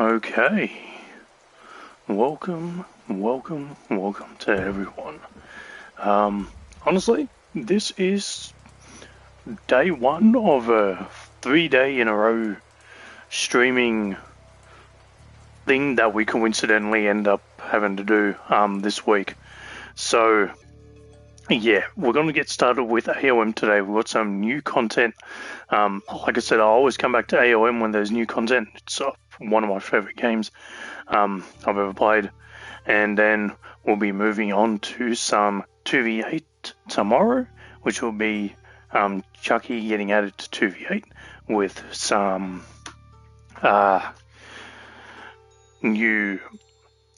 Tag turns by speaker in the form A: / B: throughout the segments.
A: Okay, welcome to everyone. Honestly, this is day one of a 3-day in a row streaming thing that we coincidentally end up having to do this week. So, yeah, we're going to get started with AOM today. We've got some new content. Like I said, I always come back to AOM when there's new content. It's one of my favorite games I've ever played. And then we'll be moving on to some 2v8 tomorrow, which will be Chucky getting added to 2v8 with some new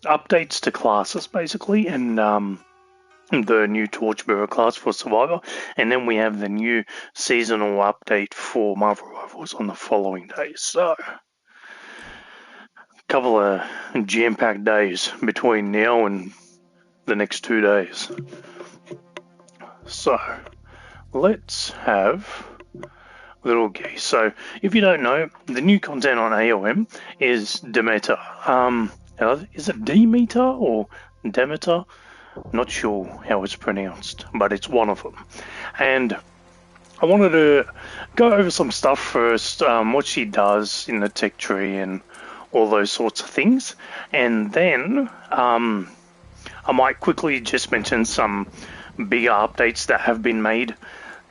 A: updates to classes, basically, and the new Torchbearer class for Survivor. And then we have the new seasonal update for Marvel Rivals on the following day. So, couple of jam-packed days between now and the next 2 days. So, let's have a little guess. So, if you don't know, the new content on AOM is Demeter. Is it Demeter or Demeter? Not sure how it's pronounced, but it's one of them. And I wanted to go over some stuff first, what she does in the tech tree and all those sorts of things. And then I might quickly just mention some bigger updates that have been made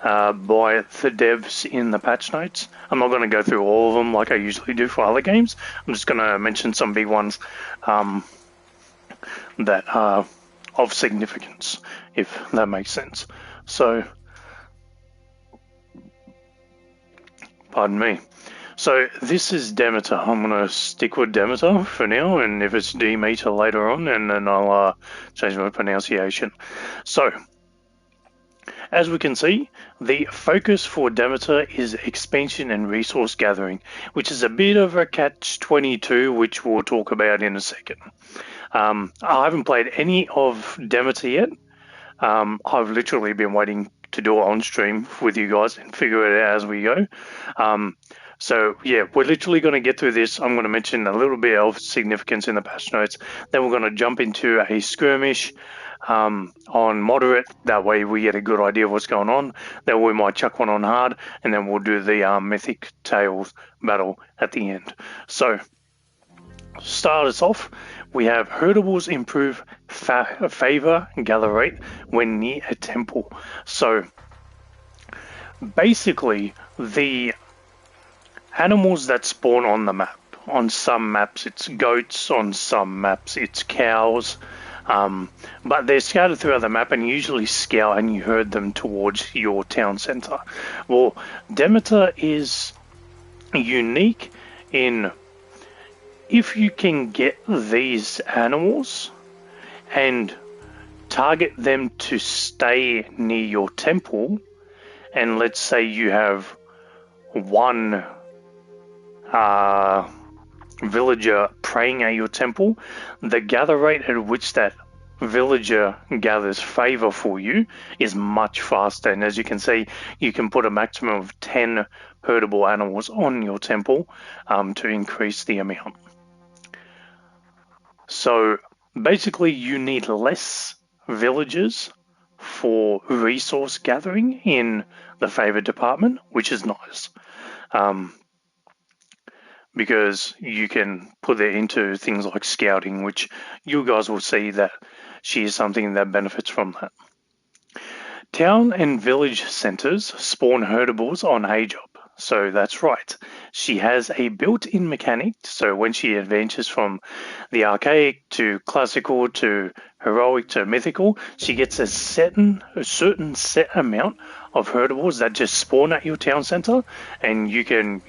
A: by the devs in the patch notes. I'm not going to go through all of them like I usually do for other games. I'm just going to mention some big ones that are of significance, if that makes sense. So, pardon me. So this is Demeter. I'm going to stick with Demeter for now, and if it's Demeter later on, and then I'll change my pronunciation. So, as we can see, the focus for Demeter is expansion and resource gathering, which is a bit of a catch-22, which we'll talk about in a second. I haven't played any of Demeter yet. I've literally been waiting to do it on stream with you guys and figure it out as we go. So, yeah, we're literally going to get through this. I'm going to mention a little bit of significance in the patch notes. Then we're going to jump into a skirmish on moderate. That way we get a good idea of what's going on. Then we might chuck one on hard, and then we'll do the mythic tails battle at the end. So, start us off. We have Herdables improve favor gather rate when near a temple. So, basically, the animals that spawn on the map. On some maps it's goats, on some maps it's cows, but they're scattered throughout the map and usually scout and you herd them towards your town center. Well, Demeter is unique in if you can get these animals and target them to stay near your temple, and let's say you have one villager praying at your temple, the gather rate at which that villager gathers favor for you is much faster. And as you can see, you can put a maximum of 10 herdable animals on your temple to increase the amount. So basically you need less villagers for resource gathering in the favor department, which is nice. Because you can put it into things like scouting, which you guys will see that she is something that benefits from that. Town and village centers spawn herdables on a job. So that's right. She has a built-in mechanic. So when she advances from the archaic to classical to heroic to mythical, she gets a certain set amount of herdables that just spawn at your town center, and you can,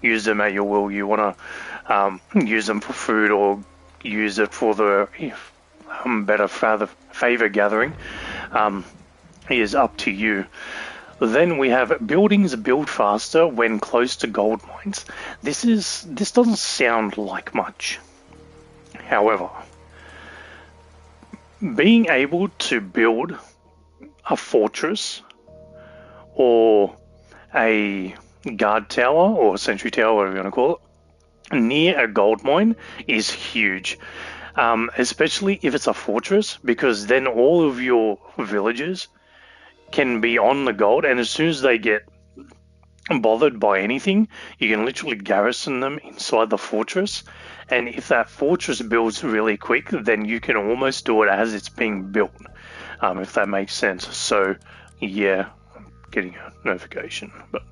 A: use them at your will. You want to use them for food or use it for the better favor gathering. Is up to you. Then we have buildings build faster when close to gold mines. This doesn't sound like much. However, being able to build a fortress or a guard tower or sentry tower, whatever you want to call it, near a gold mine is huge, especially if it's a fortress, because then all of your villagers can be on the gold, and as soon as they get bothered by anything, you can literally garrison them inside the fortress. And if that fortress builds really quick, then you can almost do it as it's being built, if that makes sense. So, yeah, I'm getting a notification, but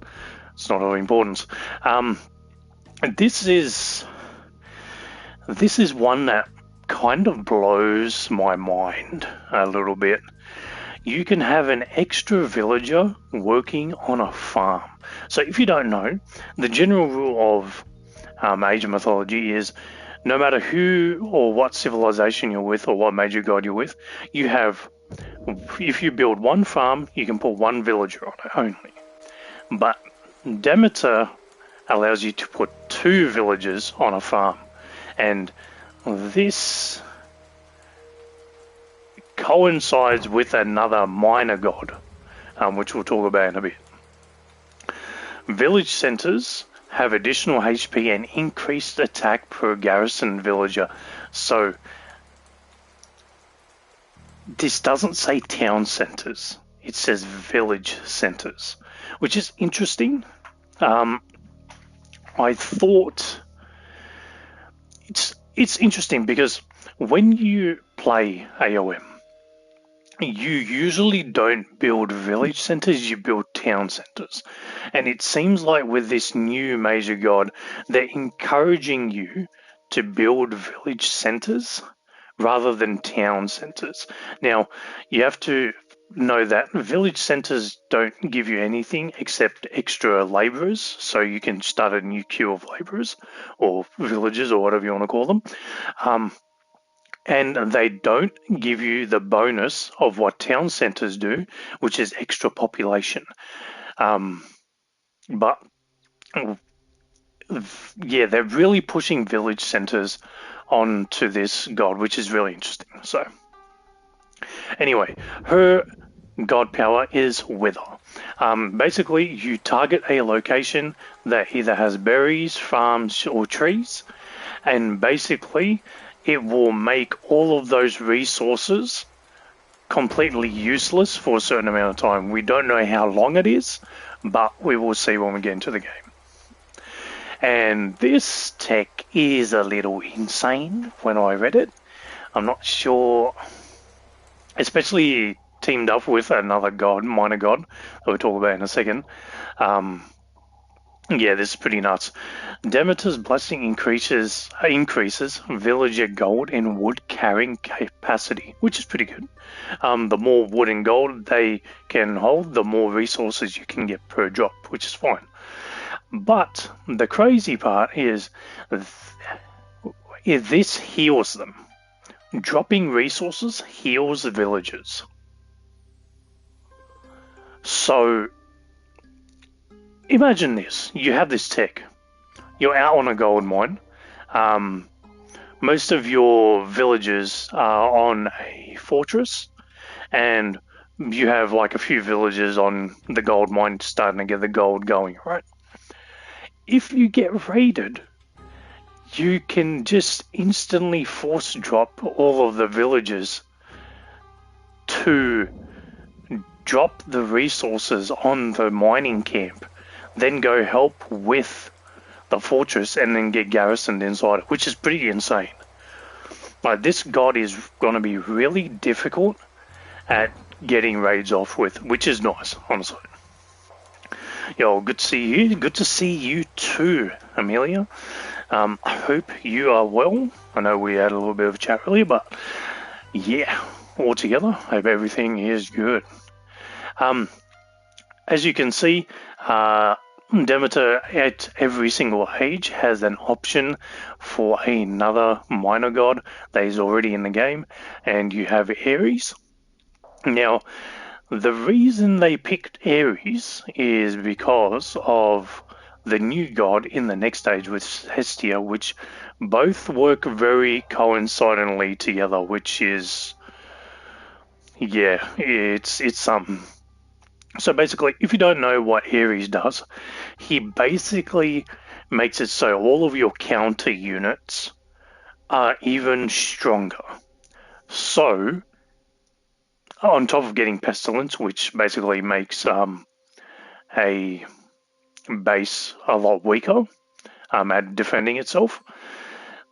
A: it's not of importance. This is one that kind of blows my mind a little bit. You can have an extra villager working on a farm. So if you don't know, the general rule of Age of Mythology is no matter who or what civilization you're with or what major god you're with, you have, if you build one farm, you can put one villager on it only. But Demeter allows you to put 2 villagers on a farm. And this coincides with another minor god, which we'll talk about in a bit. Village centers have additional HP and increased attack per garrison villager. So this doesn't say town centers, it says village centers, which is interesting. I thought it's interesting because when you play AOM, you usually don't build village centers, you build town centers. And it seems like with this new major god, they're encouraging you to build village centers rather than town centers. Now, you have to know that village centers don't give you anything except extra laborers, so you can start a new queue of laborers or villagers or whatever you want to call them. And they don't give you the bonus of what town centers do, which is extra population. But yeah, they're really pushing village centers onto this god, which is really interesting. So anyway, her god power is Wither. Basically, you target a location that either has berries, farms, or trees, and basically it will make all of those resources completely useless for a certain amount of time. We don't know how long it is, but we will see when we get into the game. And this tech is a little insane when I read it. I'm not sure, especially teamed up with another god, minor god, that we'll talk about in a second. Yeah, this is pretty nuts. Demeter's blessing increases villager gold and wood carrying capacity, which is pretty good. The more wood and gold they can hold, the more resources you can get per drop, which is fine. But the crazy part is this heals them. Dropping resources heals the villagers. So imagine this, you have this tech, you're out on a gold mine, most of your villagers are on a fortress, and you have like a few villagers on the gold mine starting to get the gold going, right? If you get raided, you can just instantly force drop all of the villagers to drop the resources on the mining camp, then go help with the fortress and then get garrisoned inside it, which is pretty insane. Like, this god is going to be really difficult at getting raids off with, which is nice, honestly. Yo, good to see you. Good to see you too, Amelia. I hope you are well. I know we had a little bit of a chat earlier, but yeah, all together, hope everything is good. As you can see, Demeter at every single age has an option for another minor god that is already in the game, and you have Ares. Now, the reason they picked Ares is because of the new god in the next stage with Hestia, which both work very coincidentally together, which is, yeah, it's something. So basically, if you don't know what Ares does, he basically makes it so all of your counter units are even stronger. So, on top of getting Pestilence, which basically makes a base a lot weaker at defending itself,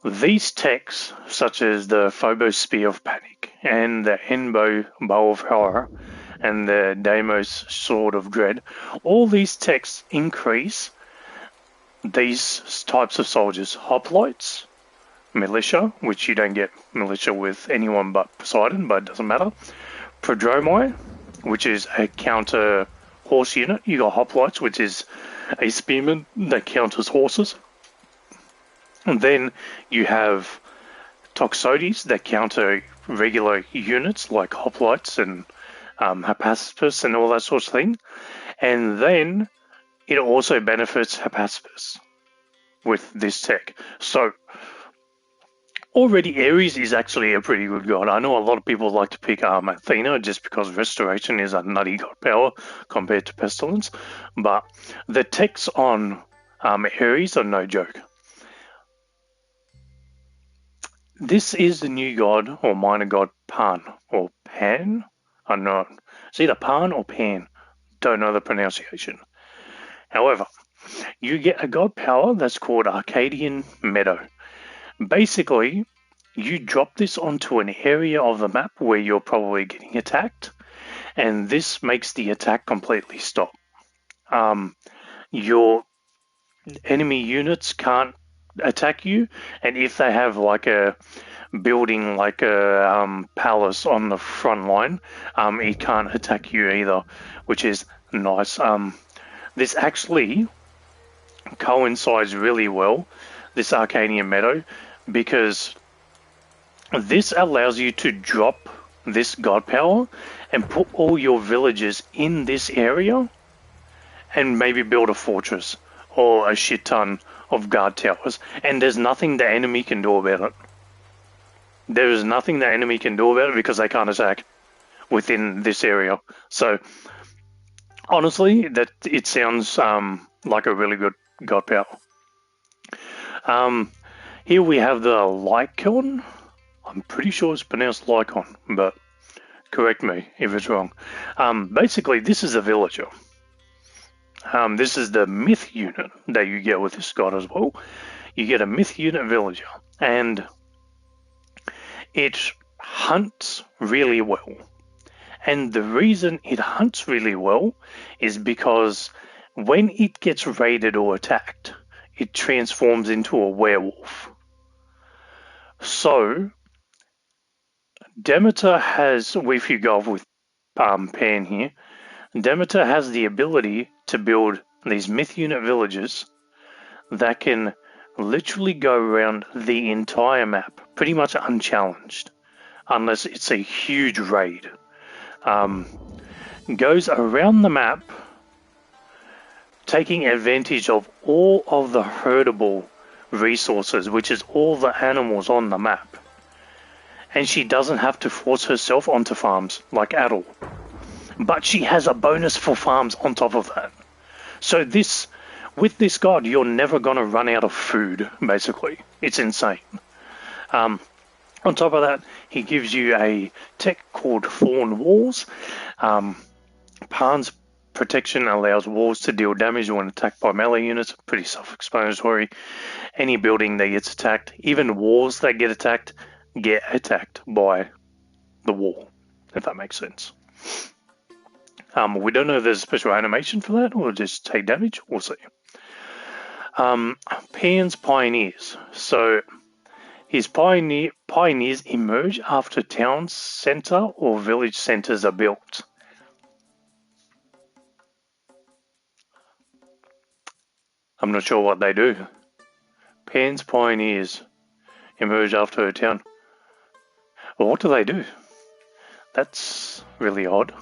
A: these techs, such as the Phobos Spear of Panic and the Enbo Bow of Horror and the Deimos Sword of Dread, all these techs increase these types of soldiers. Hoplites, Militia, which you don't get Militia with anyone but Poseidon, but it doesn't matter. Prodromi, which is a counter horse unit. You got Hoplites, which is a spearman that counters horses. And then you have Toxotes that counter regular units like Hoplites and Hephaestus and all that sort of thing. And then it also benefits Hephaestus with this tech. So already Ares is actually a pretty good god. I know a lot of people like to pick Athena just because Restoration is a nutty god power compared to Pestilence. But the techs on Ares are no joke. This is the new god or minor god Pan or Pan. I don't know. It's either Pan or Pan. Don't know the pronunciation. However, you get a god power that's called Arcadian Meadow. Basically, you drop this onto an area of the map where you're probably getting attacked, and this makes the attack completely stop. Your enemy units can't attack you, and if they have like a building like a palace on the front line, it can't attack you either, which is nice. This actually coincides really well, this Arcadian Meadow, because this allows you to drop this god power and put all your villagers in this area and maybe build a fortress or a shit ton of guard towers, and there's nothing the enemy can do about it. There is nothing the enemy can do about it because they can't attack within this area. So honestly, that it sounds like a really good god power. Here we have the Lycon. I'm pretty sure it's pronounced Lycon, but correct me if it's wrong. Basically, this is a villager. This is the myth unit that you get with this god as well. You get a myth unit villager, and it hunts really well. And the reason it hunts really well is because when it gets raided or attacked, it transforms into a werewolf. So, Demeter has, if you go with Pan here, Demeter has the ability to build these myth unit villages that can literally go around the entire map, pretty much unchallenged, unless it's a huge raid. Goes around the map, taking advantage of all of the herdable resources, which is all the animals on the map. And she doesn't have to force herself onto farms, like at all. But she has a bonus for farms on top of that. So this, with this god, you're never going to run out of food, basically. It's insane. On top of that, he gives you a tech called Thorn Walls. Pan's protection allows walls to deal damage when attacked by melee units. Pretty self-explanatory. Any building that gets attacked, even walls that get attacked by the wall, if that makes sense. We don't know if there's a special animation for that or just take damage. We'll see. Pan's Pioneers. So his pioneers emerge after town center or village centers are built. I'm not sure what they do. Pan's Pioneers emerge after a town. Well, what do they do? That's really odd.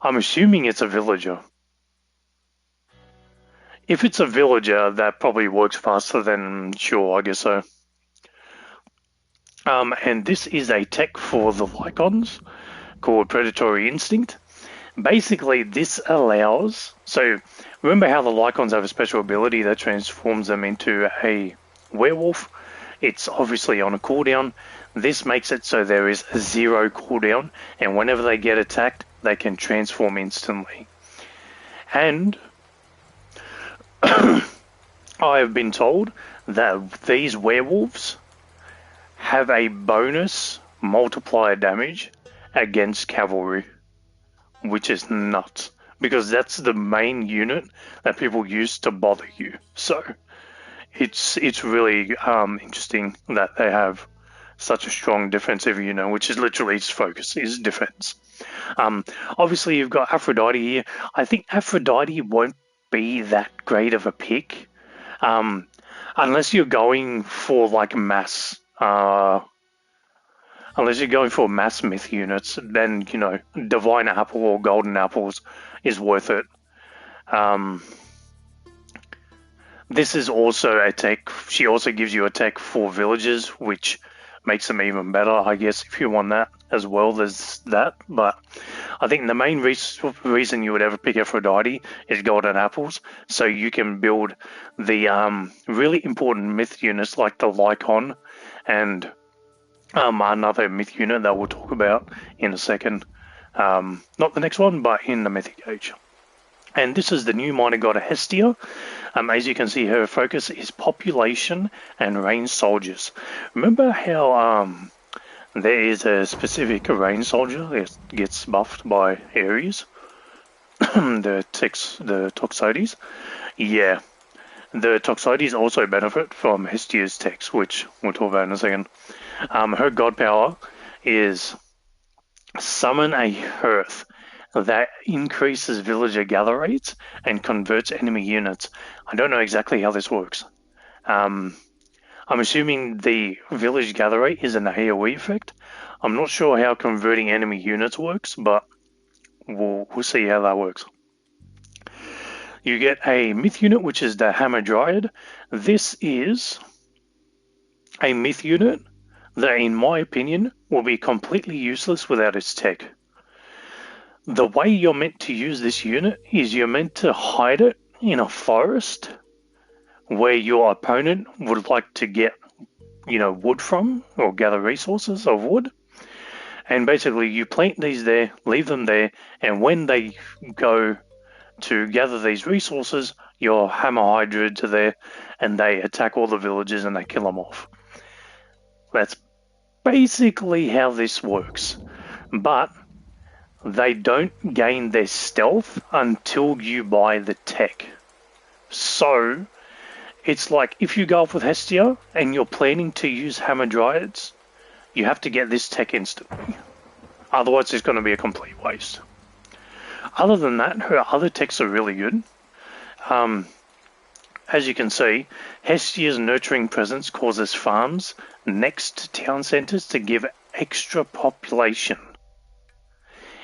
A: I'm assuming it's a villager. If it's a villager, that probably works faster than sure, I guess so. And this is a tech for the Lycons called Predatory Instinct. Basically, this allows, so Remember how the Lycons have a special ability that transforms them into a werewolf? It's obviously on a cooldown. This makes it so there is a 0 cooldown, and whenever they get attacked, they can transform instantly. And I have been told that these werewolves have a bonus multiplier damage against cavalry, which is nuts, because that's the main unit that people use to bother you. So it's really interesting that they have such a strong defensive unit, which is literally its focus is defense. Obviously, you've got Aphrodite here. I think Aphrodite won't be that great of a pick, unless you're going for like mass. Unless you're going for mass myth units, then Divine Apple or Golden Apples is worth it. This is also a tech. She also gives you a tech for villages, which makes them even better, I guess, if you want that as well. There's that, but I think the main reason you would ever pick Aphrodite is Golden Apples, so you can build the really important myth units like the Lycon and another myth unit that we'll talk about in a second. Not the next one, but in the Mythic Age. And this is the new minor god Hestia. As you can see, her focus is population and ranged soldiers. Remember how there is a specific ranged soldier that gets buffed by Ares? the Toxotes? Yeah. The Toxotes also benefit from Hestia's text, which we'll talk about in a second. Her god power is summon a hearth that increases villager gather rates and converts enemy units. I don't know exactly how this works. I'm assuming the village gather rate is an AOE effect. I'm not sure how converting enemy units works, but we'll see how that works. You get a myth unit, which is the Hammer Dryad. This is a myth unit that, in my opinion, will be completely useless without its tech. The way you're meant to use this unit is you're meant to hide it in a forest where your opponent would like to get, wood from or gather resources of wood. And basically you plant these there, leave them there, and when they go to gather these resources, your Hammer Hydrids are there and they attack all the villages and they kill them off. That's basically how this works. But they don't gain their stealth until you buy the tech. So it's like if you go off with Hestia and you're planning to use Hammer Dryads, you have to get this tech instantly. Otherwise it's going to be a complete waste. Other than that, her other techs are really good. As you can see, Hestia's nurturing presence causes farms next to town centres to give extra population.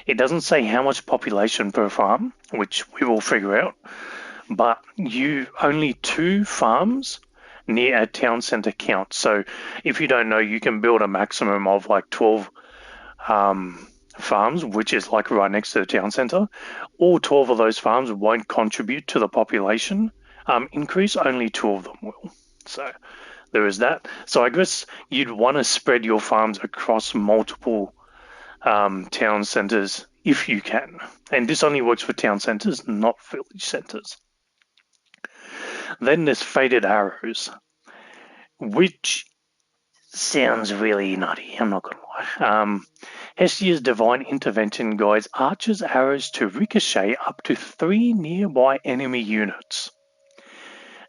A: It doesn't say how much population per farm, which we will figure out, but only 2 farms near a town centre count. So if you don't know, you can build a maximum of like 12 farms, which is like right next to the town centre. All 12 of those farms won't contribute to the population increase, only 2 of them will. So there is that. So I guess you'd want to spread your farms across multiple town centres if you can. And this only works for town centres, not village centres. Then there's Faded Arrows, which sounds really nutty, I'm not going to lie. Hestia's divine intervention guides archers' arrows to ricochet up to 3 nearby enemy units,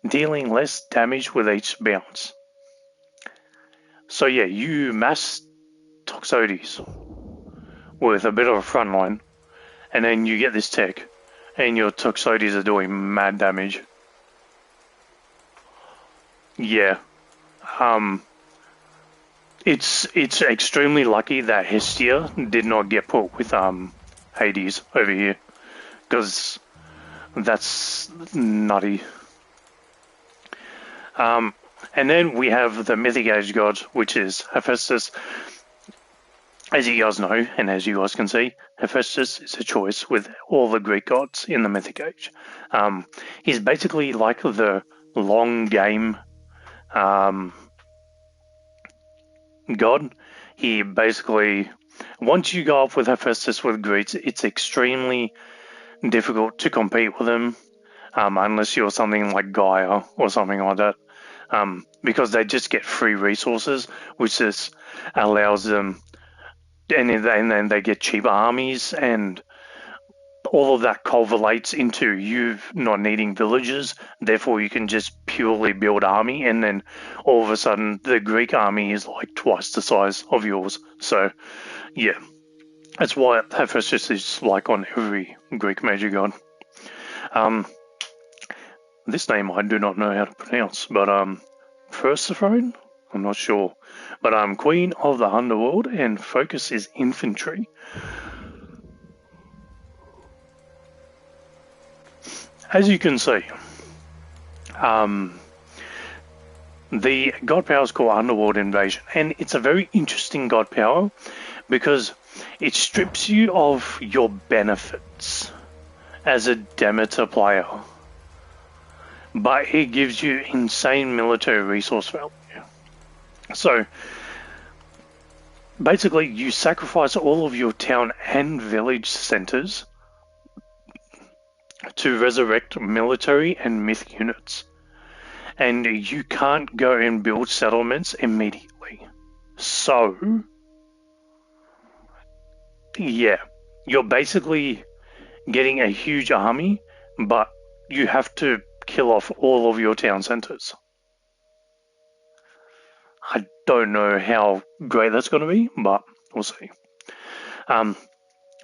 A: dealing less damage with each bounce. So yeah, you mass Toxotes with a bit of a front line, and then you get this tech, and your Toxotes are doing mad damage. Yeah. It's extremely lucky that Hestia did not get put with Hades over here, because that's nutty. And then we have the Mythic Age god, which is Hephaestus. As you guys know, and as you guys can see, Hephaestus is a choice with all the Greek gods in the Mythic Age. He's basically like the long game god. He basically, once you go up with Hephaestus with Greeks, it's extremely difficult to compete with him, unless you're something like Gaia or something like that, because they just get free resources, which just allows them, and then they get cheaper armies, and all of that culminates into you not needing villages. Therefore, you can just purely build army, and then all of a sudden, the Greek army is like twice the size of yours. So, yeah, that's why Hephaestus is like on every Greek major god. This name I do not know how to pronounce, but Persephone? I'm not sure. But Queen of the Underworld, and focus is infantry. As you can see, the god power is called Underworld Invasion, and it's a very interesting god power because it strips you of your benefits as a Demeter player, but it gives you insane military resource value. So basically, you sacrifice all of your town and village centers to resurrect military and myth units, and you can't go and build settlements immediately. So, yeah, you're basically getting a huge army, but you have to kill off all of your town centers. I don't know how great that's going to be, but we'll see.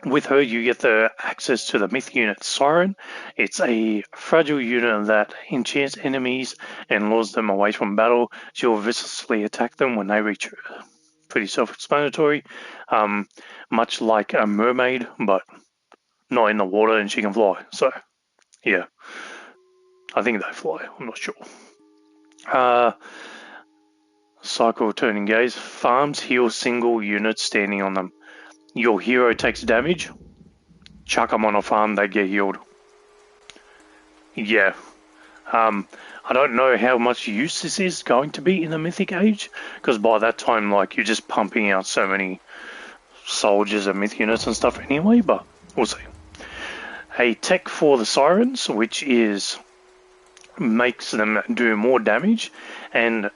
A: With her, you get the access to the myth unit Siren. It's a fragile unit that enchants enemies and lures them away from battle. She'll viciously attack them when they reach her. Pretty self-explanatory. Much like a mermaid, but not in the water, and she can fly. So, yeah. I think they fly. I'm not sure. Cycle turning gaze. Farms heal single units standing on them. Your hero takes damage, chuck them on a farm, they get healed. Yeah. I don't know how much use this is going to be in the Mythic Age, because by that time, like, you're just pumping out so many soldiers and myth units and stuff anyway, but we'll see. A tech for the Sirens, which makes them do more damage, and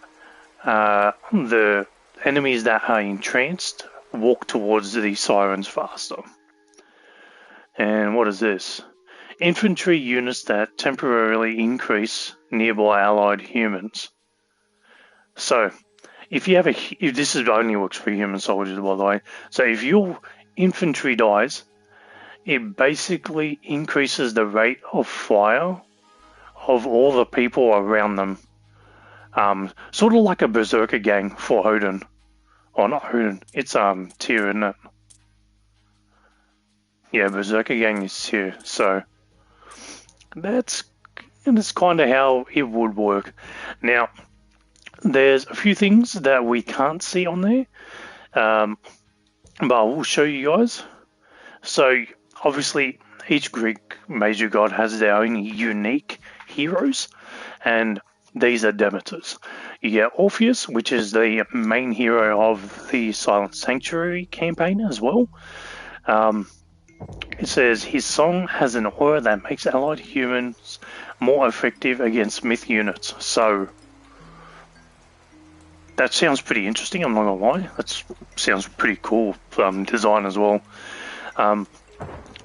A: the enemies that are entranced walk towards the Sirens faster. And what is this? Infantry units that temporarily increase nearby allied humans. So, if this only works for human soldiers, by the way. So if your infantry dies, it basically increases the rate of fire of all the people around them. Sort of like a berserker gang for Odin. Or not Odin, it's Tyr, isn't it? Yeah, berserker gang is Tyr, so that's kind of how it would work. Now, there's a few things that we can't see on there, but I will show you guys. So, obviously, each Greek major god has their own unique heroes, and these are Demeters. You get Orpheus, which is the main hero of the Silent Sanctuary campaign as well. It says his song has an aura that makes allied humans more effective against myth units. So that sounds pretty interesting, I'm not gonna lie. That sounds pretty cool design as well.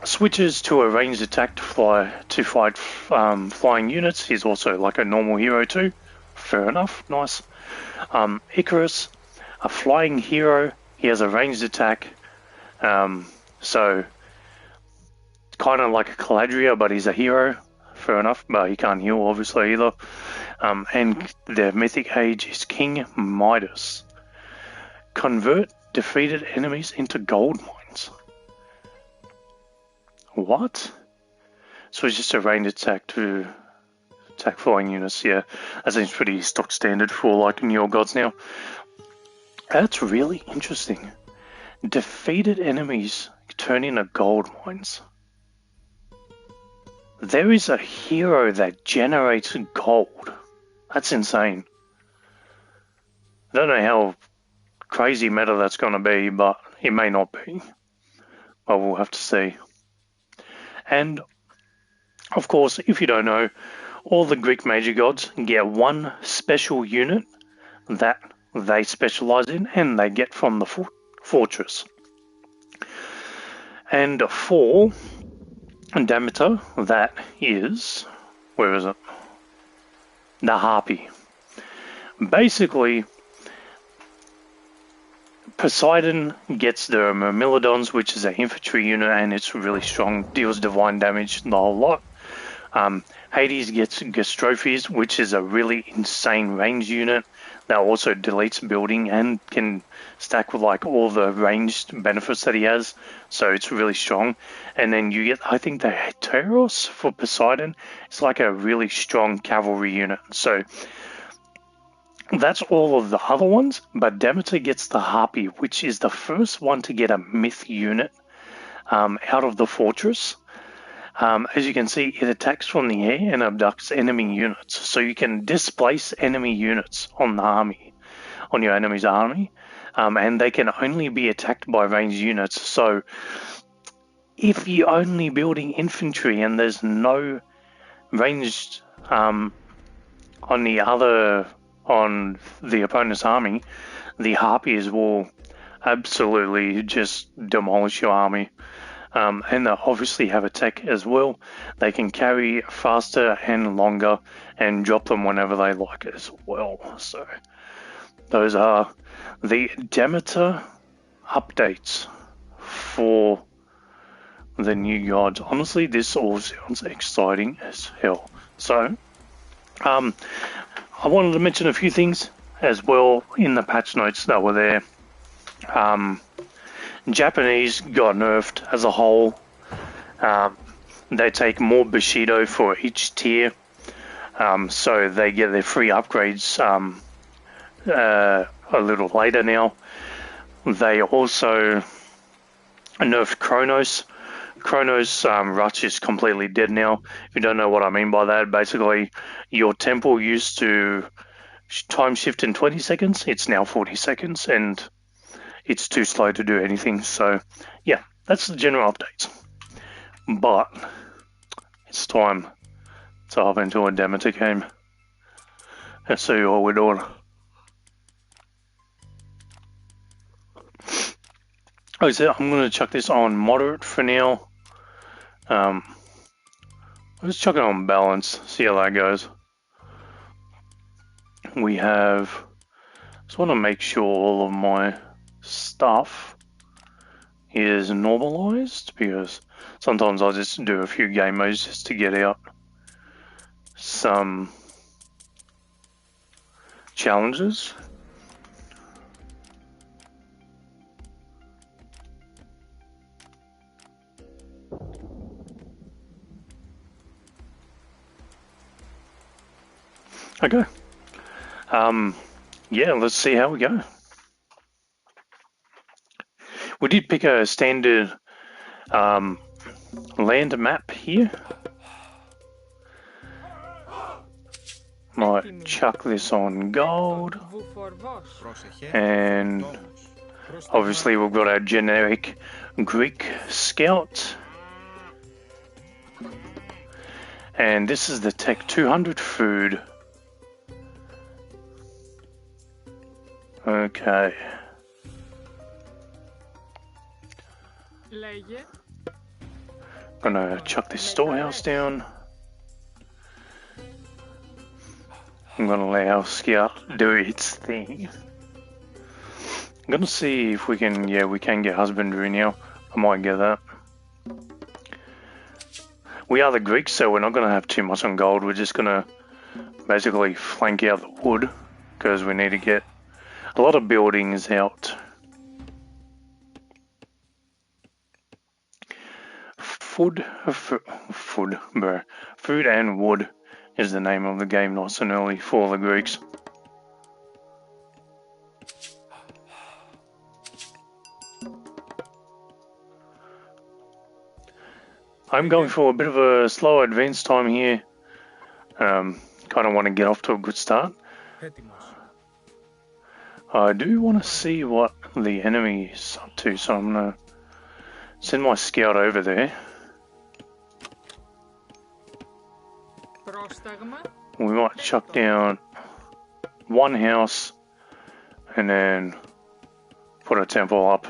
A: Switches to a ranged attack to fight flying units. He's also like a normal hero too. Fair enough, nice. Icarus, a flying hero. He has a ranged attack. So kind of like a Caladria, but he's a hero. Fair enough, but he can't heal obviously either. And the Mythic Age is King Midas. Convert defeated enemies into gold mines. What? So it's just a ranged attack to attack flying units. Yeah, that seems pretty stock standard for like newer gods now. That's really interesting. Defeated enemies turn into gold mines. There is a hero that generates gold. That's insane. I don't know how crazy meta that's going to be, but it may not be. But we'll have to see. And, of course, if you don't know, all the Greek major gods get one special unit that they specialize in and they get from the fortress. And for Demeter, that is, where is it? The Harpy. Basically, Poseidon gets the Myrmidons, which is an infantry unit and it's really strong, deals divine damage, the whole lot. Hades gets Gastrophes, which is a really insane range unit that also deletes building and can stack with like all the ranged benefits that he has, so it's really strong. And then you get, I think, the Heteros for Poseidon. It's like a really strong cavalry unit. So that's all of the other ones, but Demeter gets the Harpy, which is the first one to get a myth unit out of the fortress. As you can see, it attacks from the air and abducts enemy units. So you can displace enemy units on the army, on your enemy's army, and they can only be attacked by ranged units. So if you're only building infantry and there's no ranged on the opponent's army, the Harpies will absolutely just demolish your army. And they obviously have a tech as well. They can carry faster and longer and drop them whenever they like as well. So those are the Demeter updates for the new gods. Honestly, this all sounds exciting as hell. So I wanted to mention a few things as well in the patch notes that were there. Japanese got nerfed as a whole. They take more Bushido for each tier, so they get their free upgrades a little later now. They also nerfed Kronos. Kronos Rush is completely dead now. If you don't know what I mean by that, basically your temple used to time shift in 20 seconds. It's now 40 seconds, and it's too slow to do anything. So yeah, that's the general updates. But it's time to hop into a Demeter game and see what we're doing. I'm going to chuck this on moderate for now. Let's chuck it on balance, see how that goes. We have, just want to make sure all of my stuff is normalized, because sometimes I'll just do a few game modes just to get out some challenges. Okay. Yeah, let's see how we go. We did pick a standard land map here. Might chuck this on gold. And obviously we've got our generic Greek scout. And this is the Tech 200 food. Okay. Gonna chuck this storehouse down. I'm gonna let our scout do its thing. I'm gonna see if we can, yeah, we can get husbandry now. I might get that. We are the Greeks, so we're not gonna have too much on gold. We're just gonna basically flank out the wood, because we need to get a lot of buildings out. Food and Wood is the name of the game, nice and early for the Greeks. I'm going for a bit of a slow advance time here. Kind of want to get off to a good start. I do want to see what the enemy is up to, so I'm going to send my scout over there. We might chuck down one house and then put a temple up.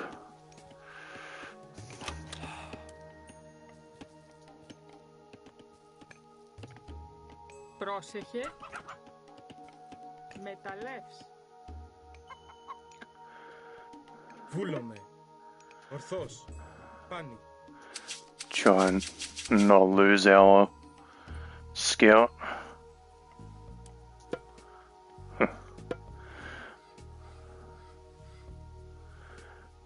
B: Πρόσεχε, μεταλλεύς.
C: Βούλομαι. Ορθώς. Πάνι.
A: Try and not lose our scout.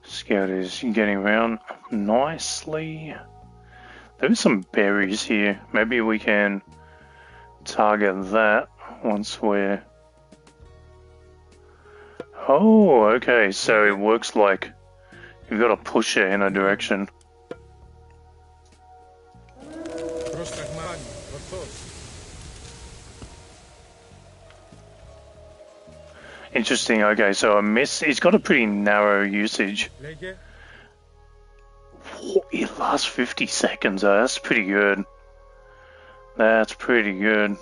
A: Scout is getting around nicely. There's some berries here. Maybe we can target that once we're... Oh, okay, so it works like you've got to push it in a direction. Interesting, okay, so a miss, it's got a pretty narrow usage. It lasts 50 seconds, though. That's pretty good. That's pretty good.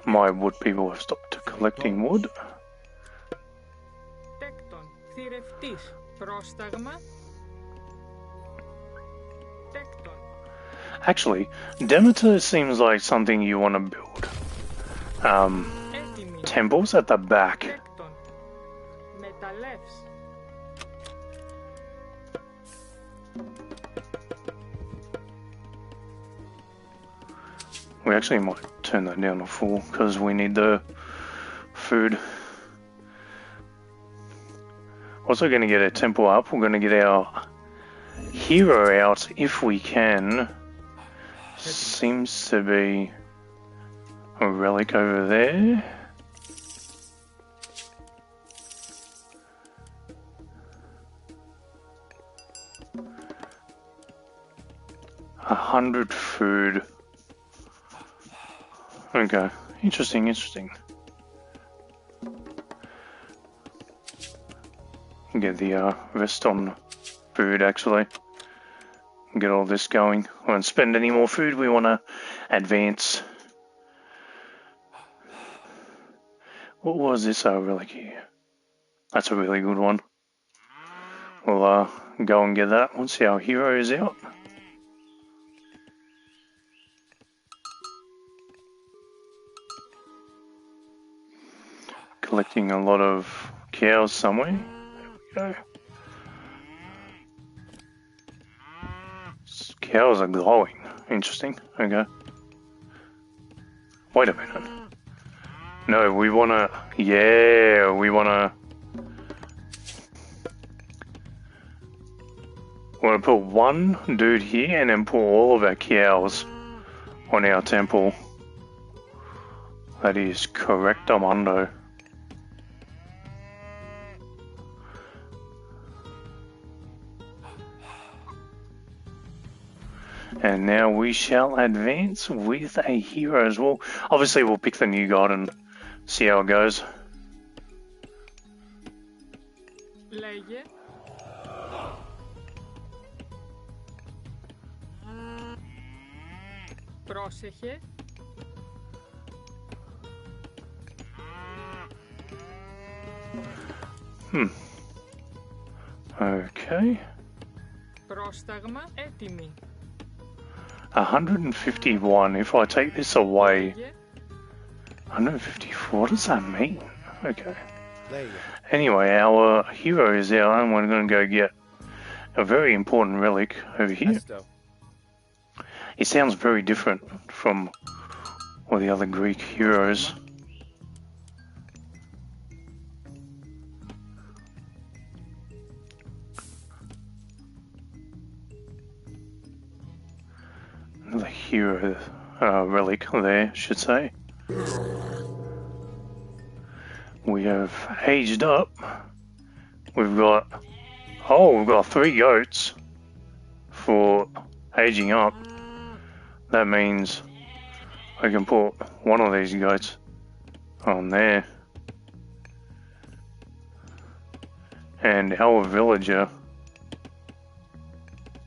A: My wood people have stopped collecting wood. Actually, Demeter seems like something you want to build. Temples at the back. We actually might turn that down to full because we need the food. Also going to get a temple up. We're going to get our hero out if we can. Seems to be a relic over there. $100 food. Okay, interesting, interesting. Get the rest on food actually. Get all this going. We won't spend any more food, we want to advance. What was this relic here? That's a really good one. We'll go and get that once our hero is out. Collecting a lot of cows somewhere. There we go. Cows are glowing. Interesting. Okay. Wait a minute. No, we wanna... Yeah, we wanna... put one dude here and then put all of our cows on our temple. That is correct, Armando. And now we shall advance with a hero as well. Obviously, we'll pick the new god and see how it goes.
B: Λέγε. Πρόσεχε.
A: Okay.
B: Πρόσταγμα έτοιμη.
A: 151. If I take this away, 154. What does that mean? Okay. Anyway, our hero is out, and we're going to go get a very important relic over here. It sounds very different from all the other Greek heroes. The hero relic there, should say. We have aged up. We've got Oh, we've got 3 goats for aging up. That means I can put one of these goats on there. And our villager.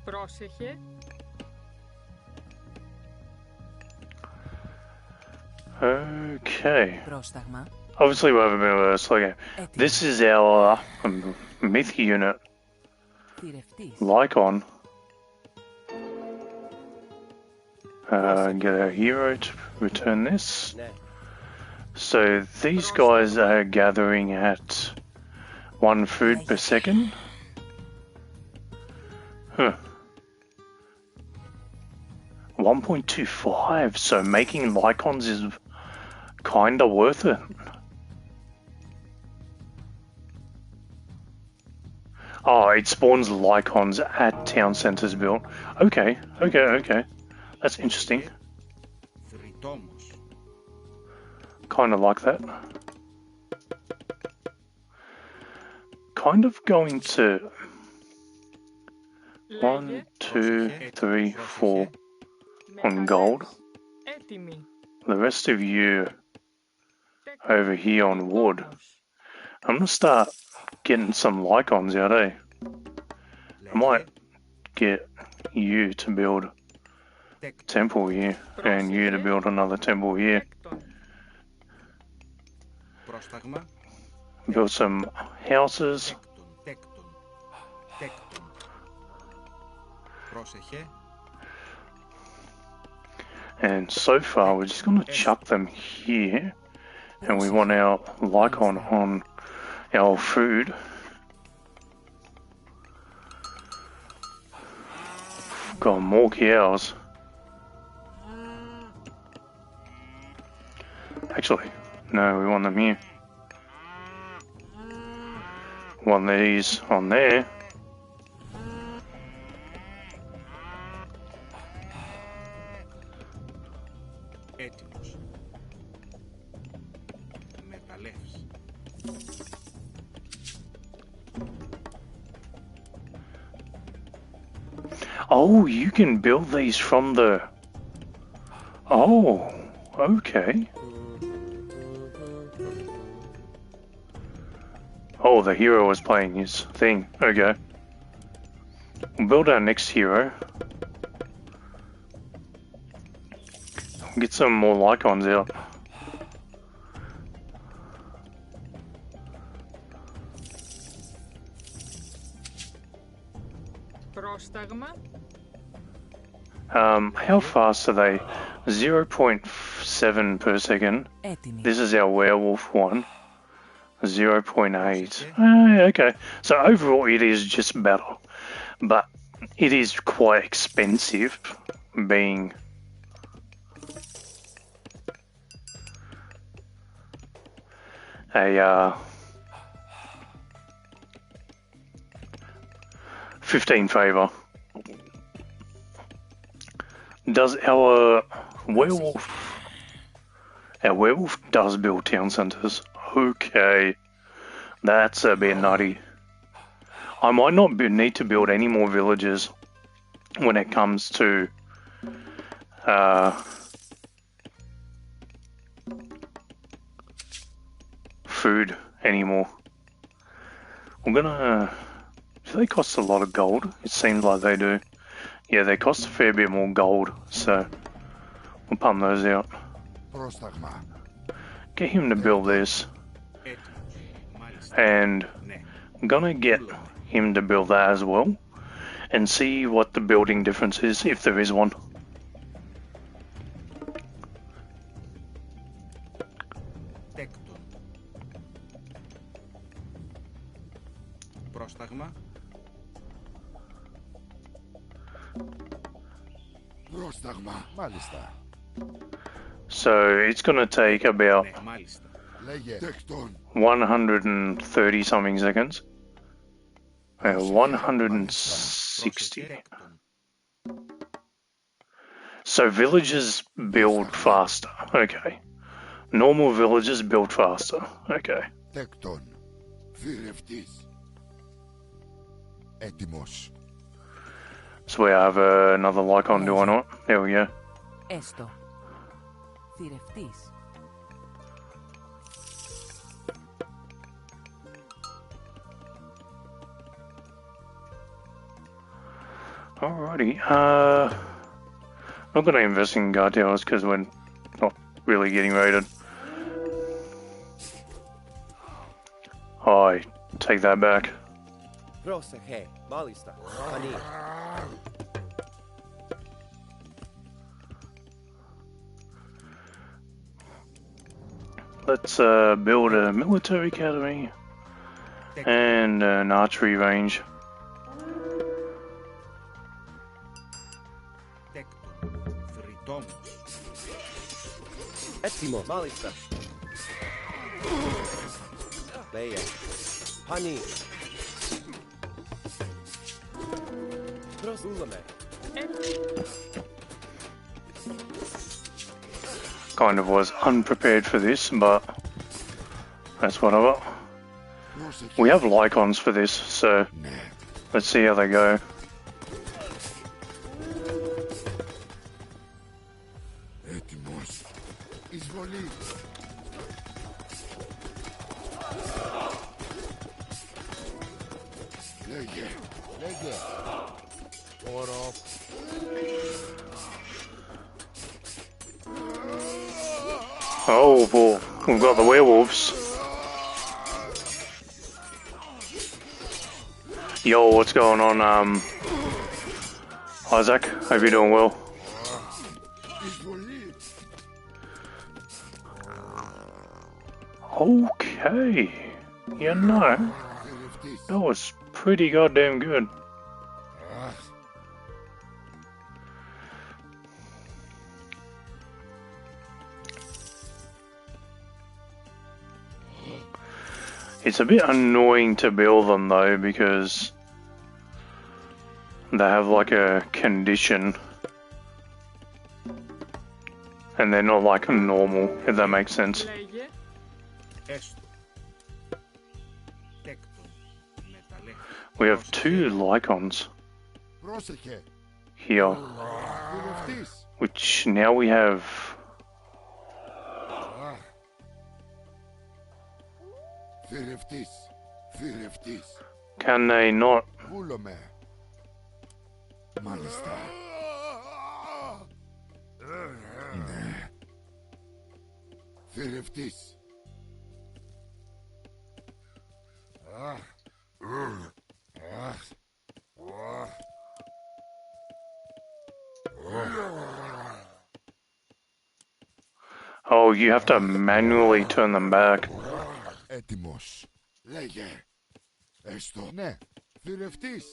B: Πρόσεχε.
A: Okay.
D: Πρόσταγμα.
A: Obviously we're having a bit of a slow game. This is our myth unit.
D: Θηρευτής.
A: Lycon. Get our hero to return this. So these guys are gathering at 1 food per second. Huh. 1.25, so making Lycons is kinda worth it. Oh, it spawns Lycons at town centers built. Okay. That's interesting. Kinda like that. Kind of going to 1, 2, 3, 4 on gold.
B: Έτοιμοι.
A: The rest of you over here on wood. I'm gonna start getting some Lycons out, eh? I might get you to build a temple here, and you to build another temple here. Build some houses. And so far we're just gonna chuck them here, and we want our Lycon on our food. Got more cows. Actually, no, we want them here. Want these on there.
C: Έτοιμος. Μεταλλεύς.
A: Oh, you can build these from the... Oh, okay. Oh, the hero was playing his thing. Okay. We'll build our next hero. Get some more Lycons out.
B: Πρόσταγμα.
A: How fast are they? 0.7 per second.
D: Έτοιμοι.
A: This is our werewolf one. 0.8. Okay. So overall it is just better. But it is quite expensive being a 15 favor. Does our werewolf does build town centers? Okay, that's a bit nutty. I might not need to build any more villages when it comes to food anymore. I'm gonna... Do they cost a lot of gold? It seems like they do. Yeah, they cost a fair bit more gold, so we'll pump those out. Get him to build this. And I'm gonna get him to build that as well, and see what the building difference is, if there is one.
C: Πρόσταγμα.
E: Πρόσταγμα. Μάλιστα.
A: So it's gonna take about
C: Ναι, μάλιστα.
E: Λέγε. Τέκτον.
A: 130 something seconds. 160.
C: Τέκτον.
A: So villages build faster. Okay. Normal villages build faster. Okay.
E: Τέκτον. Θηρευτής. Έτοιμος.
A: So we have another Lycon, do I not? There we go.
D: Έστω. Θηρευτής.
A: Alrighty. Not going to invest in guard towers because we're not really getting raided. I take that back.
F: Πρόσεχε, μάλιστα. Πανί.
A: Let's build a military academy and an archery range.
C: Τέκτον. Θρητόμος.
F: Έτοιμο, μάλιστα. Λέια. Πανί. Προσούλαμε.
A: Kind of was unprepared for this, but that's whatever. We have Lycons for this, so let's see how they go.
E: Έτοιμος. Εισβολή. Λέγε. Λέγε. Όρο.
A: Oh, boy. We've got the werewolves. Yo, what's going on, Isaac? Hope you're doing well.
E: Εισβολή.
A: Okay. You know,
E: Θηρευτής.
A: that was pretty goddamn good. It's a bit annoying to build them though because they have like a condition and they're not like normal, if that makes sense.
B: Λέγε.
C: Έστω. Τέκτον. Μεταλλεύς.
A: We have two Lycons
E: Πρόσεχε.
A: here,
E: Θηρευτής.
A: which now we have.
E: Θηρευτής. Θηρευτής.
A: Can they not?
E: Βούλομαι. Μάλιστα. Ναι. Θηρευτής.
A: Oh, you have to manually turn them back.
E: Έτοιμος. Λέγε. Έστω. Ναι. Θηρευτής.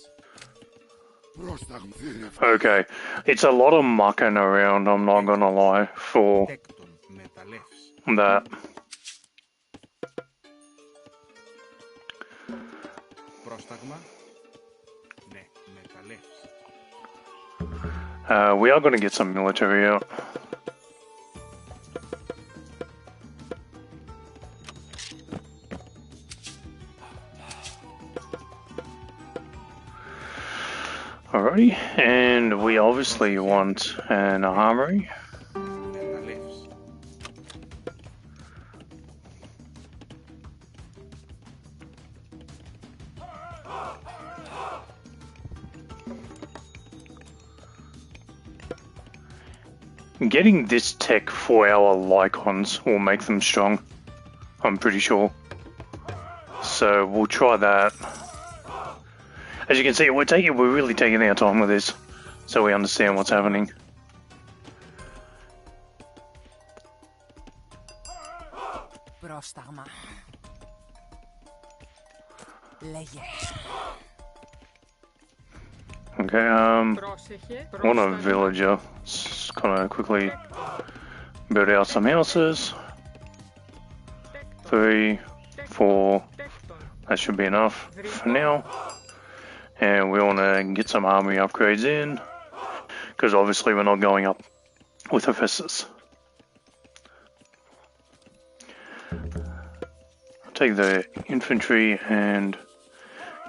E: Πρόσταγμα. Θηρευτής.
A: Okay, it's a lot of mucking around, I'm not gonna lie, for
C: Τέκτον. Μεταλλεύς.
A: that.
C: Πρόσταγμα. Ναι. Μεταλλεύς.
A: We are gonna get some military out. Alrighty, and we obviously want an armory.
C: Μεταλλεύς.
A: Getting this tech for our Lycons will make them strong, I'm pretty sure. So we'll try that. As you can see, we're really taking our time with this, so we understand what's happening.
D: Πρόσταγμα. Λέγε.
A: Okay,
B: Πρόσεχε.
A: want a villager. Let's kind of quickly build out some houses. 3, 4,
B: Τέκτον.
A: that should be enough for now. And we want to get some army upgrades in, because obviously we're not going up with Ephesus. I'll take the infantry and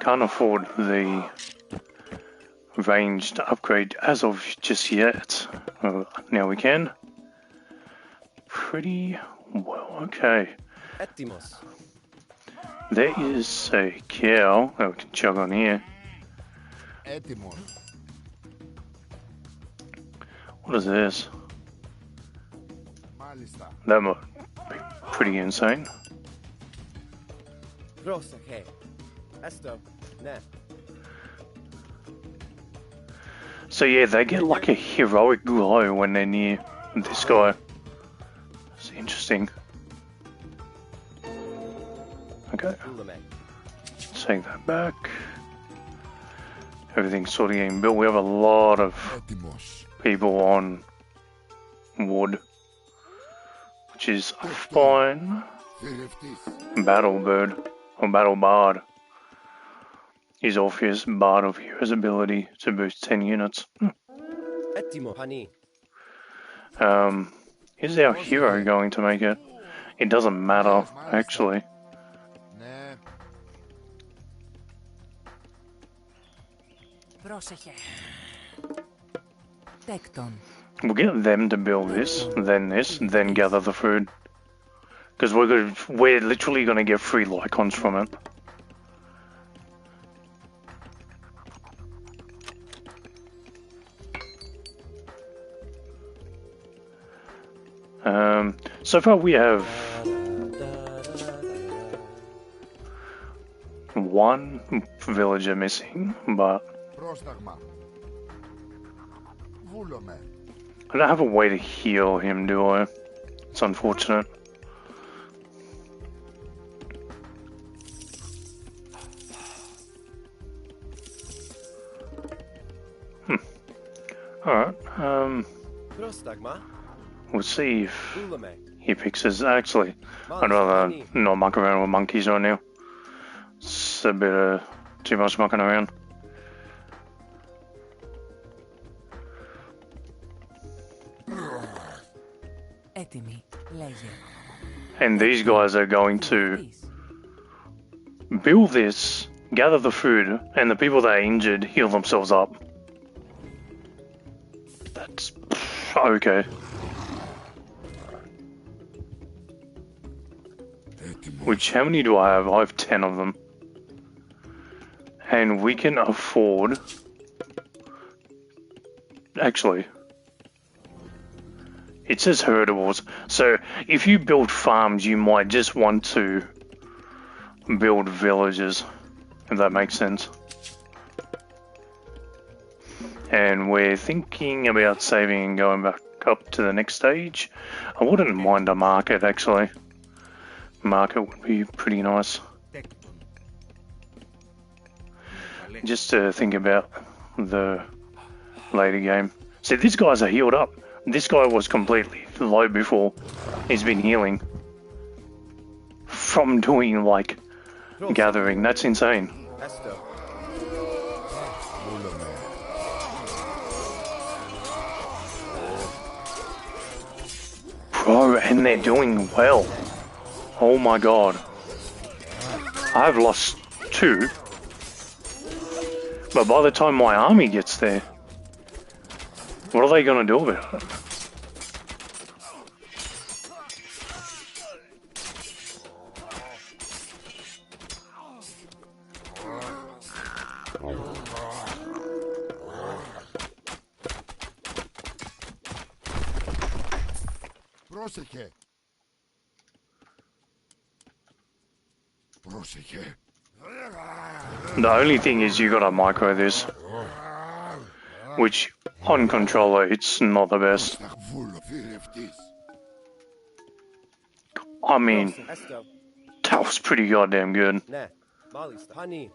A: can't afford the ranged upgrade as of just yet. Now we can. Pretty well, okay.
F: Έτοιμος.
A: There is a cow that we can chug on here.
E: Έτοιμος.
A: What is this?
E: Μάλιστα.
A: That might be pretty insane.
F: Πρόσεχε. Έστω. Ναι.
A: So yeah, they get like a heroic glow when they're near this guy. It's interesting. Okay,
F: Βούλαμε.
A: take that back. Everything's sort of getting built. We have a lot of
E: Έτοιμος.
A: people on wood, which is fine.
E: Θηρευτής.
A: Battle bird or battle bard is Orpheus, bard of hero's ability to boost 10 units.
F: Έτοιμο. Πανί.
A: Is our hero going to make it? It doesn't matter, actually.
E: Ναι.
D: Πρόσεχε. Τέκτον.
A: We'll get them to build this, then gather the food. Because we're literally going to get free lycons from it. So far we have one villager missing, but
E: Πρόσταγμα. Βούλομαι.
A: I don't have a way to heal him, do I? It's unfortunate. Alright,
F: Πρόσταγμα.
A: we'll see if
F: Βούλαμε.
A: he picks his... Actually, I'd rather not muck around with monkeys right now. It's a bit too much mucking around.
D: Έτοιμη. Λέγε.
A: And these guys are going to
D: Θηρευτής.
A: build this, gather the food, and the people that are injured heal themselves up. That's okay. Which, how many do I have? I have 10 of them. And we can afford... Actually, it says herdables. So if you build farms, you might just want to build villages, if that makes sense. And we're thinking about saving and going back up to the next stage. I wouldn't mind a market, actually. Market would be pretty nice.
C: Τέκτον.
A: Just to think about the later game. See, these guys are healed up. This guy was completely low before. He's been healing from doing, like, gathering. That's insane.
F: Έστω.
E: Βούλομαι.
A: Bro, and they're doing well. Oh my god. I've lost 2. But by the time my army gets there, what are they going to do about it?
E: Πρόσεχε. Πρόσεχε.
A: The only thing is you gotta micro this, which on controller it's not the best.
E: Βούλο. Θηρευτής.
A: I mean,
F: Έστω.
A: that was pretty goddamn good.
F: Ναι. Μάλιστα. Πανί.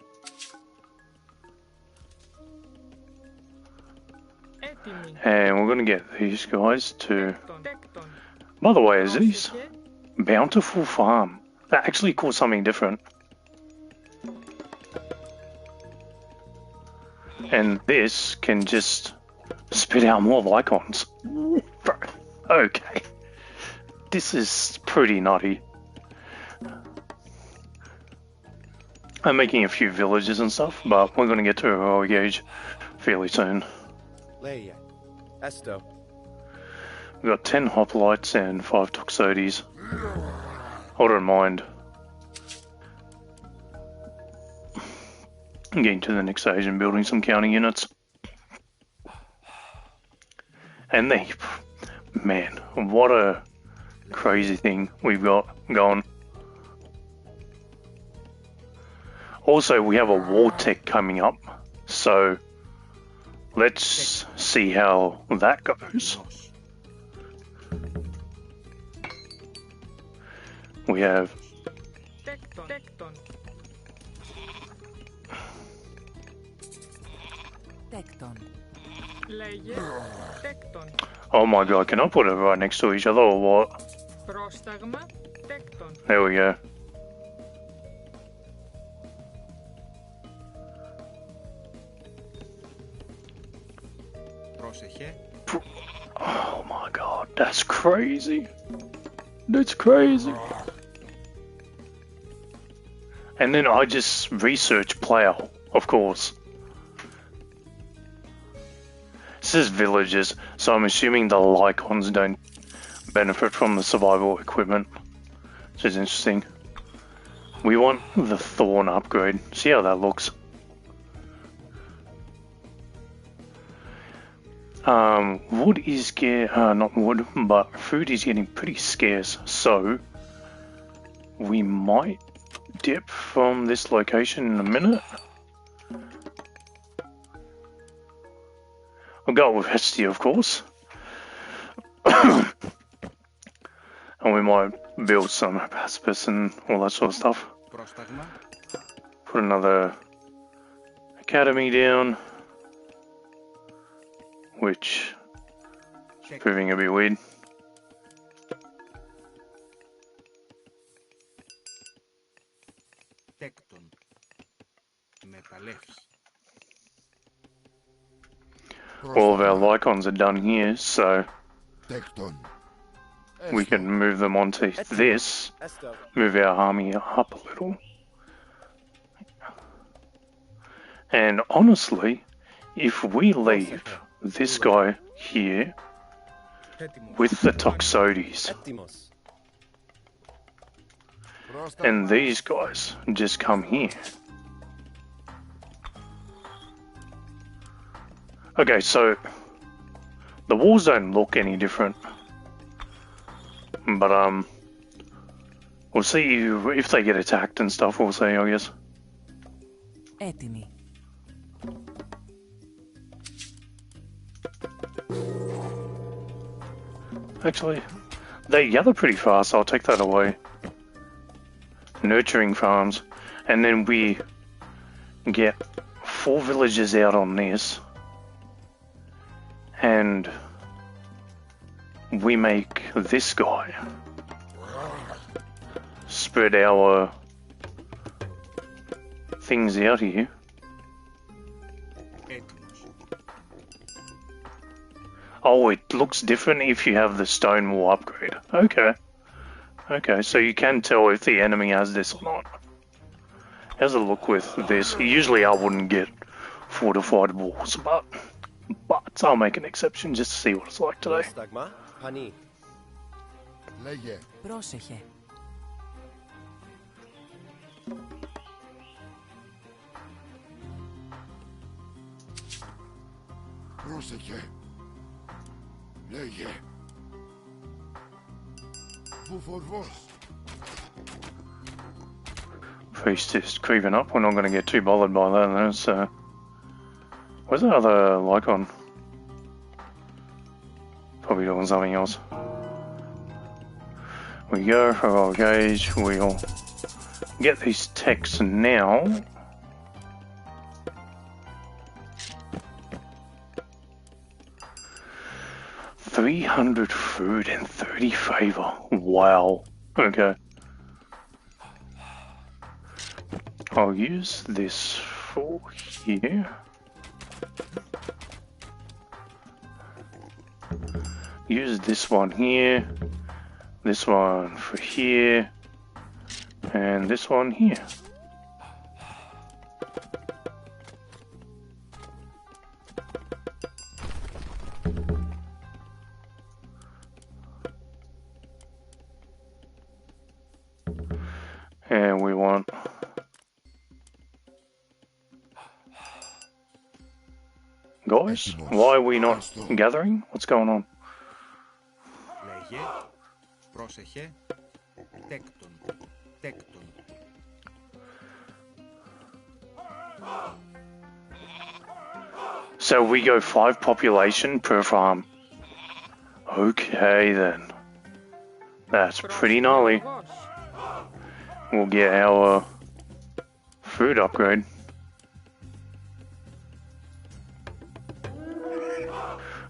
B: Έτοιμη.
A: And we're gonna get these guys to...
B: Τέκτον.
A: By the way, is these
B: Πρόσεχε.
A: Bountiful Farm? That actually called something different. And this can just spit out more Lycons. Bro, okay. This is pretty nutty. I'm making a few villages and stuff, but we're going to get to our gauge fairly soon.
F: Leia. Esto.
A: We've got 10 hoplites and 5 toxotes. I don't mind getting to the next stage and building some counter units. And they, man, what a crazy thing we've got going. Also, we have a war tech coming up, so let's see how that goes. We have
B: Τέκτον.
D: Τέκτον.
B: Λέγε τέκτον.
A: Oh my god, can I put it right next to each other or what?
B: Πρόσταγμα τέκτον.
A: There we go.
C: Πρόσεχε.
A: Oh my god, that's crazy. That's crazy. And then I just research player, of course. This is villages, so I'm assuming the Lycons don't benefit from the survival equipment, which is interesting. We want the Thorn upgrade. See how that looks. Wood is scarce, not wood, but food is getting pretty scarce, so we might dip from this location in a minute. I'll go with Hestia, of course. And we might build some pacifists and all that sort of stuff.
C: Πρόσταγμα.
A: Put another academy down, which is proving a bit weird.
C: Τέκτον. Μεταλλεύς.
A: All of our Lycons are done here, so
E: Τέκτον.
A: we can move them onto this,
F: Esto.
A: move our army up a little. And honestly, if we leave this guy here with the Toxotes
F: Έτοιμος.
A: and these guys just come here. Okay, so the walls don't look any different, but we'll see if they get attacked and stuff. We'll see, I guess.
D: Έτοιμοι.
A: Actually, they gather pretty fast. I'll take that away. Nurturing farms, and then we get 4 villages out on this, and we make this guy spread our things out here.
C: Έτοιμος.
A: Oh, it looks different if you have the stone wall upgrade. Okay. Okay, so you can tell if the enemy has this or not. How's it look with this? Usually I wouldn't get fortified walls, but I'll make an exception just to see what it's like today.
F: Πρόσταγμα. Πανί.
E: Λέγε.
D: Πρόσεχε.
E: Πρόσεχε. Λέγε. Βουφορβός.
A: Priest is creeping up. We're not going to get too bothered by that, though, so... Where's the other Lycon? Probably doing something else. We go for our gauge. We'll get these techs now. $300 food and 30 favor. Wow. Okay. I'll use this for here. Use this one here. This one for here. And this one here. And we want... Guys, why are we not gathering? What's going on?
C: Λέγε, πρόσεχε, τέκτον, τέκτον.
A: So we go 5 population per farm. Okay then. That's pretty gnarly. We'll get our food upgrade.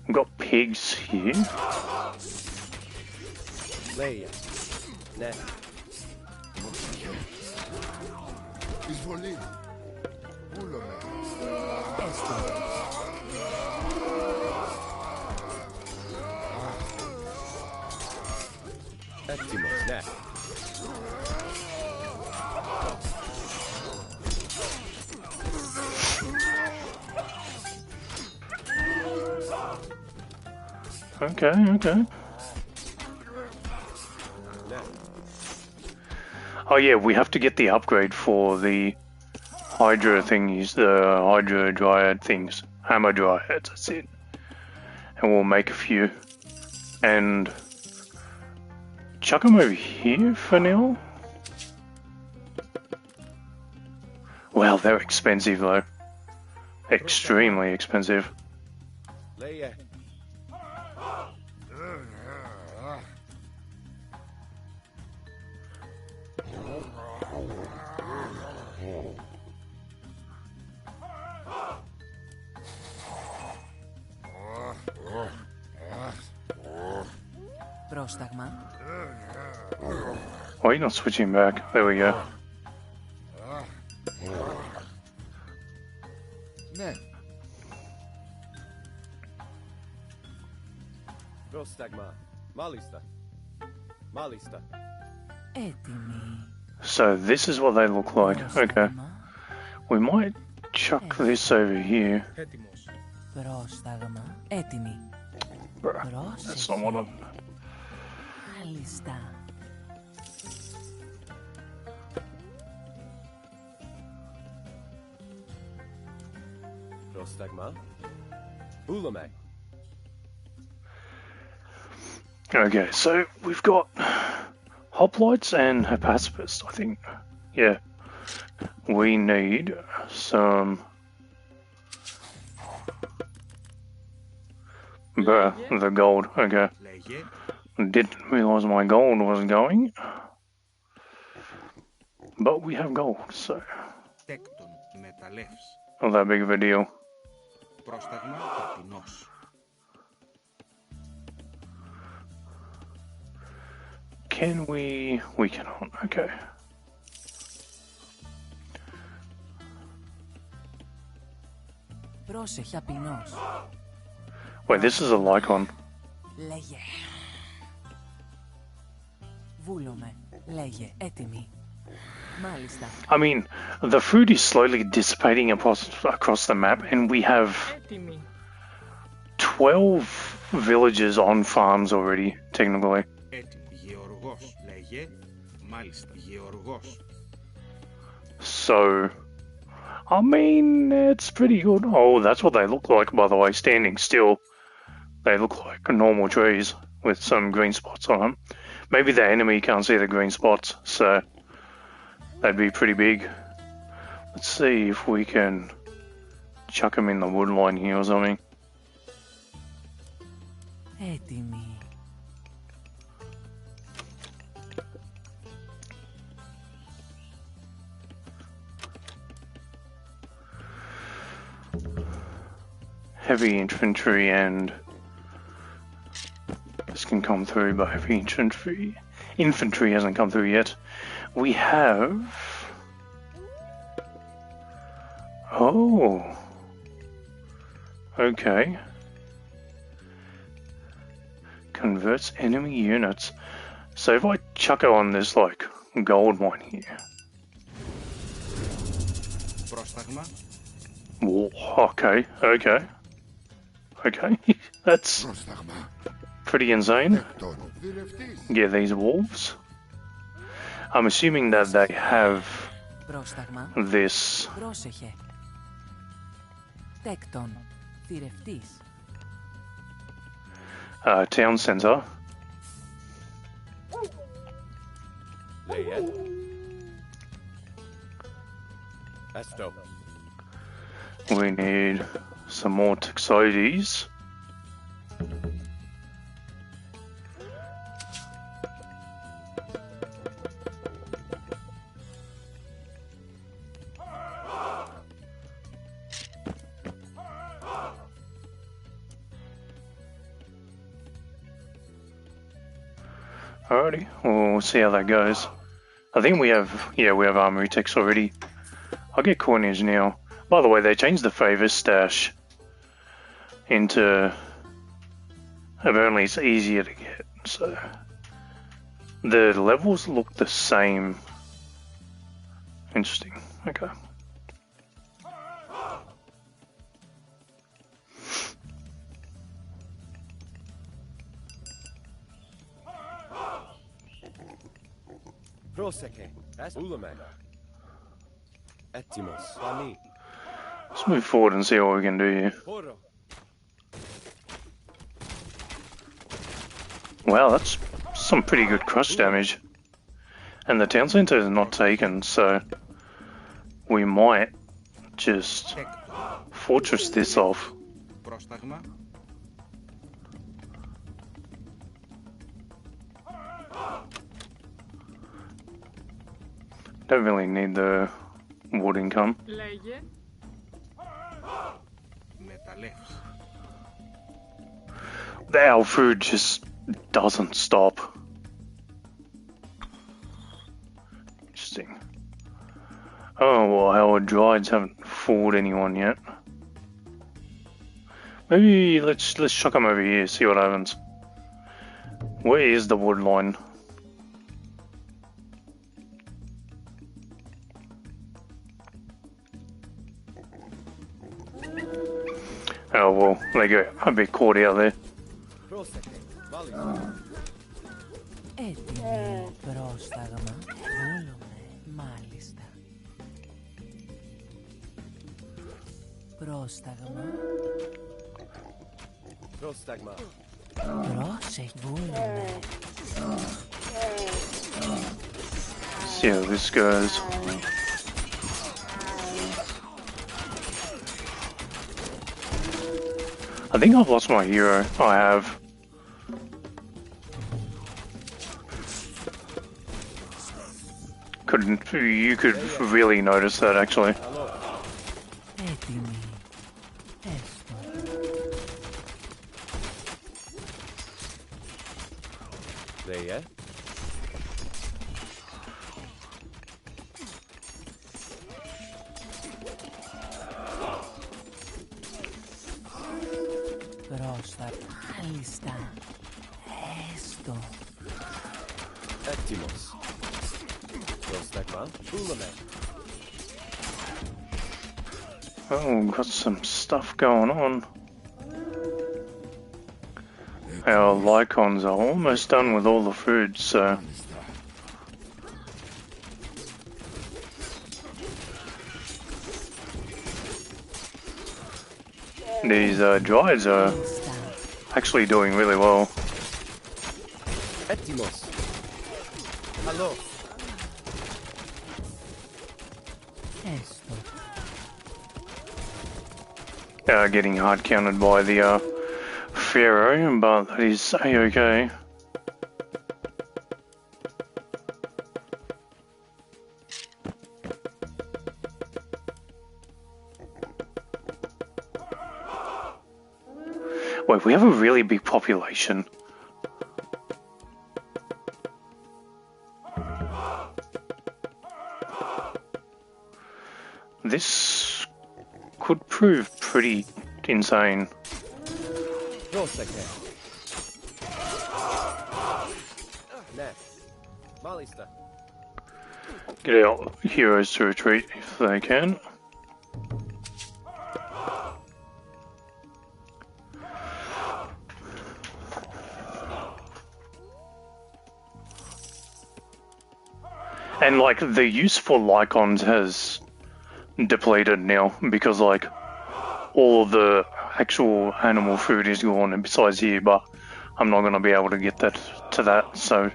A: We've got pigs here.
F: Leia. Ναι.
E: Εισβολή. Πούλωμε.
F: Έτοιμος, ναι.
A: Okay, okay. Oh yeah, we have to get the upgrade for the Hydra thingies, the Hydra Dryad things. Hammer Dryads, that's it. And we'll make a few. And chuck them over here for now. Well, they're expensive though. Extremely expensive.
F: Leia.
D: Πρόσταγμα.
A: Why are you not switching back? There we go.
E: Ναι.
F: Πρόσταγμα. Μάλιστα. Μάλιστα.
D: Έτοιμη.
A: So this is what they look like. Okay. We might chuck this over here.
C: Έτοιμος.
D: Πρόσταγμα. Έτοιμη.
A: Bruh, that's not what I'm...
D: Μάλιστα.
F: Πρόσταγμα. Πούλωμε.
A: Okay, so we've got hoplites and a pacifist, I think. Yeah. We need some... Bruh, the gold. Okay.
C: Λέγε,
A: Didn't realize my gold was going. But we have gold, so
C: τέκτον, μεταλλεύς.
A: not that big of a deal.
C: Πρόσταγμα, ταπεινός.
A: Can we... We cannot. Okay.
D: Πρόσεχε απεινός.
A: Wait, this is a Lycon.
D: Λέγε. Βούλομαι. Λέγε. Έτοιμη. Μάλιστα.
A: I mean, the food is slowly dissipating across the map, and we have
B: Έτοιμη.
A: 12 villages on farms already, technically.
C: Έτοιμη. Γεωργός. Λέγε, μάλιστα. Γεωργός.
A: So, I mean, it's pretty good. Oh, that's what they look like, by the way, standing still. They look like normal trees with some green spots on them. Maybe the enemy can't see the green spots, so they'd be pretty big. Let's see if we can chuck them in the wood line here or something.
D: Έτοιμη.
A: Heavy infantry and this can come through, but heavy infantry hasn't come through yet. We have... Oh. Okay. Converts enemy units. So if I chuck it on this, like, gold one here.
C: Πρόσταγμα,
A: Whoa, okay, okay. Okay, that's
E: Πρόσταγμα.
A: pretty insane.
E: Τέκτον. Διρευτής.
A: Get these wolves. I'm assuming that they have
D: Πρόσταγμα.
A: this.
D: Πρόσεχε. Τέκτον. Θηρευτής.
A: Town centre.
F: Leia. Esto.
A: We need some more Toxotes. Alrighty, we'll see how that goes. I think we have armory techs already. I'll get coinage now. By the way, they changed the favor stash into apparently it's easier to get, so the levels look the same. Interesting. Okay.
F: Πρόσεχε. Ούλαμε. Έτοιμος. Πανί.
A: Let's move forward and see what we can do here.
F: Χώρο.
A: Wow, that's some pretty good crush damage. And the town centre is not taken, so we might just
C: Τέκτον.
A: fortress this off.
C: Πρόσταγμα.
A: Don't really need the wood income.
B: Λέγε.
C: Μεταλλεύς.
A: Our food just doesn't stop. Interesting. Oh well, our droids haven't fooled anyone yet. Maybe let's chuck them over here, see what happens. Where is the wood line? Oh well, they go a bit caught out there.
F: Πρόσεχε. Μάλιστα.
D: Έτοιμη. Πρόσταγμα. Βούλομαι. Μάλιστα. Πρόσταγμα.
F: Πρόσταγμα.
D: Πρόσεχε. Βούλομαι.
A: See how this goes. I think I've lost my hero. I have. You could really notice that actually.
D: Έτοιμη. Έστω.
F: Leia.
D: Πρόσταγμα. Μάλιστα. Έστω.
F: Έτοιμος. Πρόσταγμα. Ούλαμε.
A: Oh, got some stuff going on. Our Lycons are almost done with all the food, so these droids are
D: Μάλιστα.
A: actually doing really well.
F: Έτοιμος. Καλό.
D: Έστω.
A: Getting hard counted by the Pharaoh, but that is a-okay. Wait, we have a really big population. This could prove pretty insane.
F: Πρόσεχε. Ναι. Μάλιστα.
A: Get our heroes to retreat if they can. And like the use for Lycons has depleted now because like all of the actual animal food is gone and besides here, but I'm not gonna be able to get that, so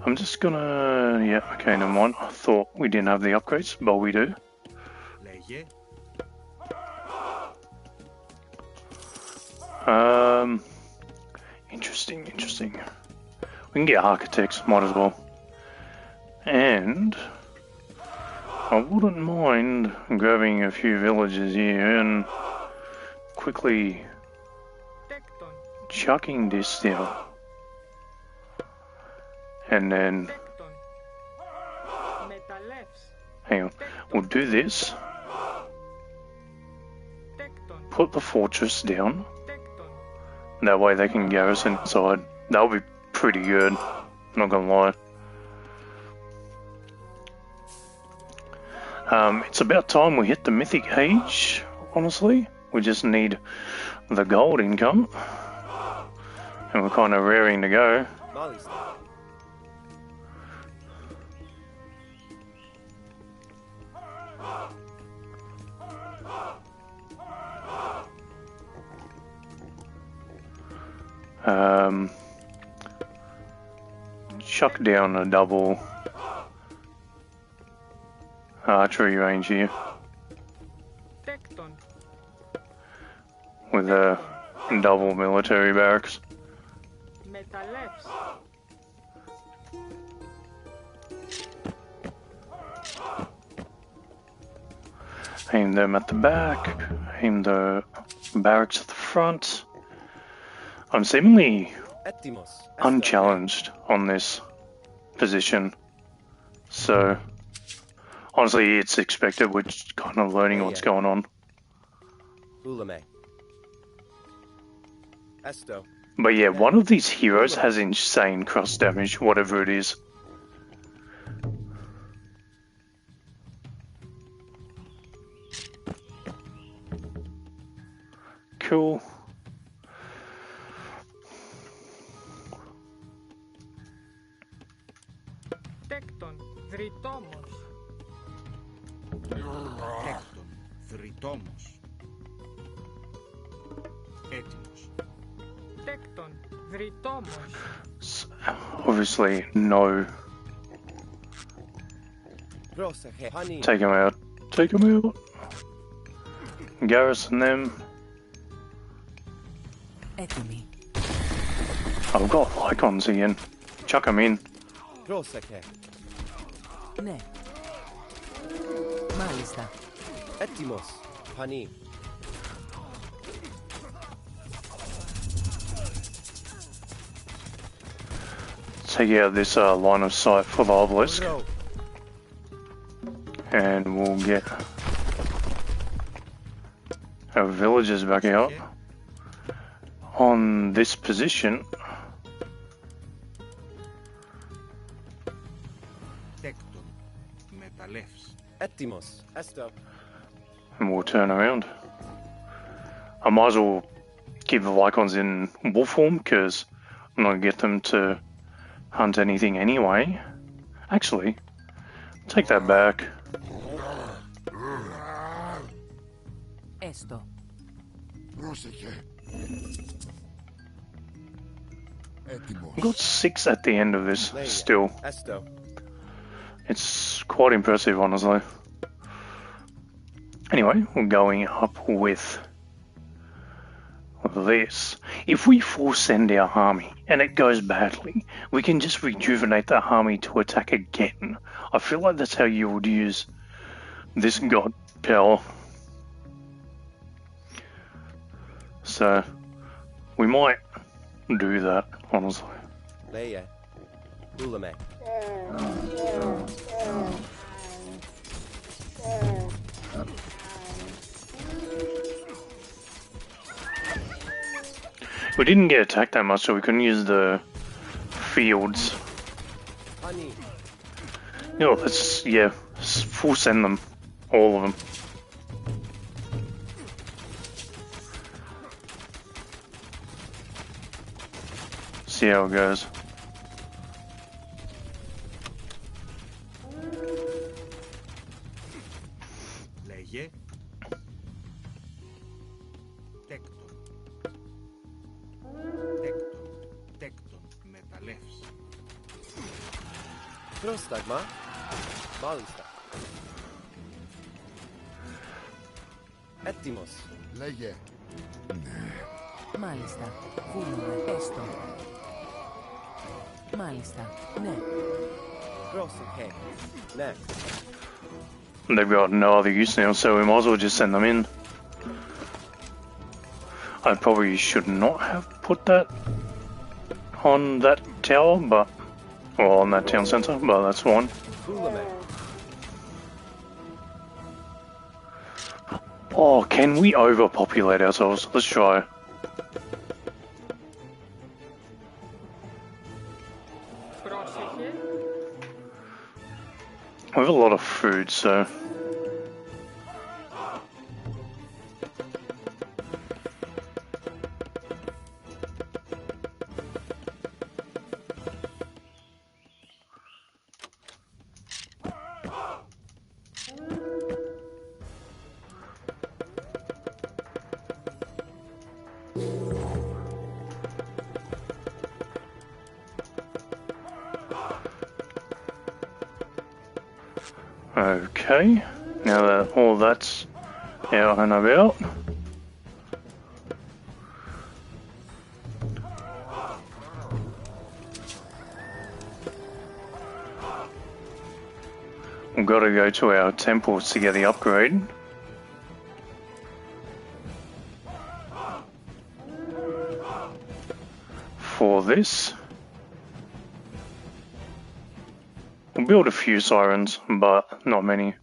A: I'm just gonna okay, never mind. I thought we didn't have the upgrades, but we do.
C: Λέγε.
A: Interesting. We can get architects, might as well. And I wouldn't mind grabbing a few villages here and quickly
B: Tecton.
A: chucking this down. And then,
B: Tecton. Μεταλλεύς.
A: hang on, we'll do this,
B: Tecton.
A: put the fortress down,
B: Tecton.
A: that way they can garrison inside. That'll be pretty good, not gonna lie. It's about time we hit the mythic age, honestly. We just need the gold income. And we're kind of raring to go.
F: Μάλιστα.
A: Chuck down a double archery range here
B: Tecton.
A: with a double military barracks.
B: Μεταλλεύς.
A: Aim them at the back, aim the barracks at the front. I'm seemingly
F: Έτοιμος.
A: unchallenged on this position, so honestly it's expected. We're just kind of learning what's going on.
F: Ούλαμε. Esto.
A: But yeah, one of these heroes has insane cross damage, whatever it is. Cool.
B: Τέκτον. Δρυτόμος.
C: Τέκτον. Δρυτόμος. Έτοιμος.
B: Τέκτον. Δρυτόμος.
A: Obviously, no.
F: Πρόσεχε. Πανί.
A: Take him out. Take him out. Garrison them.
D: Έτοιμοι.
A: I've got Lycons again. Chuck them in.
F: Πρόσεχε.
D: Ναι. Μάλιστα.
F: Έτοιμος. Πανί.
A: Take out this line of sight for the obelisk.
F: Μπρο.
A: And we'll get our villagers back out. On this position,
C: Τέκτον. Μεταλλεύς.
F: Έτοιμος. Esto.
A: and we'll turn around. I might as well keep the Lycons in wolf form because I'm not going to get them to hunt anything anyway. Actually, take that back.
D: Έστω.
E: Πρόσεχε. Έτοιμος.
A: We've got 6 at the end of this
F: Λέγε.
A: still.
F: Esto.
A: It's quite impressive, honestly. Anyway, we're going up with this. If we force send our army and it goes badly, we can just rejuvenate the army to attack again. I feel like that's how you would use this god power. So, we might do that, honestly.
F: Λέγε. Ούλαμε.
A: We didn't get attacked that much, so we couldn't use the fields.
F: Πανί.
A: No, let's, full send them. All of them. See how it goes.
C: Τέκτον. Τέκτον. Τέκτον. Μεταλλεύς.
F: Πρόσταγμα. Μάλιστα. Έτοιμος.
E: Λέγε.
D: Μάλιστα. Βούλουμε. Έστω. Μάλιστα. Ναι.
F: Πρόσεχε. Ναι.
A: They've got no other use now, so we might as well just send them in. I probably should not have put that on that tower, but, or on that town centre, but that's fine.
F: Βούλουμε.
A: Oh, can we overpopulate ourselves? Let's try.
B: Πρόσεχε.
A: We have a lot of food, so... Okay, now that all that's out and about, we've got to go to our temples to get the upgrade. For this, we'll build a few sirens, but not many.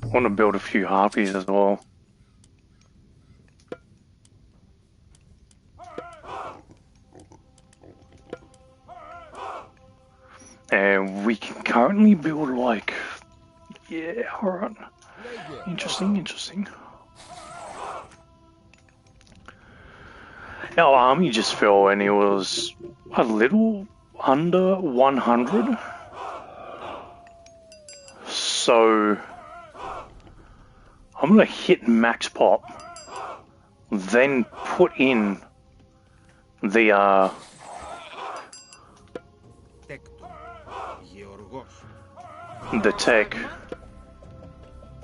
A: I want to build a few harpies as well. And we can currently build like, yeah, alright. Interesting, interesting. Our army just fell and it was a little under 100. So I'm gonna hit max pop, then put in the
C: Τέκτον. Γεωργός.
A: the tech.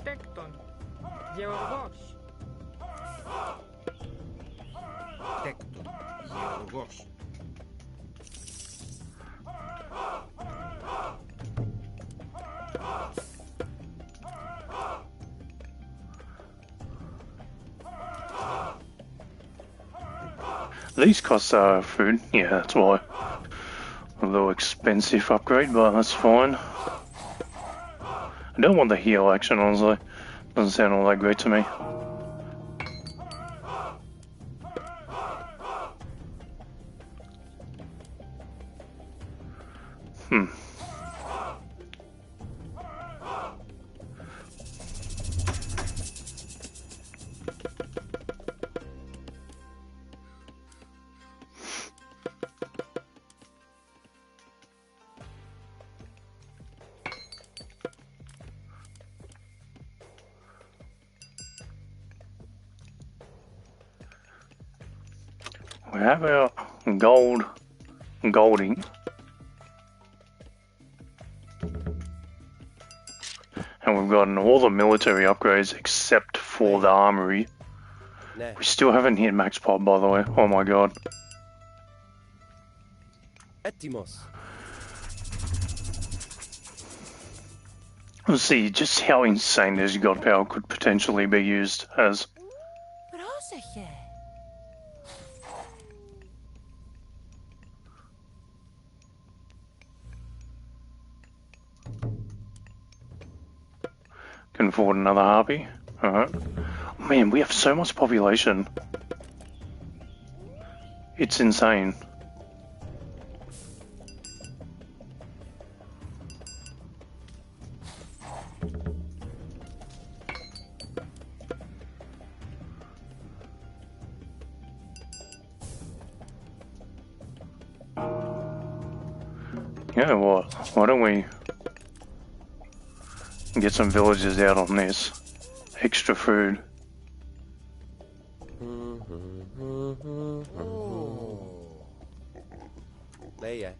B: Τέκτον. Γεωργός.
C: Τέκτον. Γεωργός.
A: These cost food, yeah, that's why. A little expensive upgrade, but that's fine. I don't want the heal action, honestly. Doesn't sound all that great to me. We have our golding. And we've gotten all the military upgrades except for the armory.
F: Ναι.
A: We still haven't hit max pop, by the way. Oh my god.
F: Έτοιμος.
A: Let's see just how insane this god power could potentially be used as.
D: Πρόσεχε.
A: Can afford another harpy. Alright. Man, we have so much population. It's insane. Yeah, what? Why don't we get some villagers out on this? extra food.
F: Leia.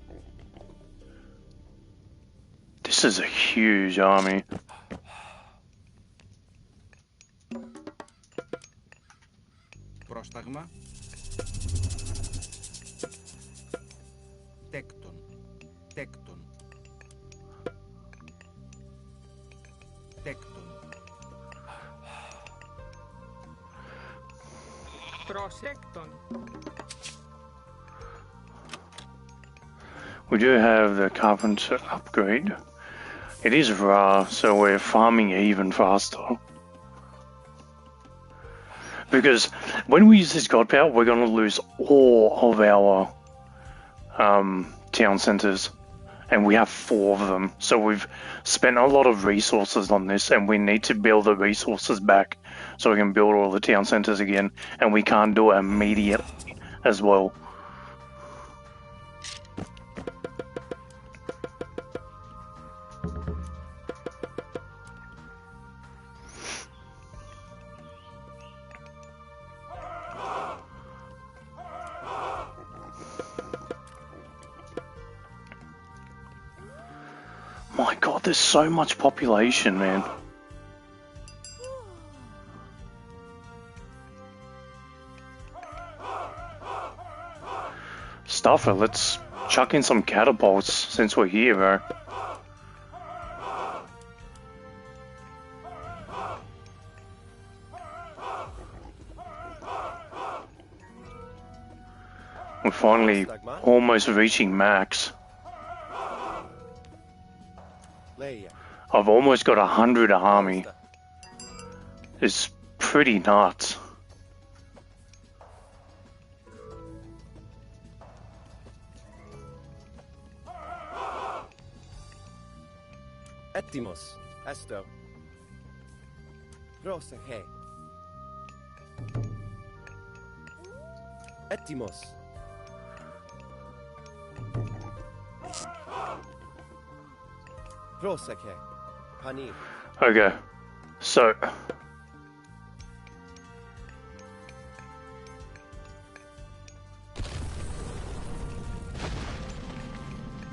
A: This is a huge army.
C: Πρόσταγμα. Τέκτον. Τέκτον. Τέκτον.
B: Προσέκτον.
A: We do have the carpenter upgrade. It is raw, so we're farming even faster. Because when we use this god power, we're going to lose all of our town centers. And we have 4 of them. So we've spent a lot of resources on this, and we need to build the resources back so we can build all the town centers again. And we can't do it immediately as well. My god, there's so much population, man. Stuffer, let's chuck in some catapults since we're here, bro. We're finally almost reaching max.
F: Leia.
A: I've almost got 100 army. It's pretty nuts.
F: Ettimos. Esto. Rosa he. Ettimos. Rosa he. Hani.
A: Okay, so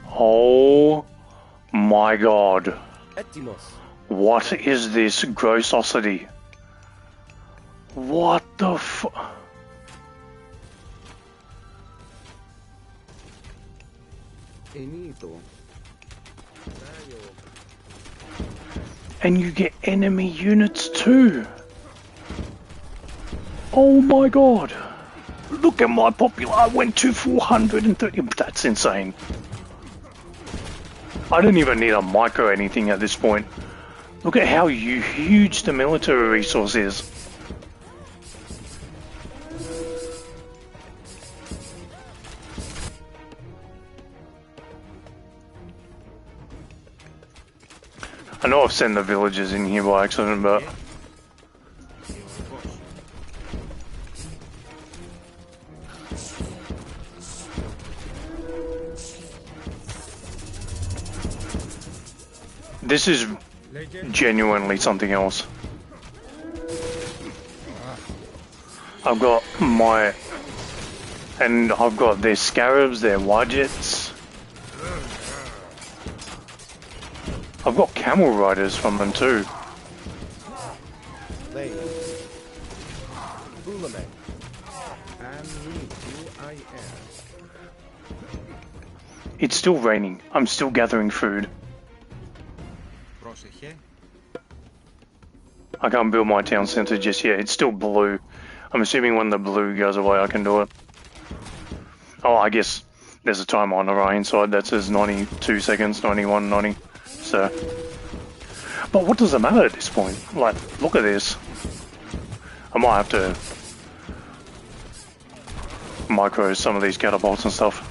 A: oh my god,
F: Ettimos.
A: what is this grossosity? What the f...
C: Ενίτο.
A: And you get enemy units too. Oh my god. Look at my popular, I went to 430, that's insane. I don't even need a micro anything at this point. Look at how huge the military resource is. I know I've sent the villagers in here by accident, but... This is genuinely something else. I've got my... And I've got their scarabs, their widgets. I've got camel riders from them too.
F: Leia. Bulame.
A: It's still raining. I'm still gathering food.
C: Πρόσεχε.
A: I can't build my town center just yet. It's still blue. I'm assuming when the blue goes away I can do it. Oh, I guess there's a timer on the right hand side that says 92 seconds, 91, 90. So, but what does it matter at this point? Like, look at this. I might have to micro some of these catapults and stuff.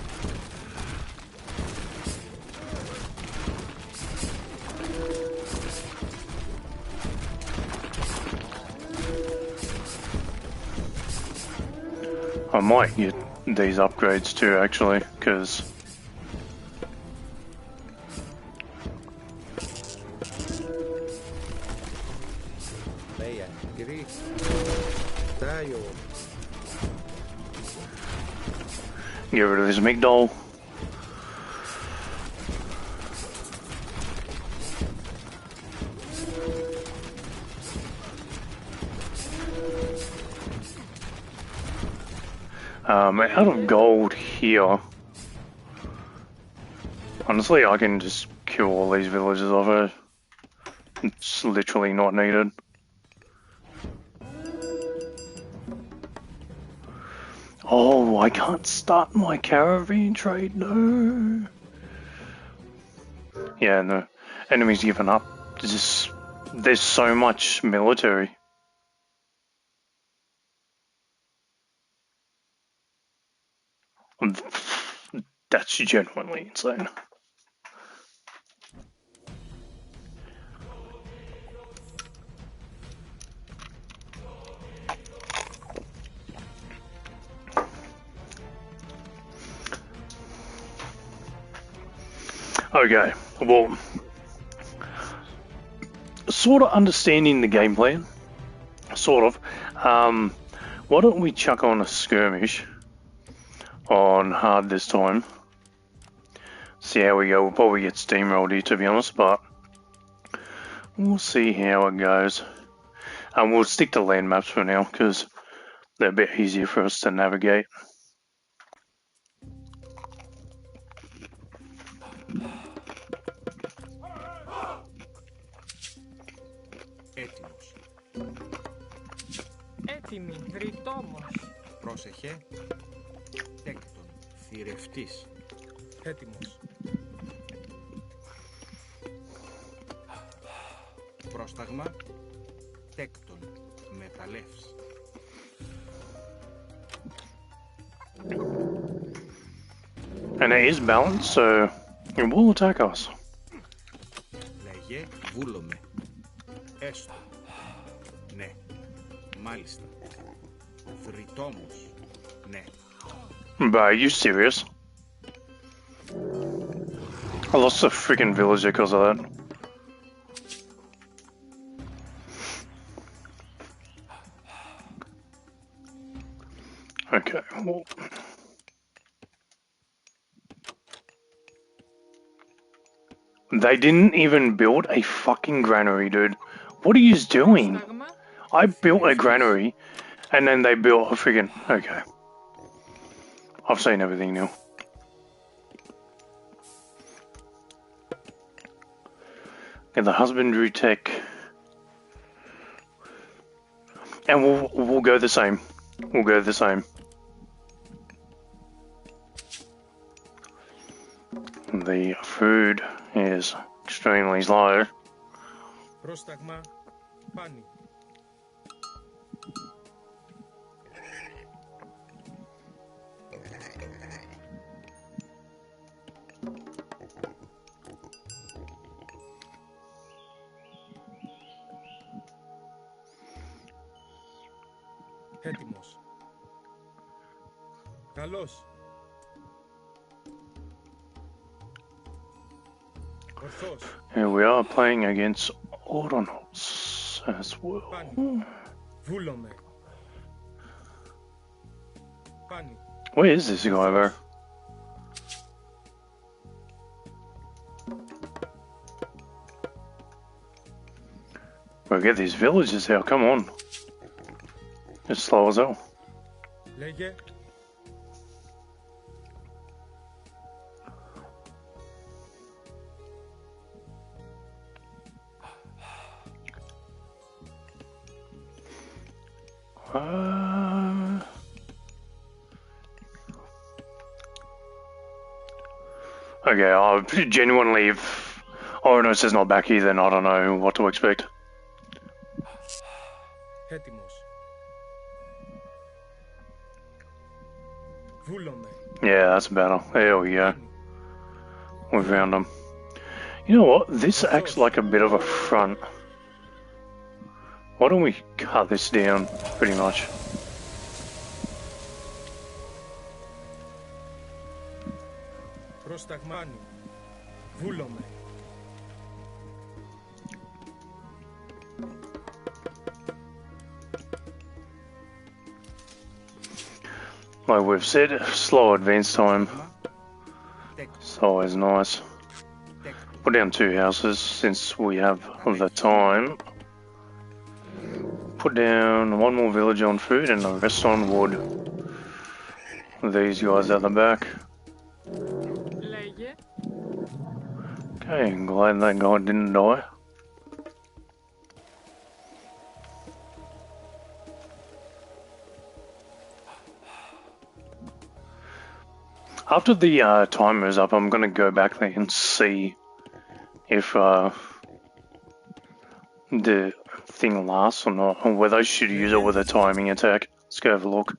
A: I might get these upgrades too, actually, because
F: Leia.
C: Greece. Tayo.
A: Get rid of this Migdol. Out of gold here. Honestly, I can just kill all these villages off it. It's literally not needed. Oh, I can't start my caravan trade, no. Yeah, no. Enemies given up. There's so much military. That's genuinely insane. Okay, well, sort of understanding the game plan, sort of. Why don't we chuck on a skirmish on hard this time? See how we go. We'll probably get steamrolled here, to be honest, but we'll see how it goes. And we'll stick to land maps for now because they're a bit easier for us to navigate.
C: Έτοιμος.
B: Έτοιμη, δρυτόμος.
C: Πρόσεχε. Τέκτον. Θηρευτής. Έτοιμος. Πρόσταγμα. Τέκτον. Μεταλλεύς.
A: And it is balanced, so it will attack us.
C: Λέγε βούλομαι. Έστω. Ναι. Μάλιστα. Θρητόμος. Ναι.
A: But are you serious? I lost a freaking villager because of that. Okay, well. They didn't even build a fucking granary, dude. What are you doing?
B: Πρόσταγμα,
A: I built a granary, and then they built a freaking... Okay. I've seen everything now. And the husbandry tech. And we'll go the same. We'll go the same. The food is extremely slow.
C: Πρόσταγμα. Πάνι. Έτοιμος. Καλώς. Ορθώς.
A: Here we are playing against Autonots as well.
C: Πάνι. Βούλομαι. Πάνι.
A: Where is this guy, bro? Bro, get these villages out, come on. It's slow as hell.
C: Λέγε.
A: Okay, genuinely, if Oronos is not back here, then I don't know what to expect.
C: Έτοιμος. Βούλομαι.
A: Yeah, that's better. There we go. We found him. You know what? This acts like a bit of a front. Why don't we cut this down, pretty much?
C: Πρόσταγμάνι. Βούλομαι.
A: like we've said, slow advance time.
C: Τέκτον.
A: It's always nice.
C: Τέκτον.
A: Put down 2 houses since we have the time. Put down 1 more village on food and the rest on wood. These guys at the back.
B: Λέγε.
A: Okay, glad that guy didn't die. After the timer is up, I'm going to go back there and see if the thing lasts or not, or whether I should use it with a timing attack. Let's go have a look.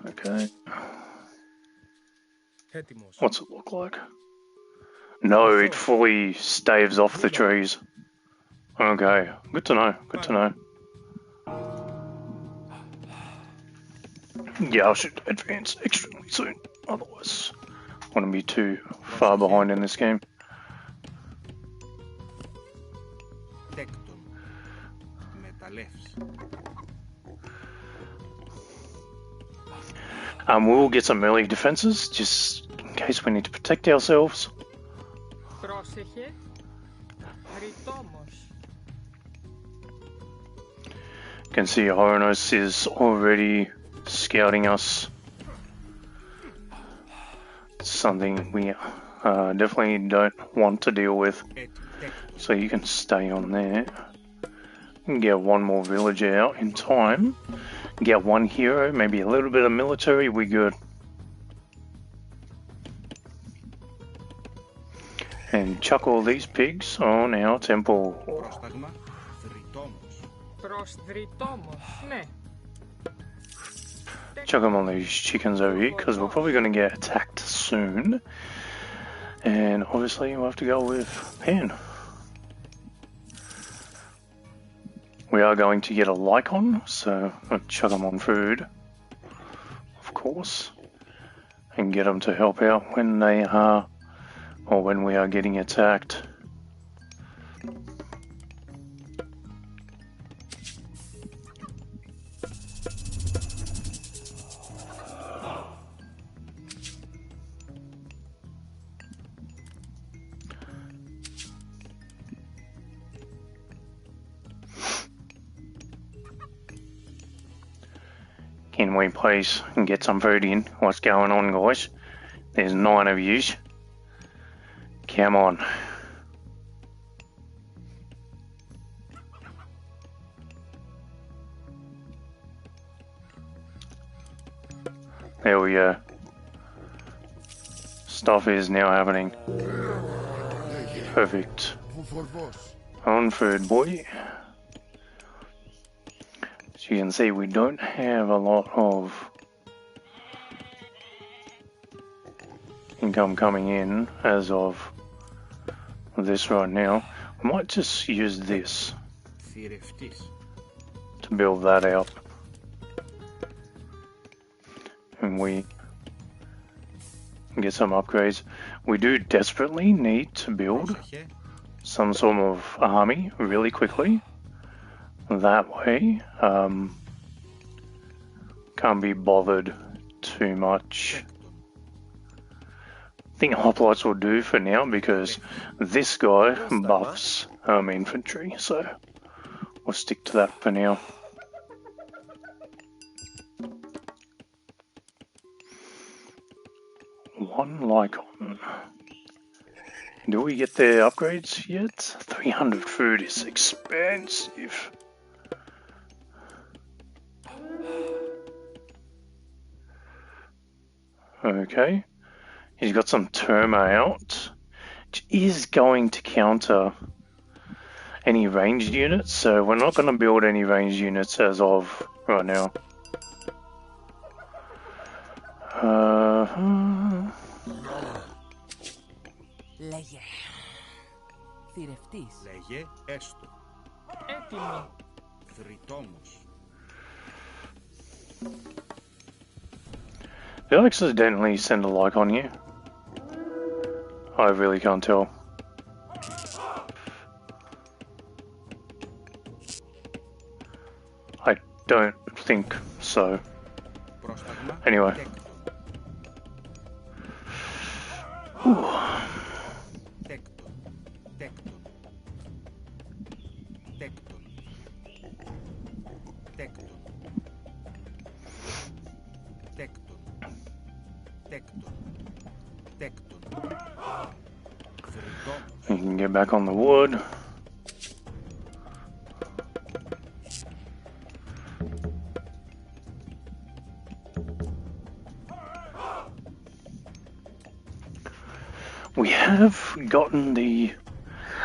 A: Okay,
C: Έτοιμος.
A: what's it look like? No, it fully staves off the trees. Okay, good to know, good to know. Yeah, I should advance extremely soon, otherwise I wouldn't be too far behind in this game.
C: Τέκτον. Μεταλλεύς.
A: We'll get some early defenses, just in case we need to protect ourselves.
B: Πρόσεχε. Ρητόμος.
A: You can see Horonos is already scouting us. Something we definitely don't want to deal with.
C: Τέκτον.
A: So you can stay on there. And get 1 more villager out in time. Get 1 hero, maybe a little bit of military, we good. And chuck all these pigs on our temple.
C: Πρόσταγμα. Θρητόμος.
B: Προς δρυτόμος. Ναι.
A: Chuck them on these chickens over here, because we're probably going to get attacked soon. And obviously we'll have to go with Pan. We are going to get a Lycon, so I'll chuck them on food, of course, and get them to help out when they are, or when we are getting attacked. Can we please get some food in? What's going on, guys? There's 9 of yous. Come on. There we go. Stuff is now happening. Perfect. On food, boy. As you can see, we don't have a lot of income coming in as of this right now. I might just use this
C: Θηρευτής.
A: to build that out. And we get some upgrades. We do desperately need to build
C: Πρόσεχε.
A: some sort of army really quickly. That way, can't be bothered too much. I think hoplites will do for now because this guy buffs infantry, so we'll stick to that for now. One Lycon. Do we get the upgrades yet? 300 food is expensive. Okay. He's got some Terma out, which is going to counter any ranged units, so we're not going to build any ranged units as of right now.
D: Λέγε. Θηρευτής.
C: Λέγε. Έστω.
B: Έτοιμη.
C: Θρητόμος.
A: Did I accidentally send a like on you? I really can't tell. don't think so.
C: Πρόσταγμα.
A: Anyway.
C: Τέκτον.
A: Ooh.
C: Τέκτον. Τέκτον. Τέκτον. Τέκτον. Τέκτον. Τέκτον. Τέκτον. Θρητόμος.
A: You can get back on the wood. We have gotten the...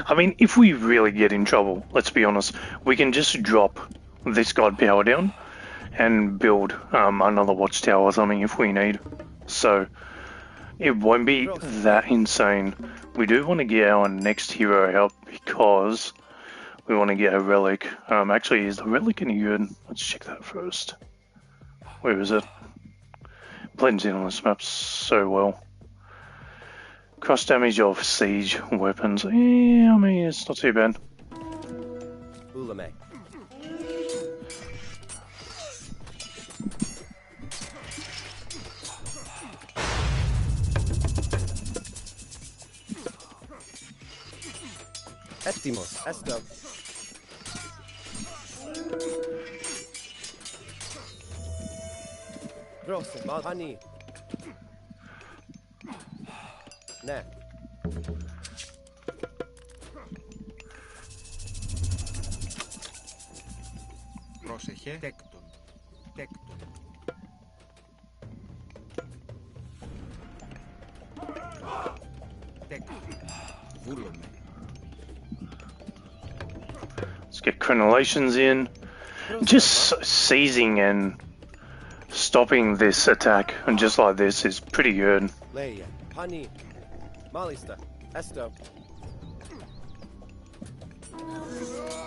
A: I mean, if we really get in trouble, let's be honest, we can just drop this god power down and build another watchtower or something if we need. So, it won't be that insane. We do want to get our next hero help because we want to get a relic. Actually, is the relic any good? Let's check that first. Where is it? Blends in on this map so well. Cross damage of siege weapons. Yeah, I mean, it's not too bad.
F: Ulame. Έτοιμος. Έστω. Δώσε. Μάνι. Ναι.
C: Πρόσεχε. Τέκτον. Τέκτον. Τέκτον. Βούλομαι.
A: Let's get crenellations in. Just seizing and stopping this attack, and just like this, is pretty good.
F: Leia. Hani. Malista. Esto.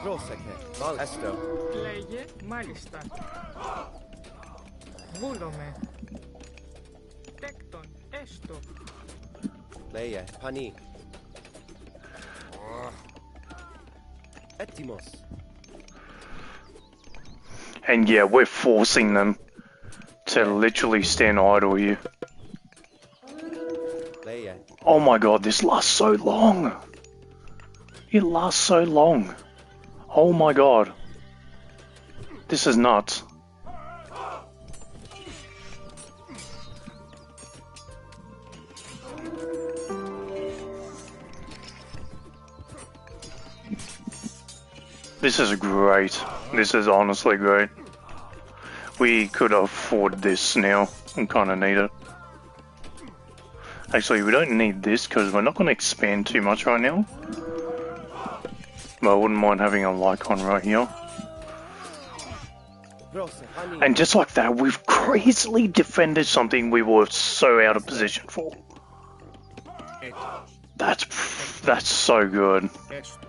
F: Πρόσεχε. Mal. Esto.
B: Λέγε μάλιστα. Βούλομαι. Τέκτον, έστω.
F: Leia. Hani. Έτοιμος.
A: And yeah, we're forcing them to literally stand idle here.
F: Leia.
A: Oh my god, this lasts so long. It lasts so long. Oh my god. This is nuts. This is great. This is honestly great. We could afford this now. We kind of need it. Actually, we don't need this because we're not going to expand too much right now. But I wouldn't mind having a Lycon right here.
F: Πρόσεχε. Hani.
A: And just like that, we've crazily defended something we were so out of position for.
C: Έτοιμος.
A: That's so good.
C: Έστω.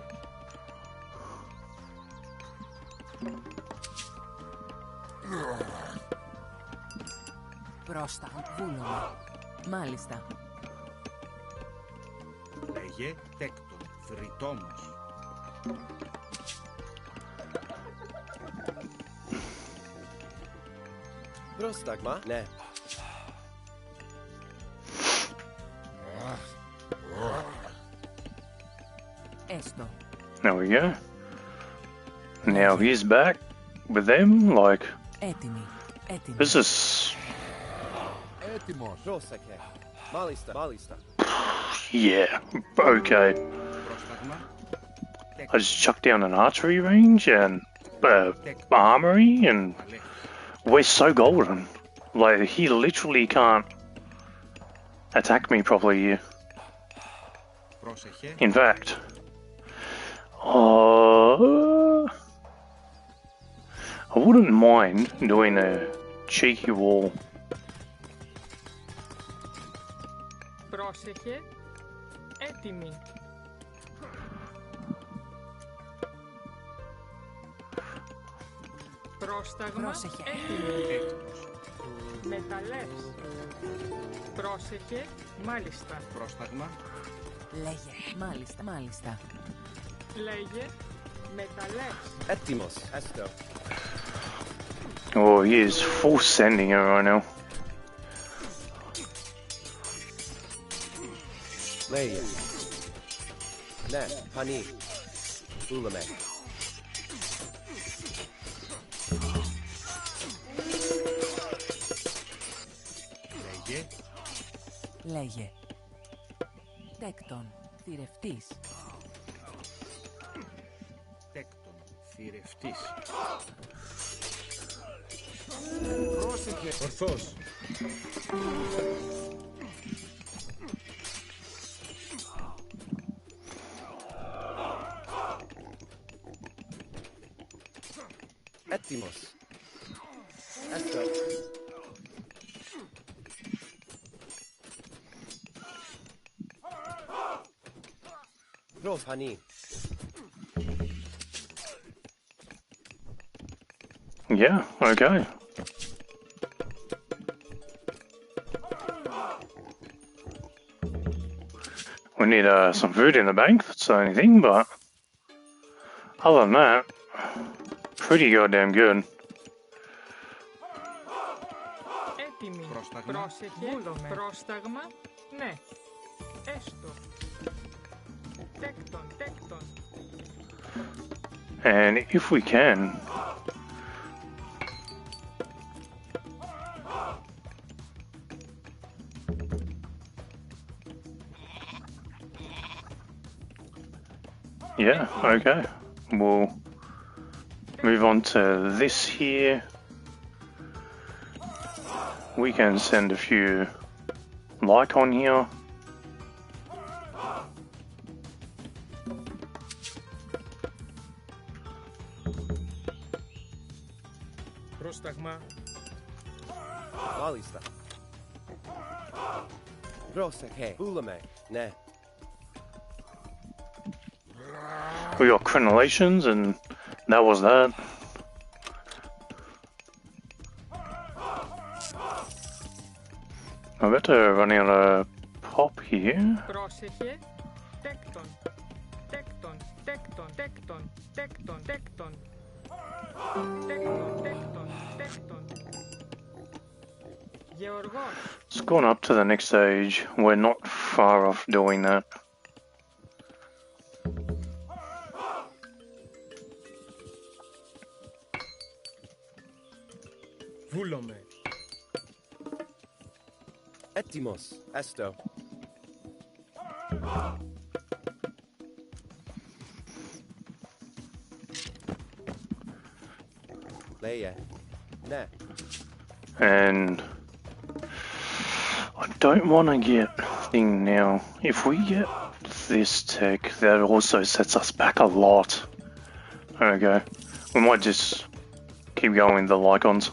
D: Πρόσταγμα. Βούλομαι. Μάλιστα.
C: Λέγε. Τέκτον. Θρητόμος.
F: Πρόσταγμα. Ναι.
D: Έστω.
A: There we go. Now he's back with them. Like,
D: Έτοιμη. Έτοιμη.
A: this is...
E: Έτοιμος.
F: Πρόσεχε. Μάλιστα. Μάλιστα.
A: Yeah, okay.
C: Πρόσταγμα.
A: I just chucked down an archery range and armory, and we're so golden. Like, he literally can't attack me properly here.
C: Πρόσεχε.
A: In fact, I wouldn't mind doing a cheeky wall.
B: Πρόσεχε. Έτοιμη. Πρόσταγμα.
D: Πρόσεχε.
B: Έτοιμη. Μεταλλεύς. Πρόσεχε. Μάλιστα.
C: Πρόσταγμα.
D: Λέγε. Μάλιστα. Μάλιστα.
B: Λέγε. Μεταλλεύς.
F: Έτοιμος. Έστω.
A: Oh, he is full sending it right now.
F: Leia. Ne, Pani. Ulame.
C: Λέγε.
D: Λέγε. Τέκτον. Θηρευτής.
C: Τέκτον. Θηρευτής.
E: Πρόσεχε.
C: Ορθός.
F: Έτοιμος. Έστω. Προς Pani.
A: Yeah, okay. We need some food in the bank, that's the only thing, but other than that, pretty goddamn good.
B: Έτοιμη.
C: Πρόσταγμα.
B: Πρόσεχε. Βούλομαι. Πρόσταγμα. Ναι. Έστω. Τέκτον. Τέκτον.
A: And if we can, yeah, okay. We'll move on to this here. We can send a few like on here.
C: Πρόσταγμα.
F: Μάλιστα. Πρόσεχε. Ulame. Ne.
A: We got crenellations, and that was that. I'm about to run out of pop here.
B: Πρόσεχε. Τέκτον. Τέκτον. Τέκτον. Τέκτον. Τέκτον. Τέκτον. Τέκτον. Τέκτον. Τέκτον. Γεωργός.
A: It's gone up to the next stage. We're not far off doing that.
C: Βούλομαι.
F: Έτοιμος. Έστω. Leia. Ne.
A: And I don't want to get thing now. If we get this tech, that also sets us back a lot. Okay. We might just keep going with the Lycons.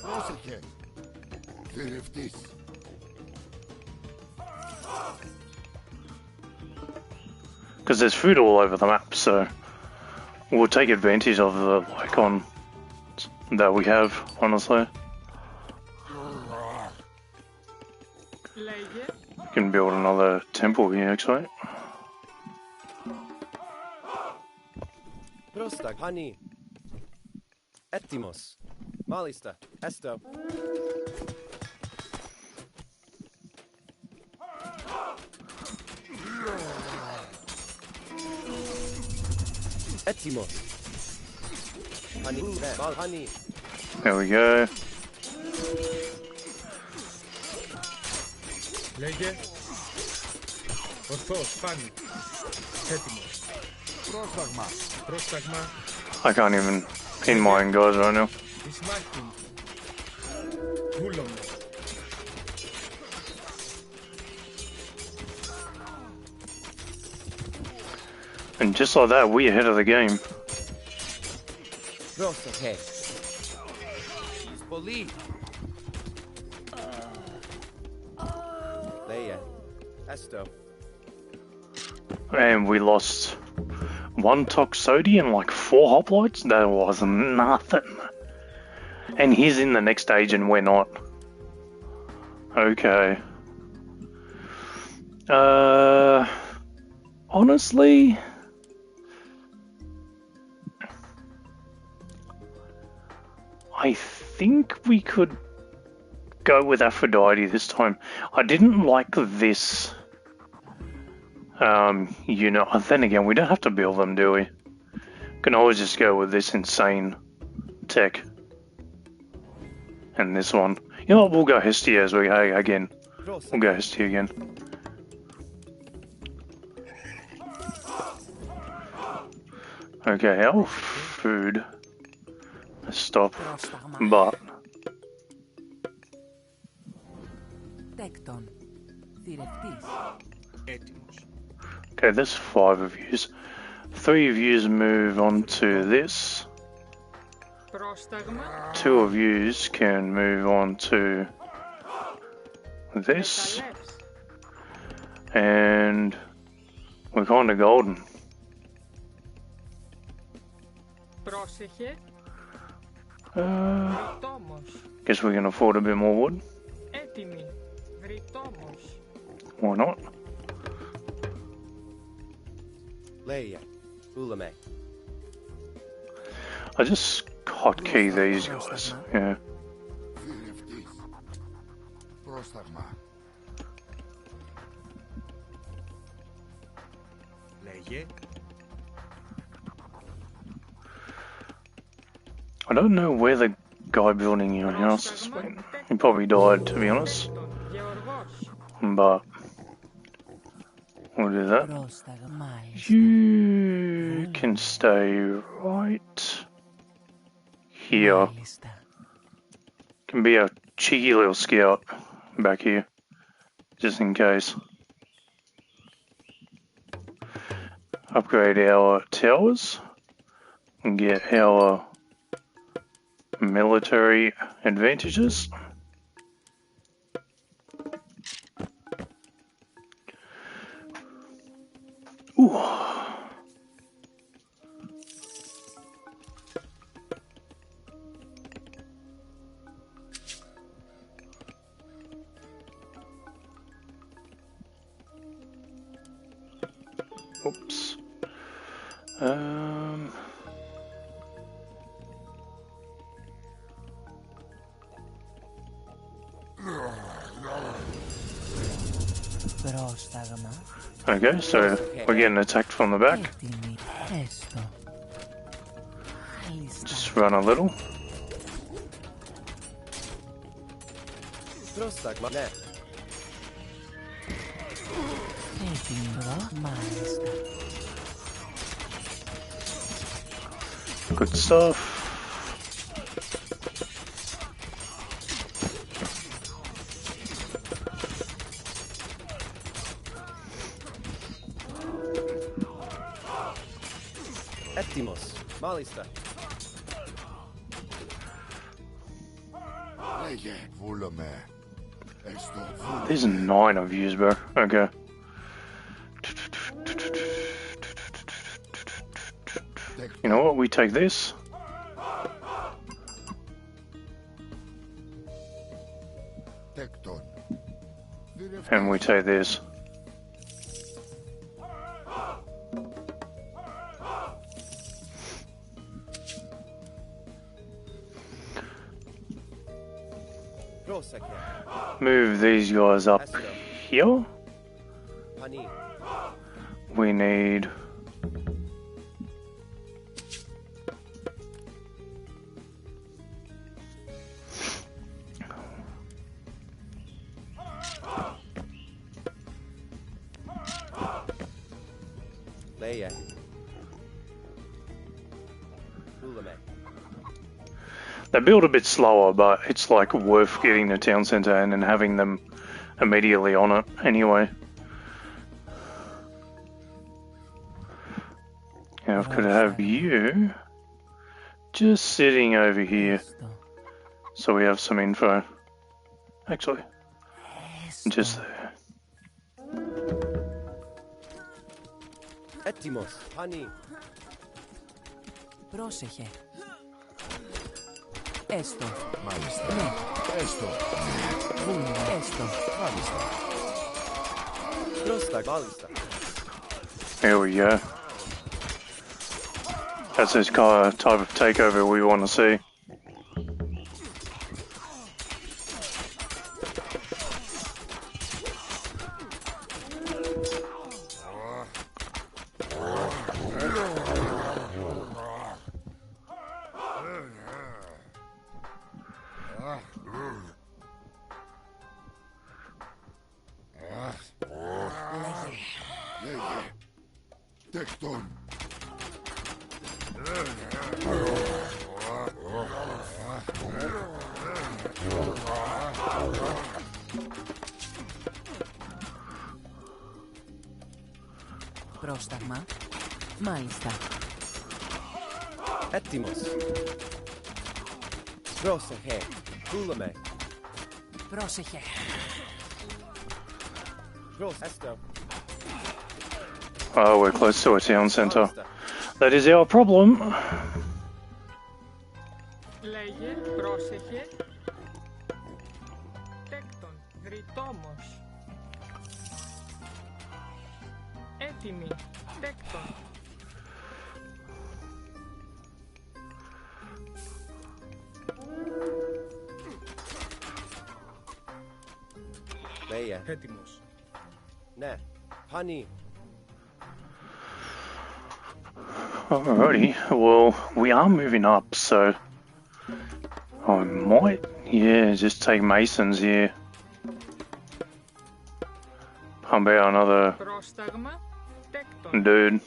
E: Πρόσεχε. Θηρευτής.
A: Because there's food all over the map, so we'll take advantage of the Lycon that we have, honestly.
B: Λέγε.
A: We can build another temple here, actually.
F: Πρόσταγ. Pani. Έτοιμος. Μάλιστα. Έστω. Έτοιμος. Pani. Ne. Mal Pani.
A: There we go.
C: Λέγε. Ορθός. Φάνη. Έτοιμος.
E: Πρόσταγμα.
C: Πρόσταγμα.
A: I can't even pin mine guys right now.
C: Εις μάχην. Βούλομαι.
A: And just like that, we're ahead of the game.
F: Πρόσεχε. Πολύ. Leia. Έστω.
A: And we lost one Toxodi and like 4 hoplites. That was nothing. And he's in the next stage and we're not. Okay. Honestly, think we could go with Aphrodite this time. I didn't like this unit. Then again, we don't have to build them, do we? Can always just go with this insane tech. And this one. You know what, we'll go Hestia as we again. We'll go Hestia again. Okay, our food has stopped, but
D: Τέκτον. Θηρευτής.
C: Έτοιμος.
A: okay, there's 5 of yous. 3 of yous move on to this.
B: Πρόσταγμα.
A: 2 of yous can move on to this.
B: Μεταλλεύς.
A: And we're kind of golden.
B: Πρόσεχε.
A: Guess
B: Βρυτόμος.
A: we can afford a bit more wood.
B: Έτοιμη. Βρυτόμος.
A: Why not?
F: Leia. Ulame.
A: I just hotkey these guys. Yeah.
E: Θηρευτής. Πρόσταγμα.
C: Λέγε.
A: I don't know where the guy building your house has been. He probably died, to be honest.
B: Τέκτον. Γεωργός.
A: But we'll do that.
D: Πρόσταγμα. Μάλιστα.
A: You can stay right here.
D: Μάλιστα.
A: Can be a cheeky little scout back here, just in case. Upgrade our towers and get our military advantages. Ooh. Oops.
D: Πρόσταγμα.
A: Okay, so we're getting attacked from the back.
D: Έτοιμη. Έστω. Μάλιστα.
A: Just run a little.
F: Πρόσταγμα. Ναι.
D: Έτοιμη. Μάλιστα.
A: Good stuff.
F: Έτοιμος. Μάλιστα.
E: Λέγε. Βούλομαι. Έστω. Βούλομαι.
A: There's 9 of yous, bro. Okay. You know what? We take this.
E: Τέκτον.
A: And we take this.
F: Πρόσεχε.
A: Move these guys up here.
F: Πανί.
A: We need
F: Leia. Ulame.
A: they build a bit slower, but it's like worth getting the town centre and then having them immediately on it anyway. Now, could I have you just sitting over here
D: Έστω.
A: so we have some info? Actually,
D: Έστω.
A: just there.
F: Έτοιμος. Πανί.
D: Πρόσεχε. Έστω.
E: Μάλιστα.
D: Ναι.
E: Έστω.
D: Βούλουμε. Έστω.
E: Μάλιστα.
F: Πρόσταγμα. Μάλιστα.
A: There we go. That's this kind of type of takeover we want to see.
E: Τεκτών.
D: Πρόσταγμα. Μάλιστα.
F: Έτοιμος. Πρόσεχε. Βούλαμε.
D: Πρόσεχε.
F: Έστω.
A: Oh, we're close to a town centre.
F: Μάλιστα.
A: That is our problem.
B: Λέγε, πρόσεχε. Τέκτον, γριτόμος. Έτοιμοι, τέκτον.
F: Λέγε.
C: Έτοιμος.
F: Ναι. Πανί.
A: Alrighty, well, we are moving up, so I might, just take masons here. Pump out another
B: Πρόσταγμα, τέκτον.
A: dude.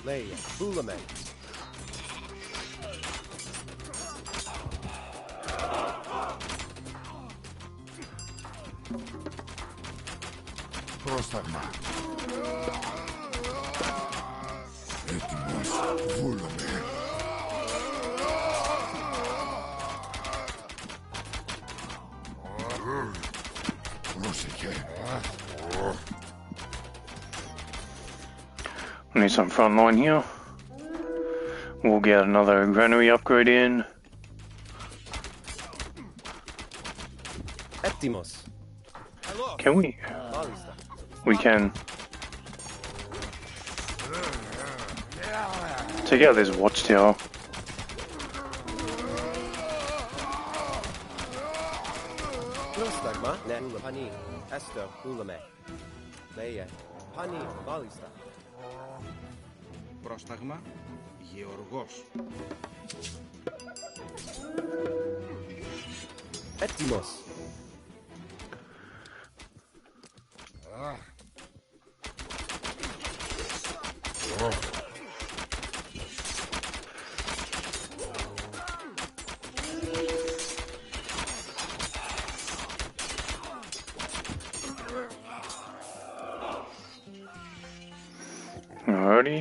F: Λέγε. Βούλαμε.
E: Πρόσταγμα. Έτοιμος. Βούλομαι. Πρόσεχε.
A: We need some front line here. We'll get another granary upgrade in.
F: Έτοιμος.
A: Can we?
F: Μάλιστα.
A: We can. Take out this watchtower.
F: Πρόσταγμα. Ναι. Πανί. Έστω. Βούλαμε. Λέγε. Πανί. Μάλιστα.
C: Πρόσταγμα. Γεωργός.
F: Έτοιμος.
A: Alrighty.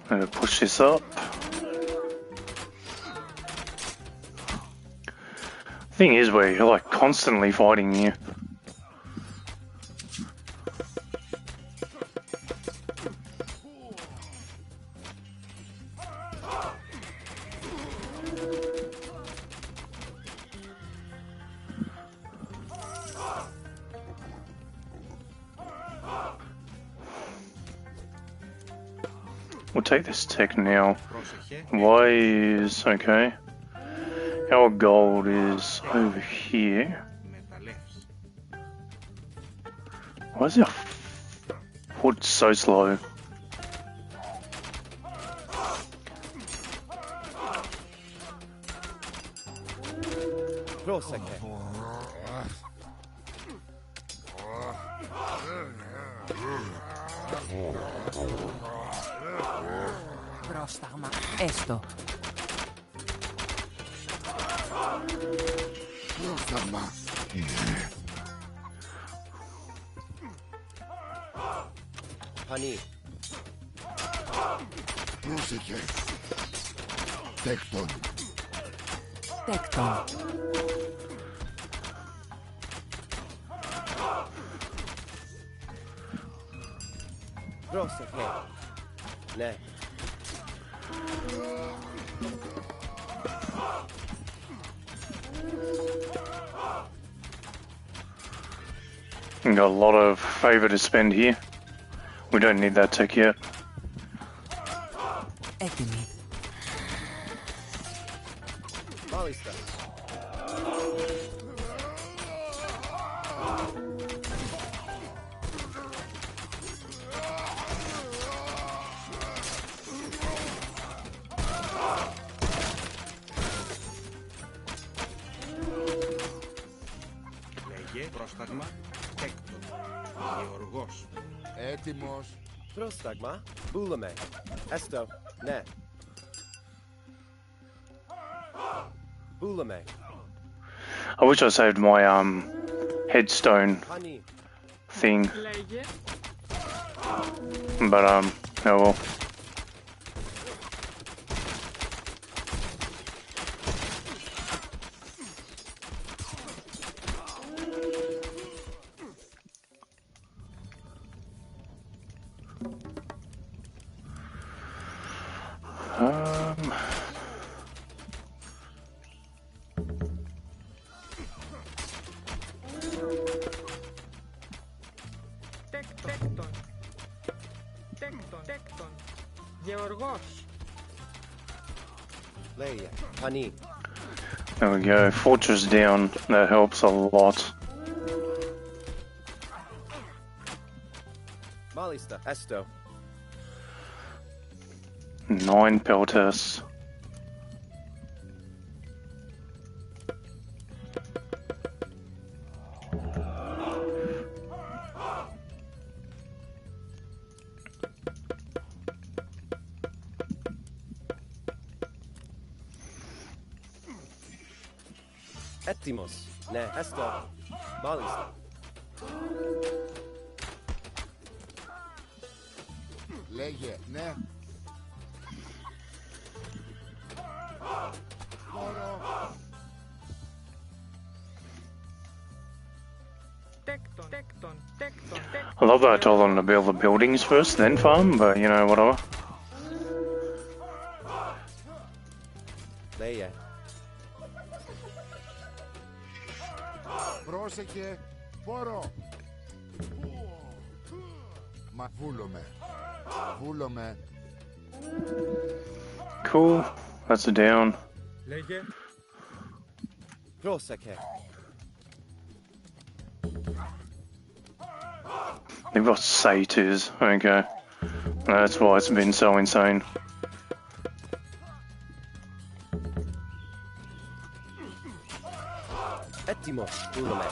A: I'm gonna push this up. Thing is, we're like constantly fighting here. We'll take this tech now.
C: Πρόσεχε.
A: Why is okay? Our gold is over here.
C: Μεταλλεύς.
A: Why is our foot so slow?
F: Πρόσεχε.
D: Πρόσταγμα. Έστω.
E: Πρόσταγμα.
F: Πανί.
E: Πρόσεχε. Τέκτων.
D: Τέκτον.
F: Πρόσεχε. Ναι.
A: We got a lot of favour to spend here. We don't need that tech yet.
D: Έτοιμοι.
F: Μάλιστα.
C: Πρόσταγμα. Τέκτον. Γεωργός.
E: Έτοιμος.
F: Prostagma. Ulame. Esto. Ne. Ulame.
A: I wish I saved my headstone
F: Hani.
A: thing,
B: Λέγε.
A: but oh well.
B: Τέκτον. Τέκτον. Γεωργός.
F: Leia. Hani.
A: There we go. Fortress down. That helps a lot.
F: Malista. Esto.
A: 9 pelters.
F: Etimos. Ne. Esto. Malista.
E: Λέγε, ναι. Μωρό.
B: Τέκτον.
A: I love that I told them to build the buildings first, then farm, but you know, whatever.
F: Leia.
E: Πρόσεχε. Φόρο. Μα βούλομαι. Βούλομαι.
A: Cool. That's a down.
B: Λέγε.
F: Proseke.
A: They've got satyrs. Okay. That's why it's been so insane.
F: Etimos. Ulame.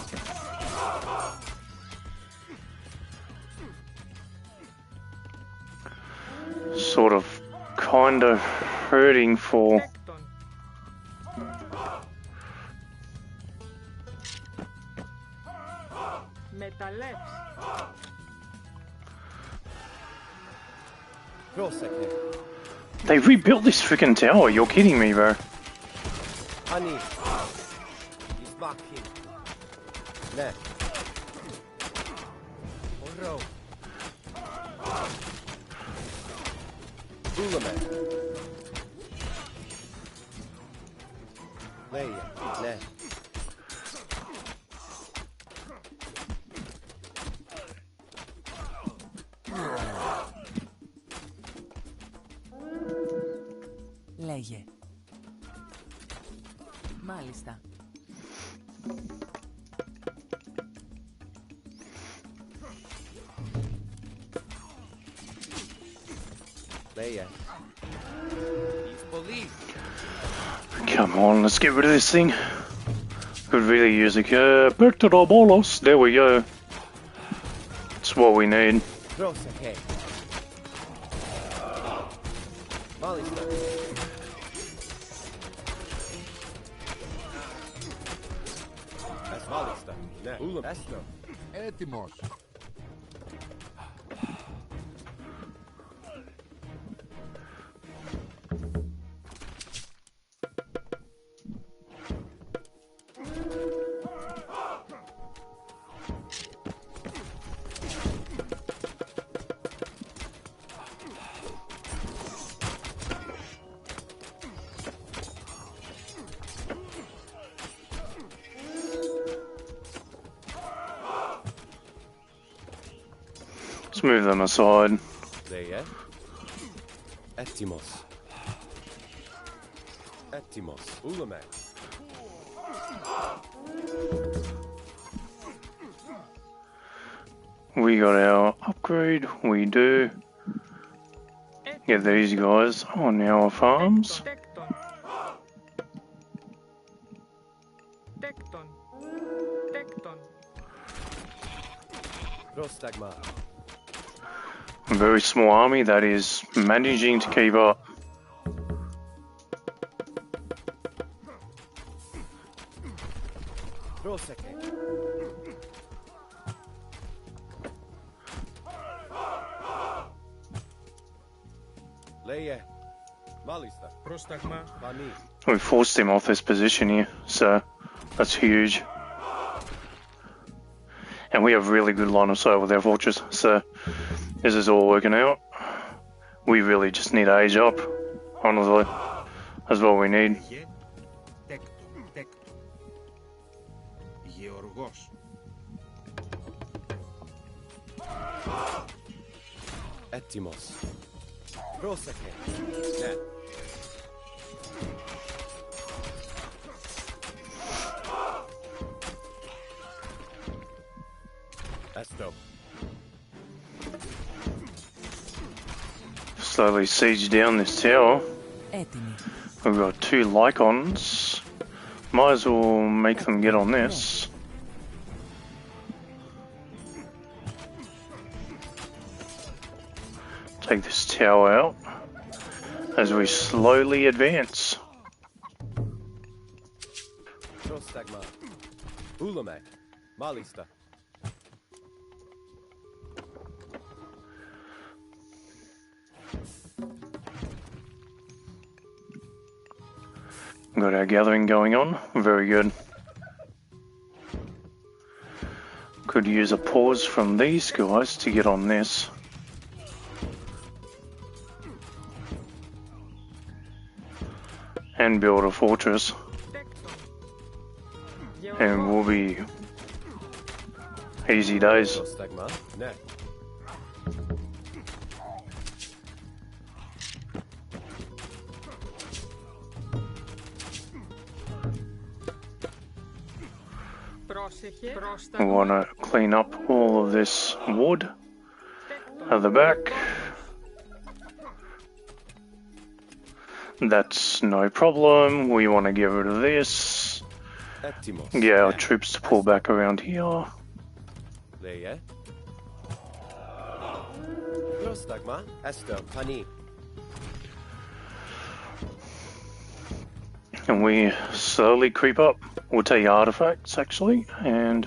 A: Sort of, kind of hurting for.
B: Τέκτον. Μεταλλεύς.
F: Proseke.
A: They rebuilt this freaking tower. You're kidding me, bro.
F: Hani. Izbaki. Ne. Oro. Ulame. Leia. Ne.
D: Λέγε. Μάλιστα.
F: Leia.
A: Come on, let's get rid of this thing. Could really use a bolos. There we go. That's what we need.
F: Proseke. Malista. That's Malista. Ne. Ulame. Esto.
E: Έτοιμος.
A: Let's move them aside.
F: Leia. Etimos. Etimos. Ulame.
A: We got our upgrade. We do. Get these guys on our farms.
B: Τέκτον. Τέκτον. Τέκτον.
F: Prostagma.
A: A very small army that is managing to keep up.
F: Proseke. Leje. Malista.
C: Πρόσταγμα.
F: Pani.
A: We forced him off this position here, so that's huge. And we have really good line of sight with our fortress, so this is all working out. We really just need to age up, honestly. That's what we need.
C: Γε. Τέκτο. Τέκτο. Γεωργός.
F: Ettimos. Proseke. Ne. Esto.
A: Slowly siege down this tower.
D: Έτοιμοι.
A: We've got 2 Lycons. Might as well make them get on this. Take this tower out as we slowly advance.
F: Prostagma. Ulamek. Malista.
A: Got our gathering going on. Very good. Could use a pause from these guys to get on this. And build a fortress. And we'll be easy days.
F: Prostagma. Ne.
B: Πρόσεχε.
A: We
B: Πρόσταγμα.
A: want to clean up all of this wood at the back. That's no problem. We want to get rid of this.
F: Ettimos.
A: Get our
F: Ne.
A: troops to pull back around here.
F: Leje. Prostagma. Esto. Pani.
A: And we slowly creep up. We'll take artifacts actually and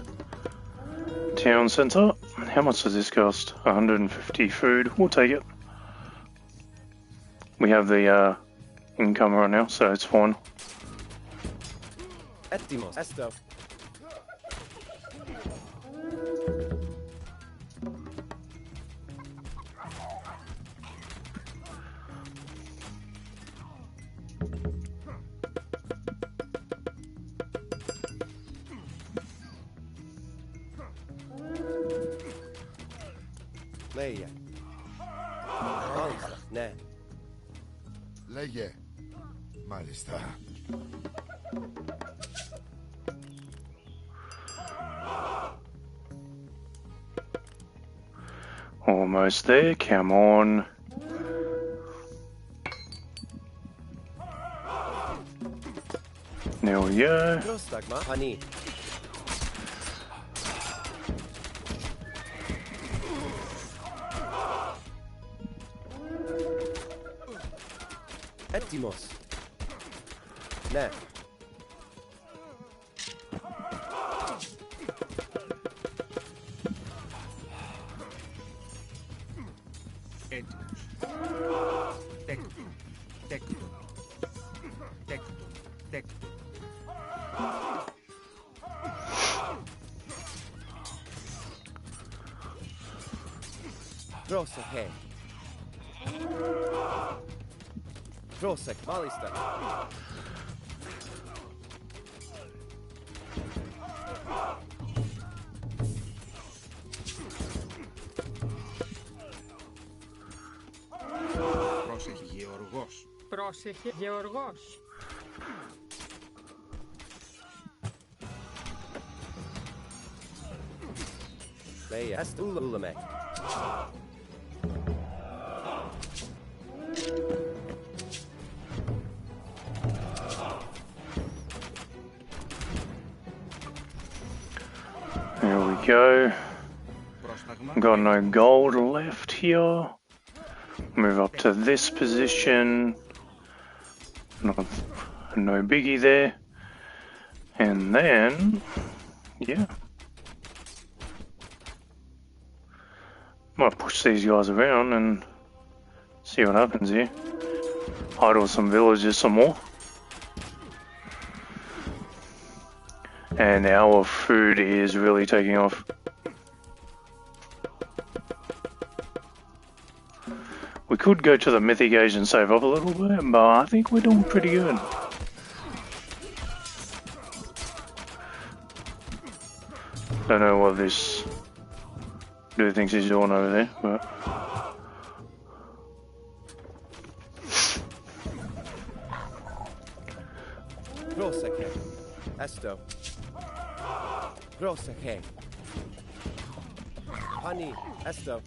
A: town center. How much does this cost? 150 food. We'll take it. We have the income right now, so it's fine.
F: Ettimos. Esto. Leje. Malista. Ne.
E: Λέγε. Μάλιστα.
A: Almost there. Come on. There we go.
F: Prostagma. Pani. Ettimos. Ne.
C: Έτοιμος. Τέκτο. Τέκτο. Τέκτο. Τέκτο.
F: Proseke. Prosek. Malista.
C: Πρόσεχε Γεωργός.
B: Πρόσεχε. Γεωργός.
F: Leje. Esto. Ulamek.
A: There we go.
C: Πρόσταγμα. Πρόσταγμα.
A: Got no gold left here. Move up to this position. No biggie there. And then, yeah. Might push these guys around and see what happens here. Idle some villagers some more. And our food is really taking off. We could go to the Mythic Age and save up a little bit, but I think we're doing pretty good. Don't know what this dude thinks he's doing over there, but...
F: Πρόσεχε. Έστω. Πρόσεχε. Pani, έστω.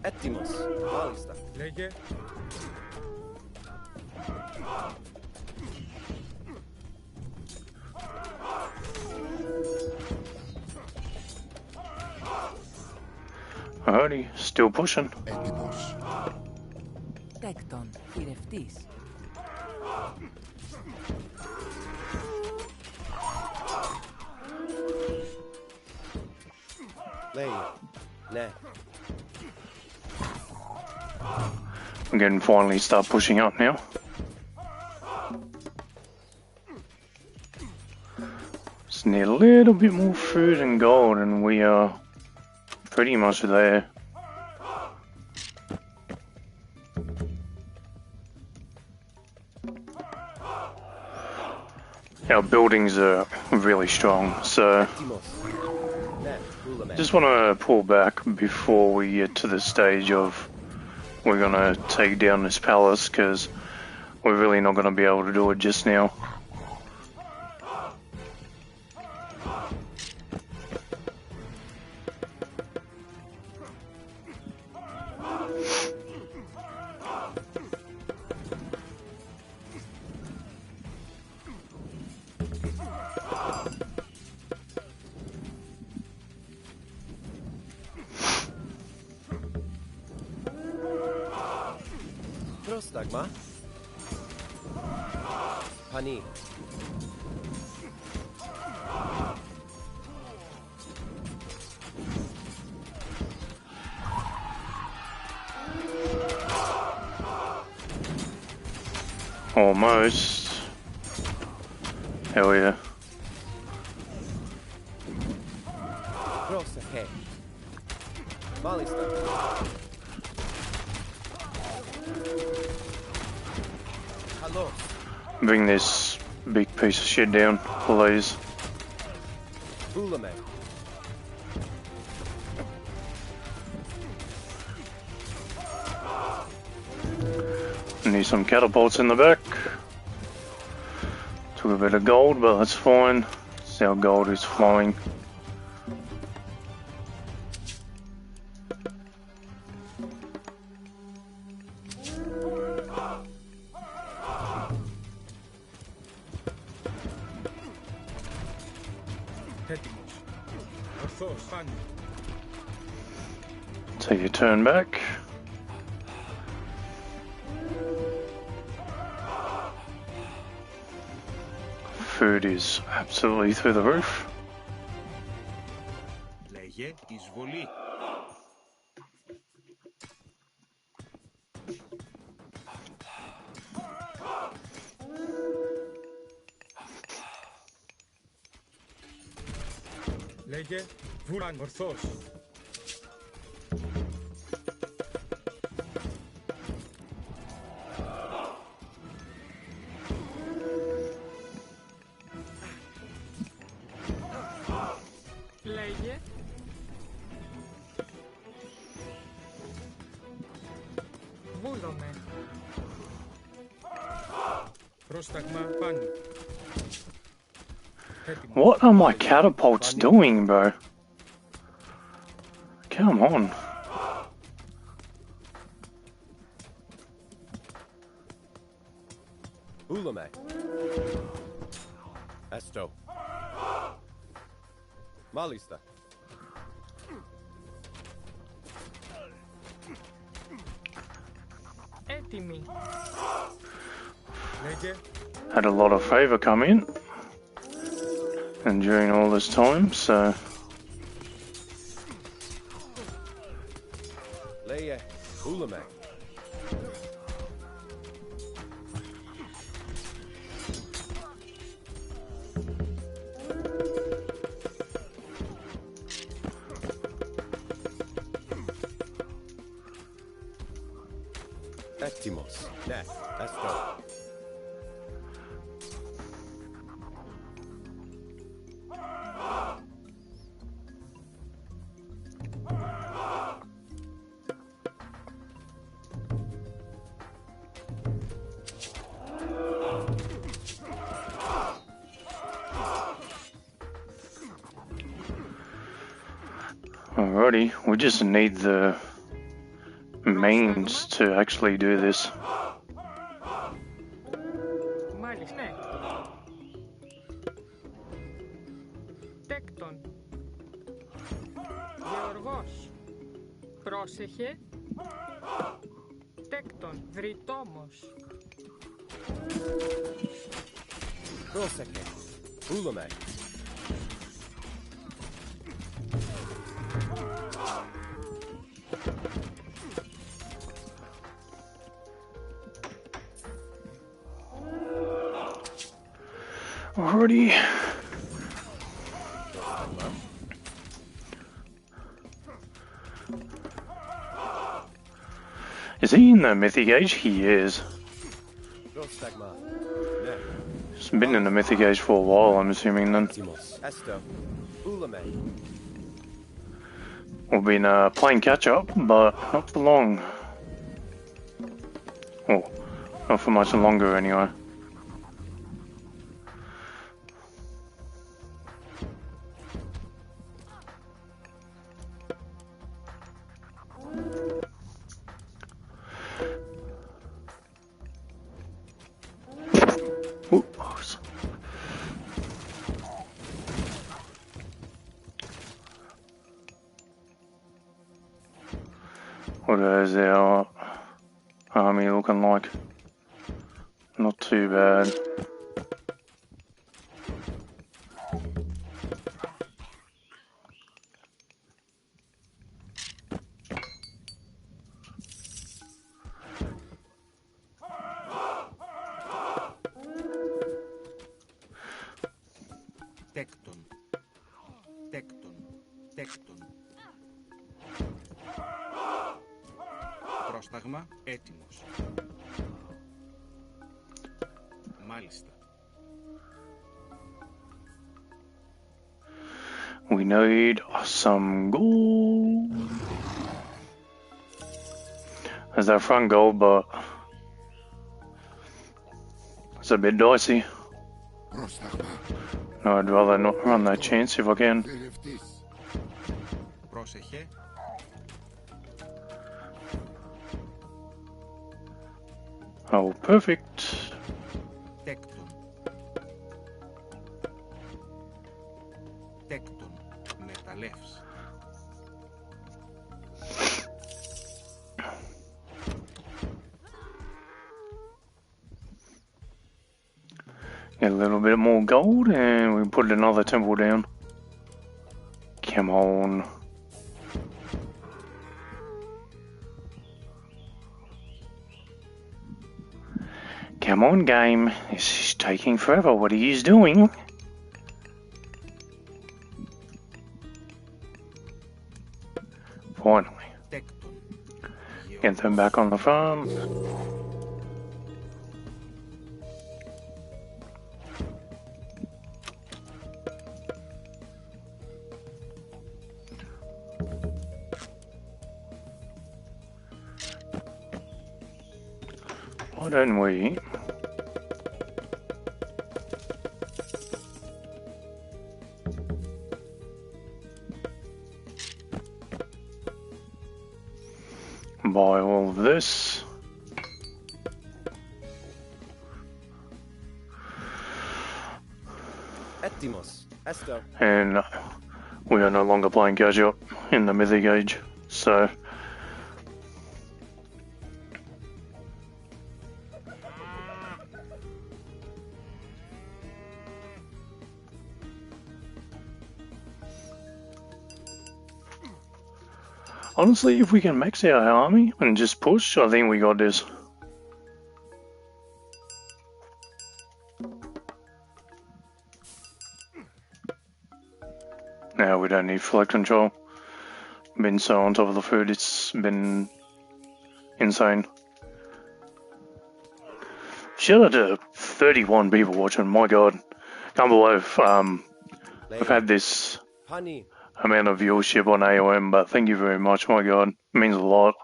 F: Έτοιμος. Μάλιστα.
C: Λέγε.
A: Alrighty, still pushing.
E: Έτοιμος.
D: Τέκτον, θηρευτής.
F: Λέει. Ναι.
A: We can finally start pushing up now. Just need a little bit more food and gold and we are pretty much there. Our buildings are really strong, so
F: Έτοιμος. Ναι. Ούλαμε.
A: just want to pull back before we get to the stage of we're going to take down this palace, because we're really not going to be able to do it just now.
F: Πρόσταγμα. Pani.
A: Almost. Hell yeah.
F: Πρόσεχε. Μάλιστα. Καλώς.
A: Bring this big piece of shit down, please.
F: Ούλαμε.
A: Need some catapults in the back. Took a bit of gold, but that's fine. See how gold is flowing.
C: Έτοιμος. Ορθός. Pani.
A: Take your turn back. Food is absolutely through the roof.
C: Λέγε. Εισβολή. Λέγε. Βουράν. Ορθός.
B: Λέγε. Βούλομαι.
C: Πρόσταγμα. Pani. έτοιμος.
A: What are my catapults doing, bro? Come on.
F: Ulame. Esto. Malista.
B: Έτοιμοι.
C: Λέγε,
A: Had a lot of favour come in. And during all this time, so...
F: Leia. Ulame. Έτοιμος. Ναι. Esto.
A: Alrighty, we just need the means to actually do this.
B: Μάλιστα, ναι. Τέκτον. Γεωργός. Πρόσεχε. Τέκτον. Δρυτόμος.
F: Πρόσεχε. Ulame.
A: Alrighty. Is he in the Mythic Age? He is.
F: Prostagma. Ναι.
A: He's been in the Mythic Age for a while, I'm assuming then.
F: Έτοιμος. Esto. Ulame.
A: We've been playing catch up, but not for long. Oh, not for much longer anyway. Oops. What is our army looking like? Not too bad.
C: τέκτον. Τέκτον. Τέκτον. Πρόσταγμα έτοιμος. Μάλιστα.
A: We need some gold. There's that front goal, but it's a bit dicey.
E: Πρόσταγμα.
A: No, I'd rather not run that chance if I can.
E: Θηρευτής.
C: Πρόσεχε.
A: Oh, perfect.
C: Τέκτον. Τέκτον. Μεταλλεύς.
A: Get a little bit more gold and we put another temple down. Come on. Come on, game. This is taking forever. What are you doing? Finally.
C: Τέκτον.
A: Get them back on the farm. Why don't we
F: Έτοιμος. Esto.
A: And we are no longer playing casual in the Mythic Age, so honestly, if we can max our army and just push, I think we got this. Now we don't need flight control. Been so on top of the food, it's been insane. Shout out to 31 people watching, my god. Can't believe we've had this
F: Honey.
A: amount of viewership on AOM, but thank you very much, my god. It means a lot.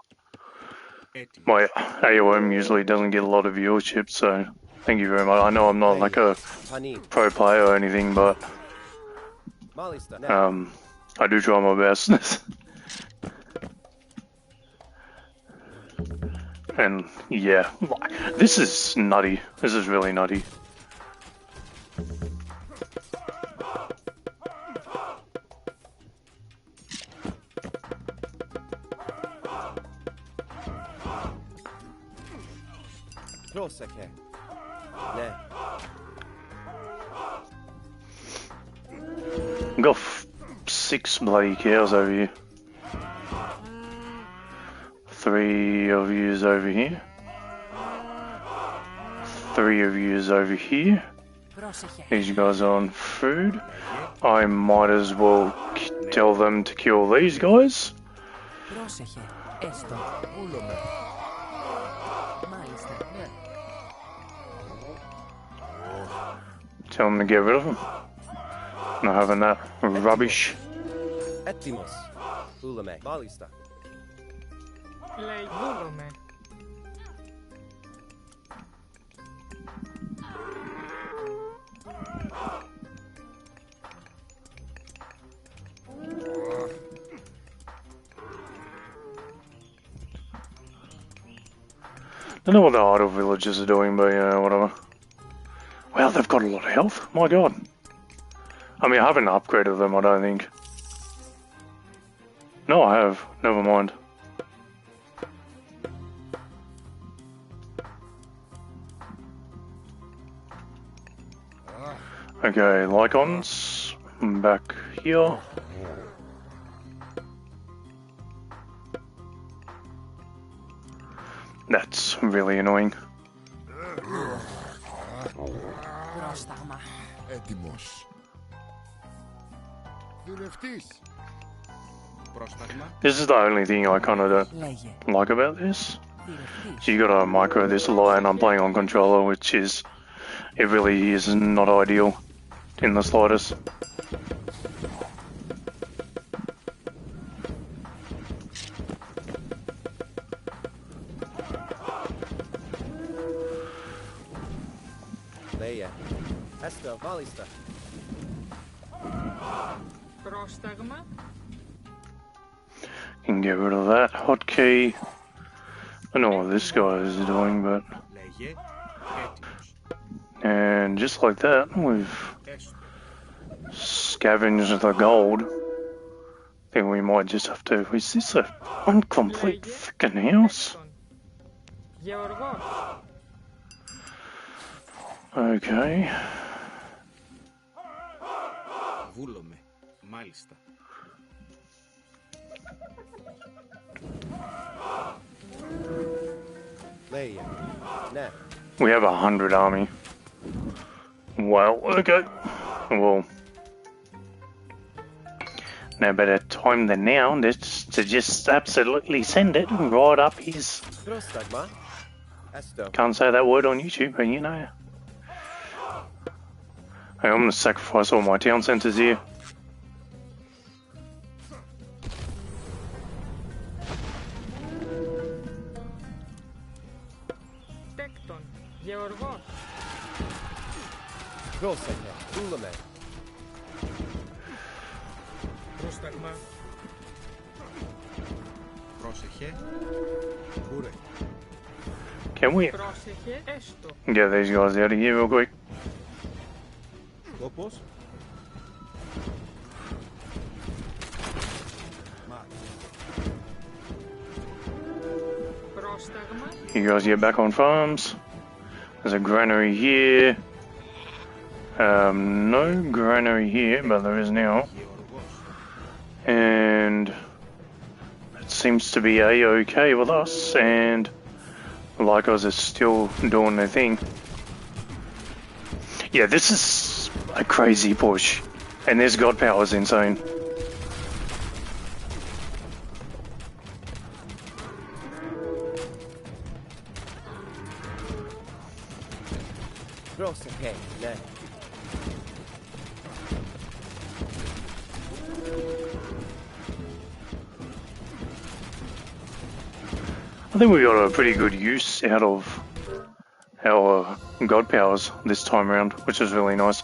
C: Έτοιμος.
A: My AOM usually doesn't get a lot of viewership, so thank you very much. I know I'm not like a
F: Honey.
A: pro player or anything, but
F: Μάλιστα. Ναι.
A: I do try my best. And yeah, this is nutty. This is really nutty.
F: Πρόσεχε. Ναι.
A: We've got 6 bloody cows over here. 3 of yous over here. 3 of yous over here.
D: Πρόσεχε.
A: These guys are on food. I might as well tell them to kill these guys.
D: Πρόσεχε. Έστω.
C: Βούλομαι.
D: Μάλιστα. Ναι.
A: Tell them to get rid of them. Not having that rubbish.
F: Έτοιμος. Βούλομαι. Μάλιστα.
B: Λέει βούλομαι.
A: Don't know what the idle villagers are doing, but yeah, whatever. Wow, they've got a lot of health. My god. I mean, I haven't upgraded them, I don't think. No, I have. Never mind. Okay, Lycons. Back here. That's really annoying.
D: Πρόσταγμα.
E: Έτοιμος. Δουλευτής.
C: Πρόσταγμα.
A: This is the only thing I kind of don't
D: Λέγε.
A: like about this.
D: Διρευτής.
A: So you gotta micro this a lot, and I'm playing on controller, which is, it really is not ideal in the slightest.
F: Λέια. Έστω. Μάλιστα.
B: Πρόσταγμα.
A: Can get rid of that hotkey. I don't know what this guy is doing, but
C: Λέγε. Έτοιμος.
A: and just like that, we've
C: Έστω.
A: scavenged the gold. Think we might just have to. Is this a incomplete freaking house?
B: Έκτον. Γεωργός.
A: Okay.
C: Βούλομαι. Μάλιστα.
F: Λέια. Ναι.
A: We have 100 army. Well, okay. Well, no better time than now to just absolutely send it right up his.
F: Πρόσταγμα. Έστω.
A: Can't say that word on YouTube, but you know. Hey, I'm gonna sacrifice all my town centers here.
B: Τέκτον. Γεωργός.
F: Πρόσεχε. Βούλομαι.
C: Πρόσταγμα. Πρόσεχε. Μπούρε.
A: Can we
B: Πρόσεχε. Έστω.
A: get these guys out of here real quick?
C: Σκόπος.
B: Πρόσταγμα.
A: You guys get back on farms. There's a granary here. No granary here, but there is now. And it seems to be a-okay with us, and the Lycos are still doing their thing. Yeah, this is a crazy push, and this god power is insane.
F: Proseche, ne.
A: I think we got a pretty good use out of our god powers this time around, which is really nice.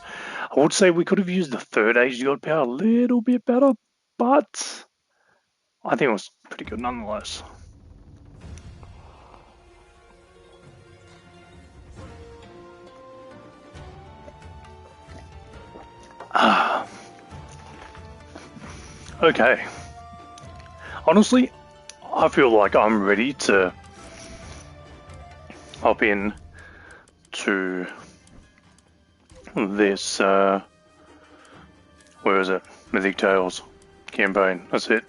A: I would say we could have used the third age god power a little bit better, but I think it was pretty good nonetheless. Okay. Honestly, I feel like I'm ready to hop in to this, where is it? Mythic Tales campaign. That's it.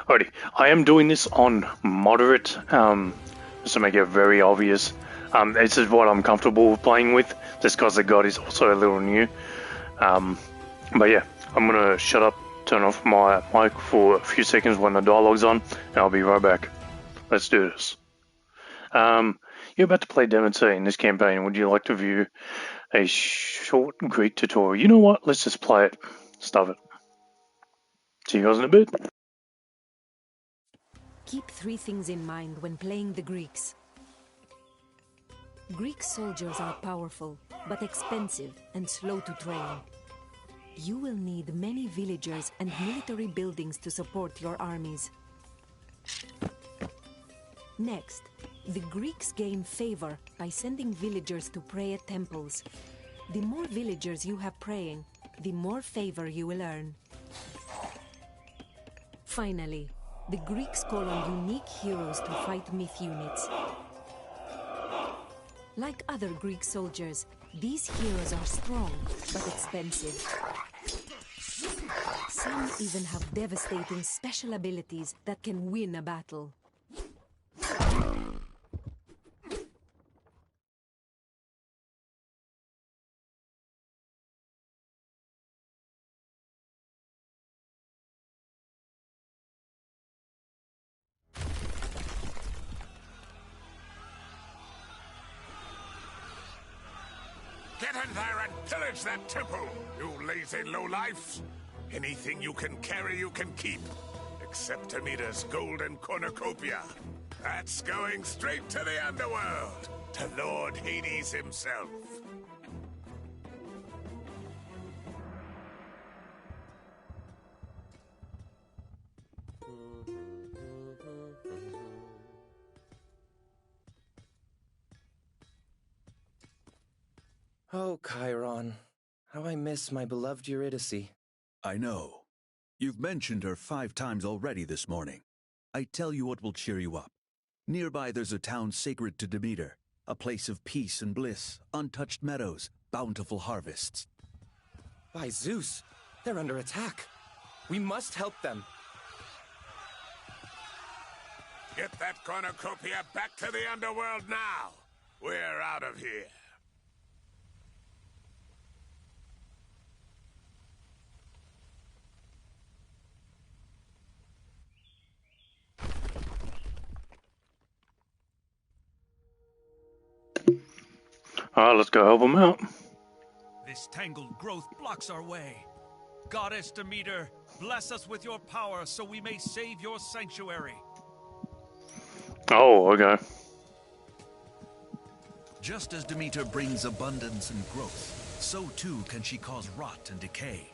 A: Alrighty, I am doing this on moderate, just to make it very obvious. This is what I'm comfortable playing with, just because the god is also a little new. But yeah, I'm gonna shut up, turn off my mic for a few seconds when the dialogue's on, and I'll be right back. Let's do this. You're about to play Demeter in this campaign. Would you like to view a short Greek tutorial? You know what? Let's just play it. Stuff it. See you guys in a bit.
G: Keep three things in mind when playing the Greeks. Greek soldiers are powerful, but expensive and slow to train. You will need many villagers and military buildings to support your armies. Next, the Greeks gain favor by sending villagers to pray at temples. The more villagers you have praying, the more favor you will earn. Finally, the Greeks call on unique heroes to fight myth units. Like other Greek soldiers, these heroes are strong, but expensive. Some even have devastating special abilities that can win a battle.
H: Get in there and pillage that temple, you lazy lowlifes! Anything you can carry, you can keep. Except Demeter's golden cornucopia. That's going straight to the underworld, to Lord Hades himself.
I: Oh, Chiron. How I miss my beloved Eurydice.
J: I know. You've mentioned her 5 times already this morning. I tell you what will cheer you up. Nearby there's a town sacred to Demeter, a place of peace and bliss, untouched meadows, bountiful harvests.
I: By Zeus, they're under attack. We must help them.
H: Get that cornucopia back to the underworld now! We're out of here.
A: Alright, let's go help them out.
K: This tangled growth blocks our way. Goddess Demeter, bless us with your power so we may save your sanctuary.
A: Oh, okay.
J: Just as Demeter brings abundance and growth, so too can she cause rot and decay.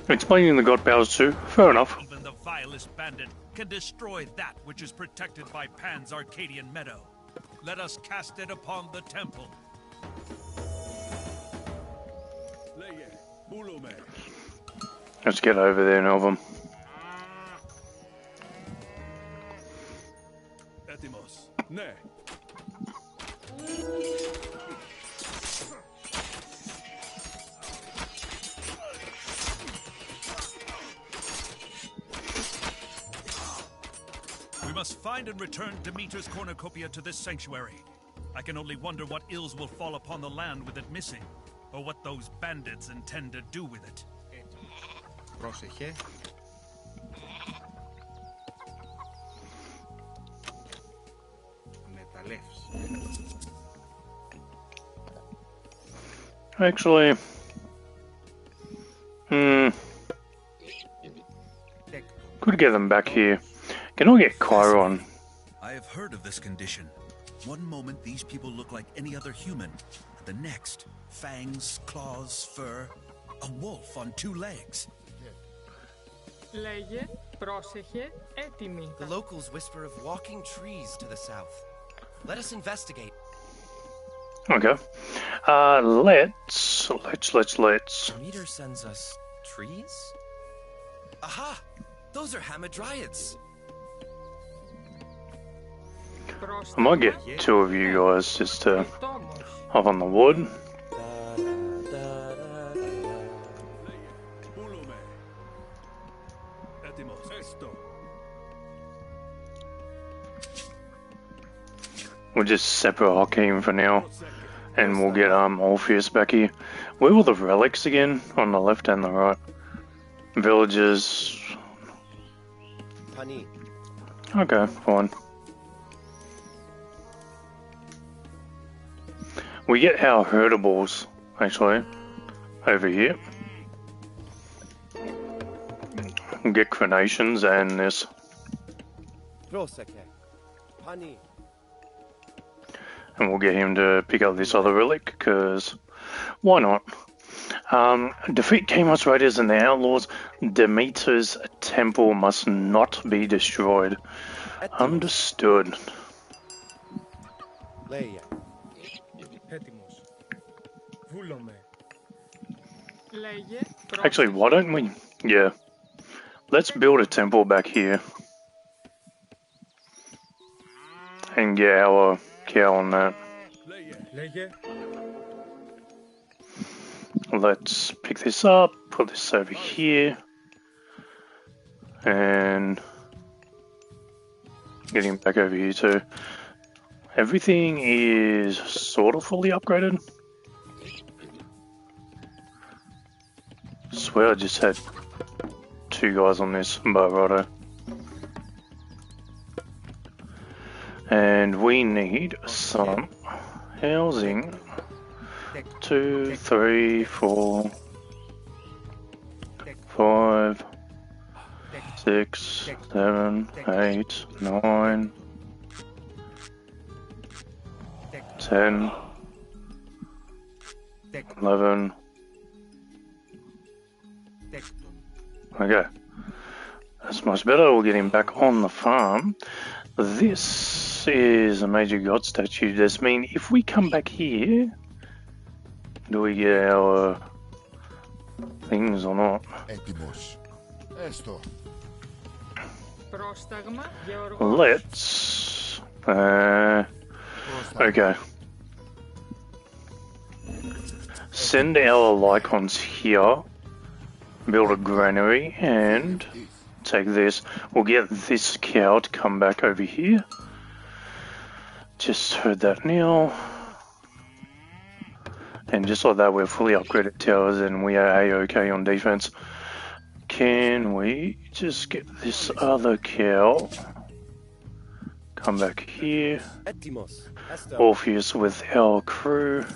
A: Explaining the god powers too. Fair enough.
K: Even the vilest bandit can destroy that which is protected by Pan's Arcadian meadow. Let us cast it upon the temple.
A: Let's get over there and help them.
K: Etimos. Ne. We must find and return Demeter's cornucopia to this sanctuary. I can only wonder what ills will fall upon the land with it missing, or what those bandits intend to do with it.
C: Πρόσεχε. Μεταλλεύς.
A: Actually, could get them back here. Can I get Chiron?
J: I have heard of this condition. One moment these people look like any other human, and the next, fangs, claws, fur, a wolf on 2 legs.
B: Λέγε, πρόσεχε, έτοιμοι.
I: The locals whisper of walking trees to the south. Let us investigate.
A: Okay. Let's.
I: Demeter sends us trees? Aha! Those are hamadryads.
A: I might get 2 of you guys just to hop on the wood. We'll just separate Hakeem for now, and we'll get Orpheus back here. Where were the relics again? On the left and the right. Villages.
F: Pani.
A: Okay, fine. We get our herdables, actually, over here. We'll get crenations and this.
F: Πρόσεχε. Pani.
A: And we'll get him to pick up this other relic, because why not? Defeat Kamos Raiders and the Outlaws. Demeter's temple must not be destroyed. Understood.
F: Λέγε.
C: Έτοιμος. Βούλομαι.
B: Λέγε,
A: Actually, why don't we? Yeah. Let's build a temple back here. And get our cow on that.
C: Λέγε.
A: Let's pick this up, put this over here, and get him back over here too. Everything is sort of fully upgraded. Swear I just had 2 guys on this, but righto. And we need some housing. 2, 3, 4, 5, 6, 7, 8, 9, 10, 11. Okay, that's much better. We'll get him back on the farm. This is a major god statue. Does mean if we come back here, do we get our things or not?
E: Έτοιμος. Έστω.
B: πρόσταγμα, γεωργός.
A: Let's. Okay. Send our Lycons here. Build a granary and take this. We'll get this cow to come back over here. Just heard that now. And just like that, we're fully upgraded towers and we are A-OK on defense. Can we just get this other cow? Come back here. Orpheus with our crew.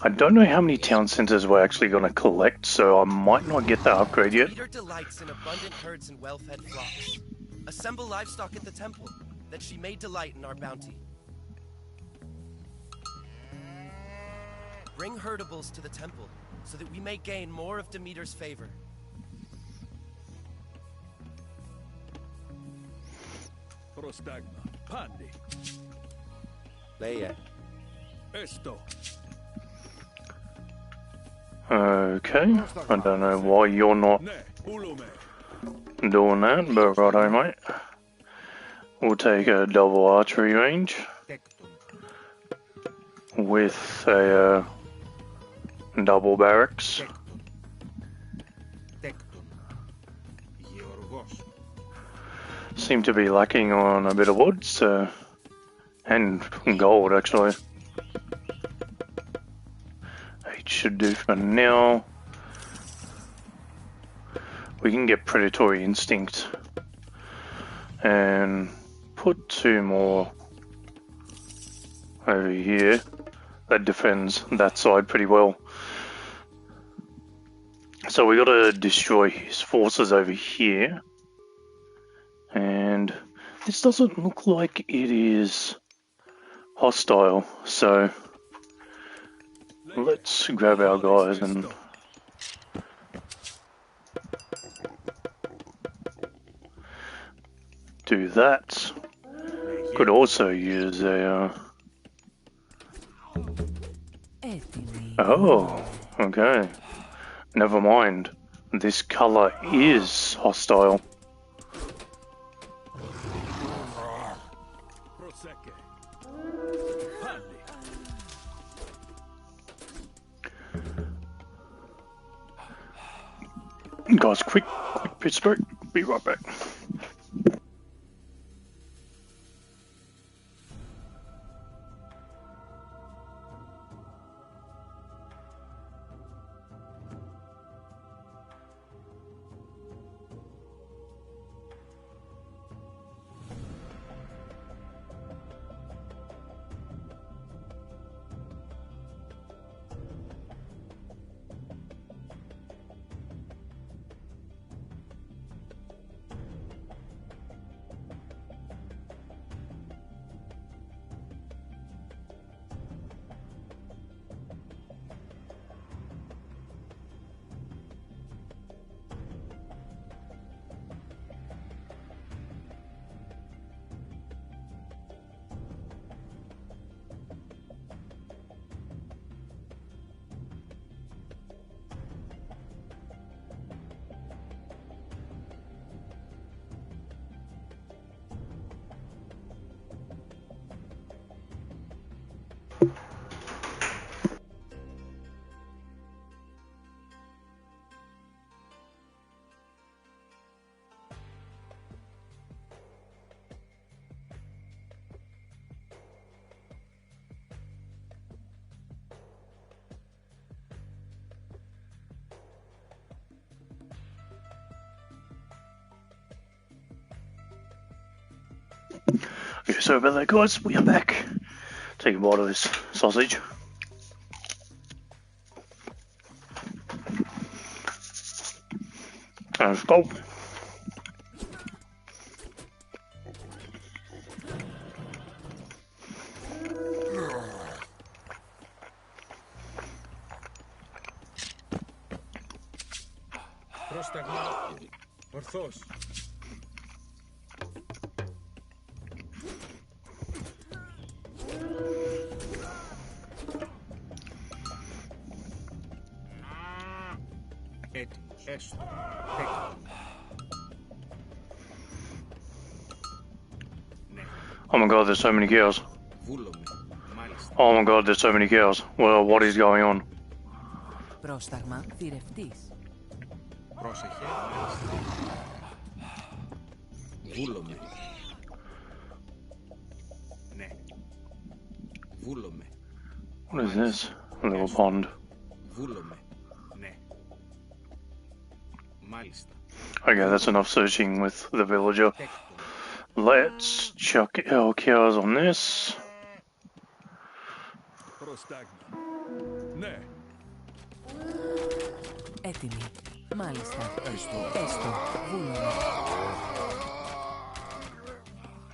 A: I don't know how many town centers we're actually going to collect, so I might not get that upgrade yet.
I: Demeter delights in abundant herds and well-fed flocks. Assemble livestock at the temple, that she may delight in our bounty. Bring herdables to the temple, so that we may gain more of Demeter's favor.
K: Prostagma. Pandi.
F: Λέγε.
K: Esto.
A: Okay, I don't know why you're not
K: Ne. Ulume.
A: doing that, but righto, mate. We'll take a double archery range with a double barracks. Seem to be lacking on a bit of wood, so, and gold actually. It should do for now. We can get predatory instinct and put 2 more over here. That defends that side pretty well. So we got to destroy his forces over here. And this doesn't look like it is hostile, so let's grab our guys and do that. Could also use a oh, okay. Never mind. This color is hostile. Guys, quick Pittsburgh. Be right back. Okay, sorry about that, guys. We are back. Take a bite of this sausage. And let's go.
C: Πρόσταγμα. Ορθώς. Έτοιμος. Έστω.
A: Oh my god, there's so many cows.
C: Βούλομαι. Μάλιστα.
A: Oh my god, there's so many cows. Well, what is going on?
D: Πρόσταγμα θηρευτής.
C: Πρόσεχε. Μάλιστα. Βούλομαι. Ναι. Βούλομαι.
A: What is this? A little pond.
C: Βούλομαι. Ναι. Μάλιστα.
A: Okay, that's enough searching with the villager. Let's chuck our cows on this.
K: Prostagma. Ναι.
D: Έτοιμη. Μάλιστα. Έστω. Βούλομαι.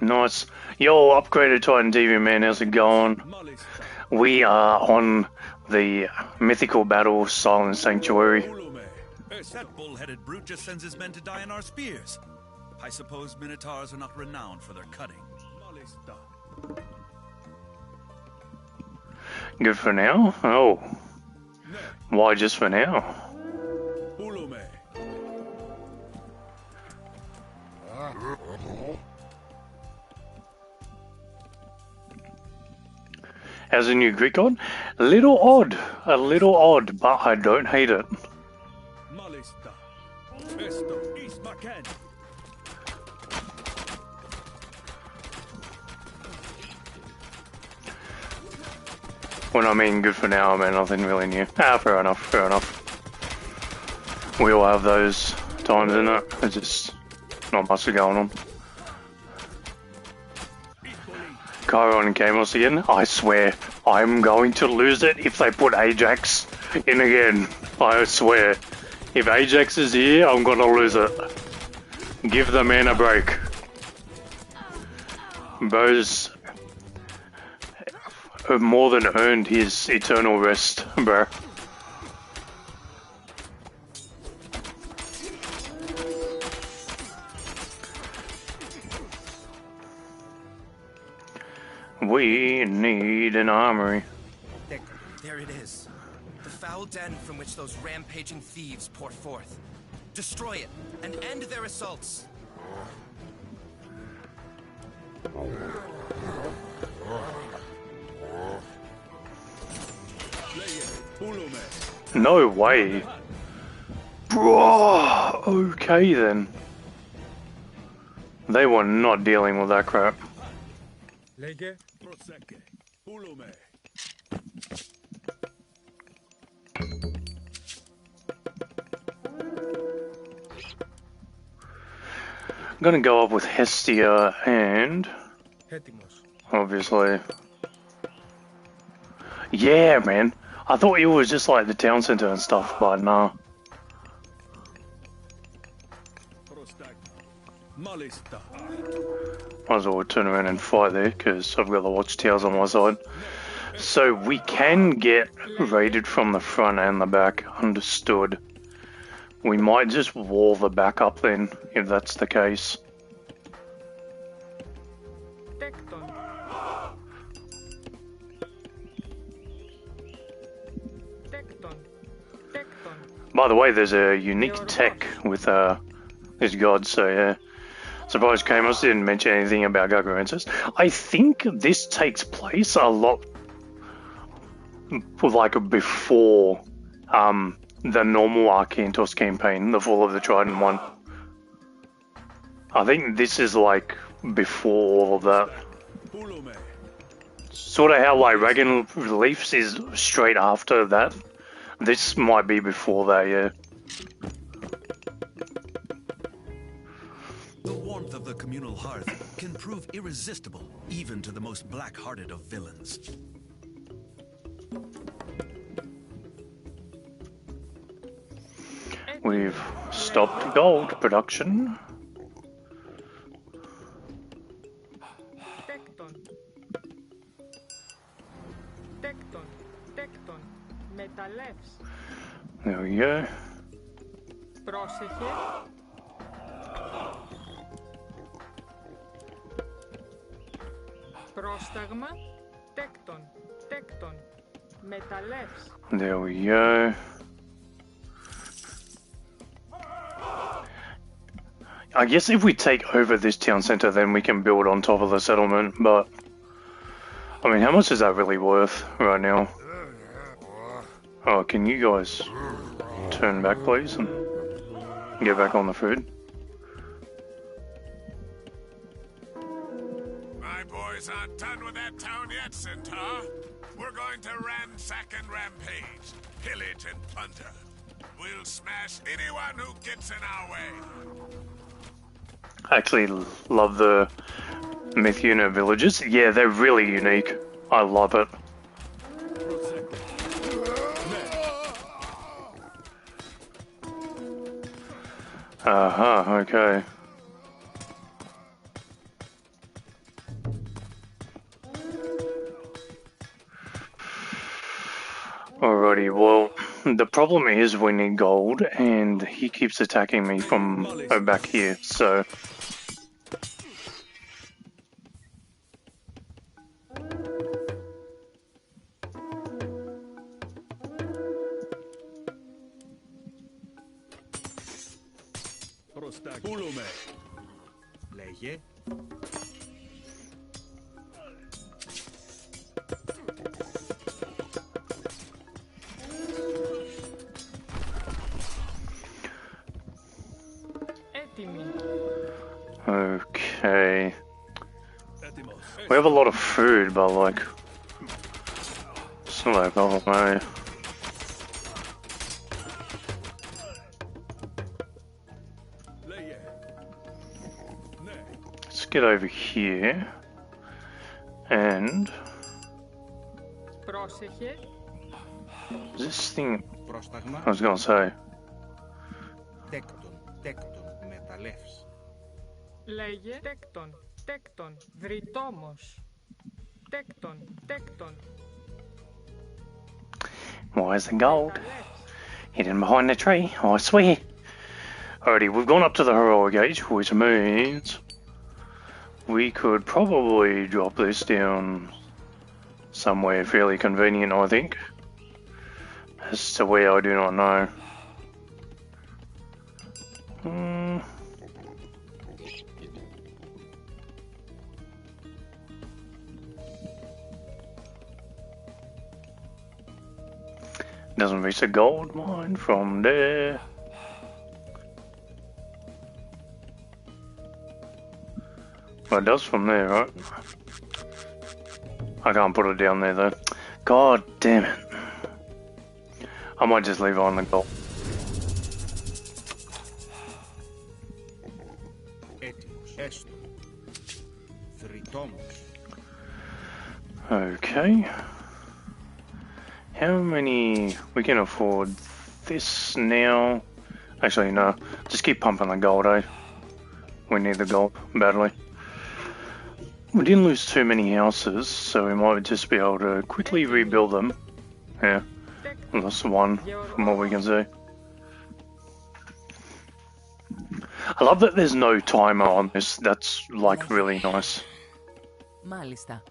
A: Nice. Yo, upgraded Titan TV, man. How's it going? We are on the mythical battle, Silent Sanctuary.
K: That bull-headed brute just sends his men to die in our spears. I suppose minotaurs are not renowned for their cutting.
A: Good for now? Oh. Why just for now? as a new Greek god. A little odd, but I don't hate it.
K: Malista. Esto is Macan.
A: When I mean good for now, I mean nothing really new. Fair enough, fair enough. We all have those times, in it? There's just not much going on. Chiron and Kamos again. I swear, I'm going to lose it if they put Ajax in again. I swear. If Ajax is here, I'm gonna lose it. Give the man a break. Bo's more than earned his eternal rest, bro. We need an armory.
I: There it is. The foul den from which those rampaging thieves pour forth. Destroy it and end their assaults.
A: No way. Bro, okay then. They were not dealing with that crap.
B: Λέγε.
A: I'm gonna go up with Hestia and
B: Έτοιμος.
A: obviously. Yeah, man. I thought it was just like the town center and stuff, but nah. Might as well turn around and fight there, because I've got the watchtowers on my side. So we can get raided from the front and the back, understood. We might just wall the back up then, if that's the case.
B: Τέκτον. Τέκτον. Τέκτον.
A: By the way, there's a unique tech with this god, so yeah. Surprised Kamos didn't mention anything about Gargarensis. I think this takes place a lot like before the normal Arcantos campaign, the Fall of the Trident one. I think this is like before all of that. Sort of how like Dragon Reliefs is straight after that. This might be before that, yeah.
J: The warmth of the communal hearth can prove irresistible even to the most black-hearted of villains.
A: We've stopped gold production.
B: Τέκτον. Τέκτον. Τέκτον. Μεταλλεύς.
A: There we go.
B: Πρόσεχε. Πρόσταγμα. Τέκτον. Τέκτον. Μεταλλεύς.
A: There we go. I guess if we take over this town center, then we can build on top of the settlement, but I mean, how much is that really worth right now? Oh, can you guys turn back, please, and get back on the food?
H: My boys aren't done with that town yet, Centaur. We're going to ransack and rampage, pillage and plunder. We'll smash anyone who gets in our way.
A: I actually love the Mythical villages. Yeah, they're really unique. I love it. Okay. Alrighty, well, the problem is we need gold, and he keeps attacking me from back here, so...
C: Λέγε.
A: We have a lot of food, but like, it's not that problem, eh? Let's get over here, and
B: Πρόσεχε.
A: this thing,
C: Πρόσταγμα.
A: I was gonna say,
C: Τέκτον, μεταλλεύς.
B: Λέγε τέκτον, τέκτον, δρυτόμος. Τέκτον.
A: where's the gold? Hidden behind the tree, I swear. Alrighty, we've gone up to the heroic age, which means we could probably drop this down somewhere fairly convenient, I think. As to where, I do not know. Doesn't reach the gold mine from there. Well, it does from there, right? I can't put it down there though. God damn it. I might just leave it on the gold.
C: Έτοιμος. Έστω. Δρυτόμος.
A: Okay. How many... we can afford this now. Actually, no. Just keep pumping the gold, eh? We need the gold badly. We didn't lose too many houses, so we might just be able to quickly rebuild them. Yeah. That's one from what we can see. I love that there's no timer on this. That's like really nice.
D: Μάλιστα.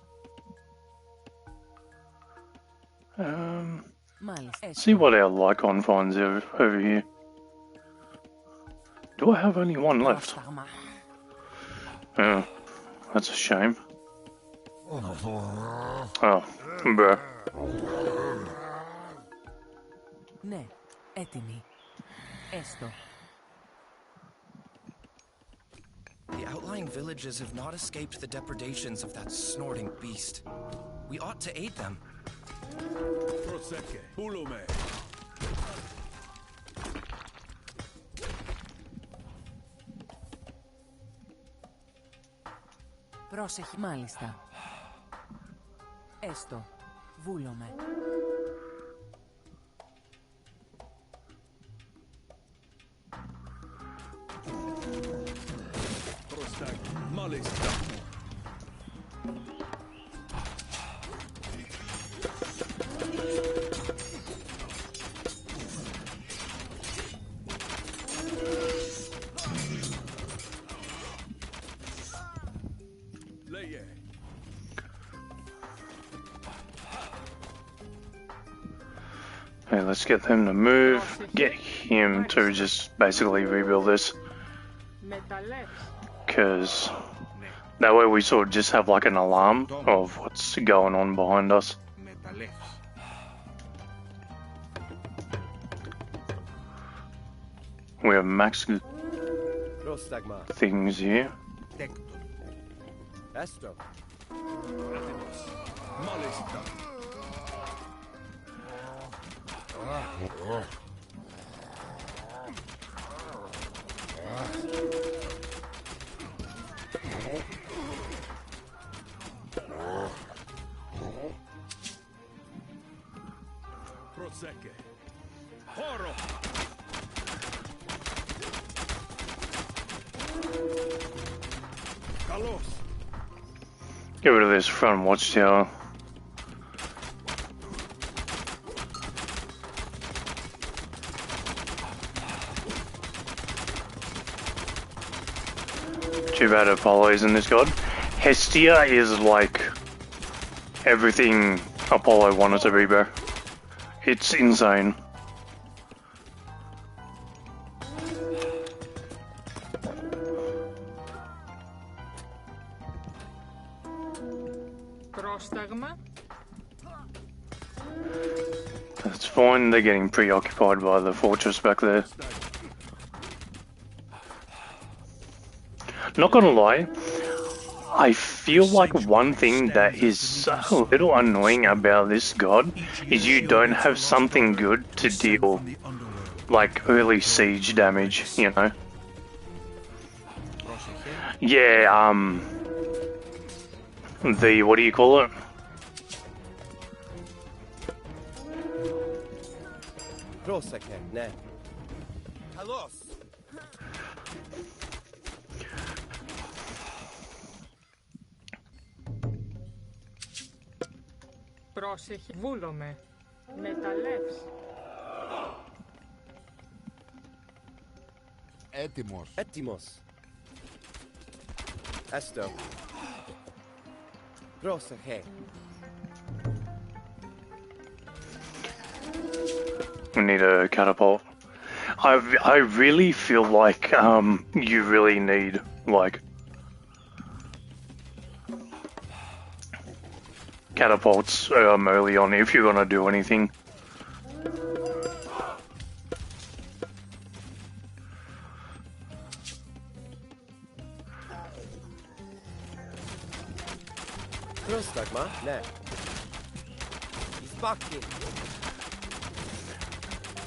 D: Μάλιστα.
A: See what our Lycon finds over here. Do I have only one left?
D: Πρόσταγμα.
A: Oh, that's a shame. Oh, bruh.
D: Ναι, έτοιμοι. Έστω.
I: The outlying villages have not escaped the depredations of that snorting beast. We ought to aid them.
K: Prosecke, pulume.
D: Πρόσεχε. Μάλιστα. Έστω. Βούλομαι.
K: Μάλιστα. Λέγε.
A: Hey, let's get them to move. Get him to just basically rebuild this.
B: Μεταλλεύς.
A: Because that way we sort of just have like an alarm of what's going on behind us.
C: Μεταλλεύς.
A: We have max
F: Πρόσταγμα.
A: things here.
C: Τέκτον.
F: Έστω.
K: Έτοιμος. Μάλιστα. Προσέκε. Χώρο. Καλώς.
A: Get rid of this front watchtower. Too bad Apollo isn't this god. Hestia is like everything Apollo wanted to be, bro. It's insane.
B: Πρόσταγμα.
A: That's fine, they're getting preoccupied by the fortress back there. Not gonna lie, I feel like one thing that is a little annoying about this god is you don't have something good to deal like early siege damage, you know? Yeah, the, what do you call it?
F: ναι. Καλώς.
B: Πρόσεχε, βούλομαι. Μεταλλεύς.
E: Έτοιμος.
F: Έτοιμος. Έστω. Πρόσεχε.
A: We need a catapult. I really feel like you really need like catapults early on if you're gonna do anything.
F: Πρόσταγμα, ναι. Εισπάκη.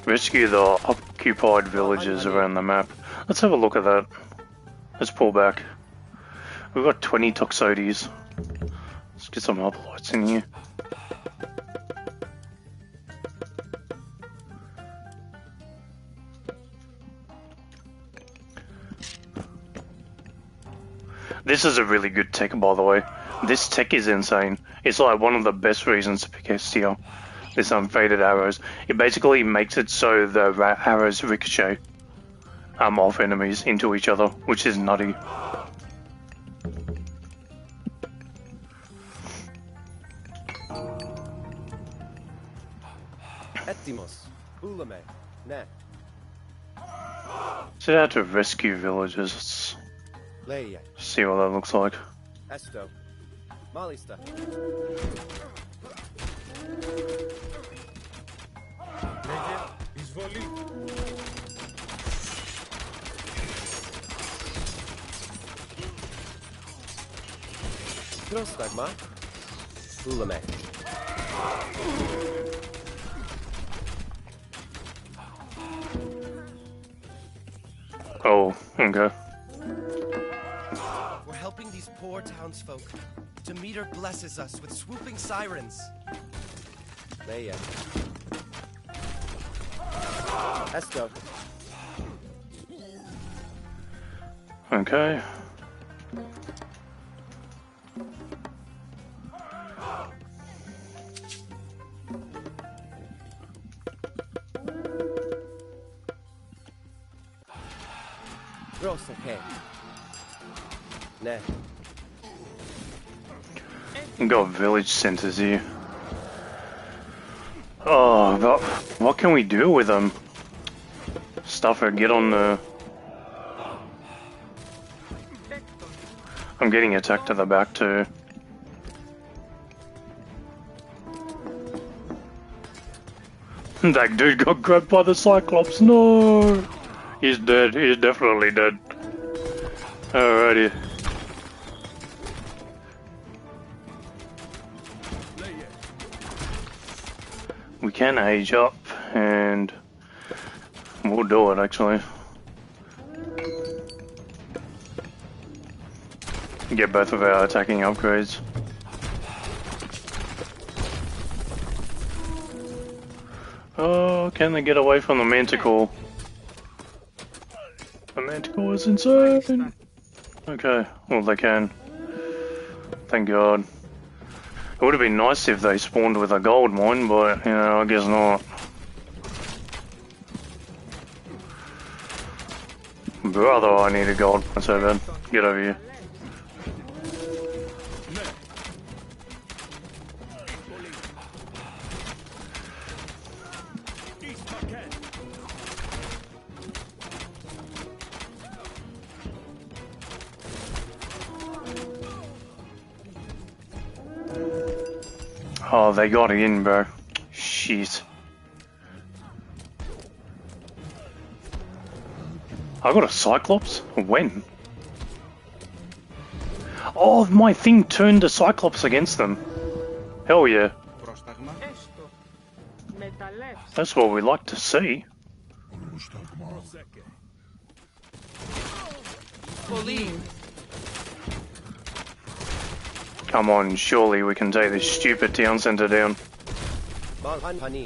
A: Rescue the occupied villages around the map. Let's have a look at that. Let's pull back. We've got 20 toxotes. Let's get some hoplites in here. This is a really good tech, by the way. This tech is insane. It's like one of the best reasons to pick STL. This unfaded arrows. It basically makes it so the arrows ricochet off enemies into each other, which is nutty.
F: Έτοιμος. Ούλαμε. Ναι.
A: Set out to rescue villages. Let's
F: Λέει.
A: see what that looks like.
F: Έστω. Μάλιστα.
C: Λέγε εισβολή.
F: Πρόσταγμα. Ούλαμε.
A: Oh, okay.
I: We're helping these poor townsfolk. Demeter blesses us with swooping sirens.
F: Λέει. Έστω.
A: Okay.
F: Πρόσεχε. Ναι.
A: We've got village centers here. Oh, but what can we do with them? Stuffer, get on the... I'm getting attacked to the back too. That dude got grabbed by the Cyclops, no! He's dead, he's definitely dead. Alrighty. We can age up, and we'll do it actually. Get both of our attacking upgrades. Oh, can they get away from the Mythical? The Mythical is insane! Okay, well they can. Thank God. It would have been nice if they spawned with a gold mine, but, you know, I guess not. Brother, I need a gold mine so bad. Get over here. Oh, they got it in, bro. Shit. I got a Cyclops? When? Oh, my thing turned the Cyclops against them. Hell yeah.
B: Έστω. Μεταλλεύς.
A: That's what we like to see. Come on, surely we can take this stupid town center down.
F: Hani.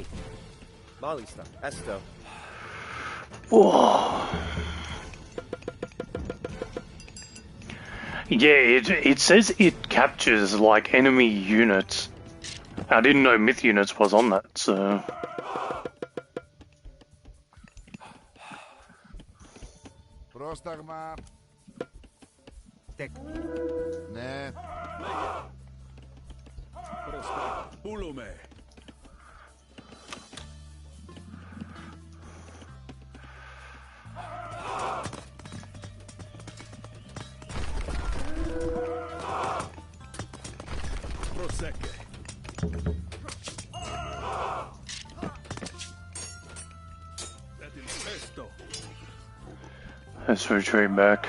F: Malista. Esto.
A: Whoa. Yeah, it says it captures like enemy units. I didn't know myth units was on that, so...
E: Πρόσταγμα. Ναι.
K: Πούλουμε. Προσέκε.
A: Let's retreat back.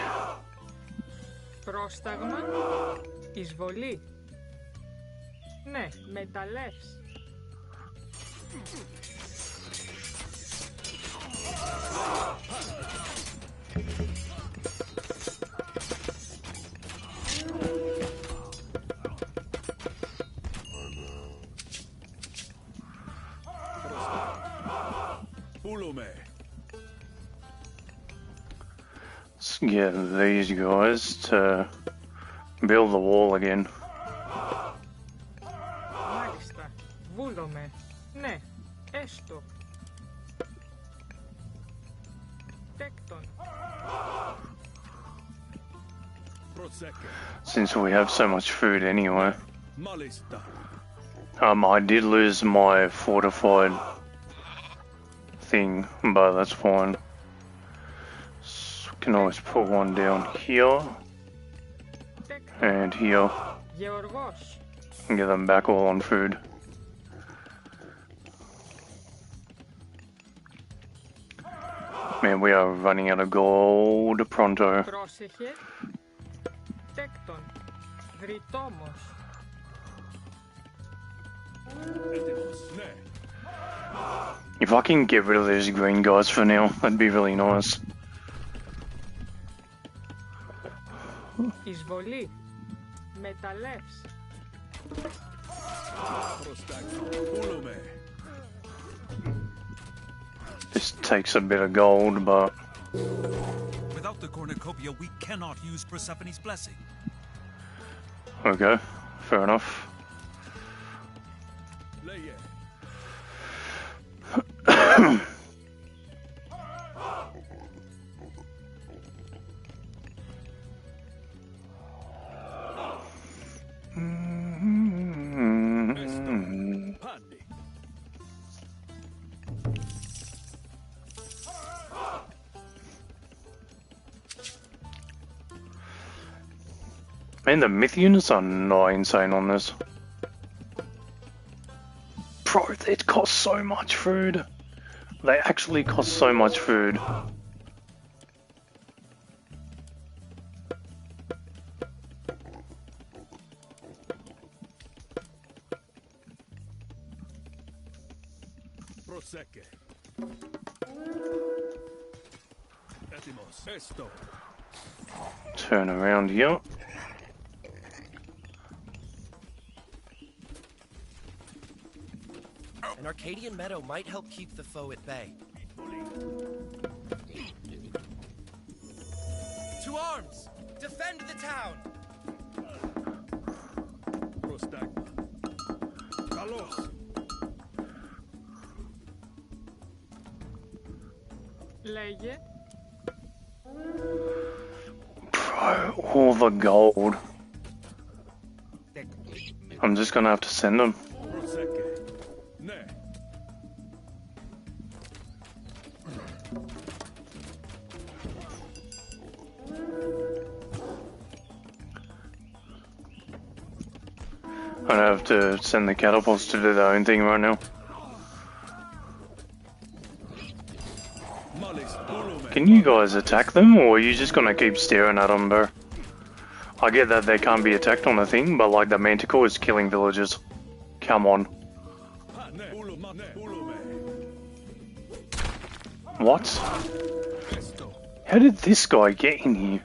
B: Πρόσταγμα. Εισβολή. Ναι, μεταλλεύς.
K: Πούλουμε.
A: Let's get these guys to build the wall again.
B: Μάλιστα. Βούλομαι. Ναι, έστω. Τέκτον.
A: Since we have so much food anyway.
K: Μάλιστα.
A: I did lose my fortified thing, but that's fine. So we can always put one down here and here
B: Γεωργός.
A: and get them back all on food. Man, we are running out of gold pronto.
B: Πρόσεχε. Τέκτον. Δρυτόμος.
A: If I can get rid of these green guys for now, that'd be really nice.
B: Εισβολή. Μεταλλεύς.
K: Πούλουμε.
A: This takes a bit of gold, but...
K: Without the cornucopia, we cannot use Persephone's blessing.
A: Okay, fair enough.
K: Λέγε.
A: Man, the myth units are not insane on this. Bro, it costs so much food. They actually cost so much food.
K: Προσέκε. Έτοιμος. Έστω.
A: Turn around here.
I: An Arcadian meadow might help keep the foe at bay. To arms! Defend the town!
K: Πρόσταγμα. Καλώς.
B: Λέγε.
A: Bro, all the gold. I'm just gonna have to send them.
K: Προσέκε. Ναι.
A: I have to send the catapults to do their own thing right now. Can you guys attack them, or are you just gonna keep staring at them, bro? I get that they can't be attacked on a thing, but like the Mythical is killing villagers. Come on. What? How did this guy get in here?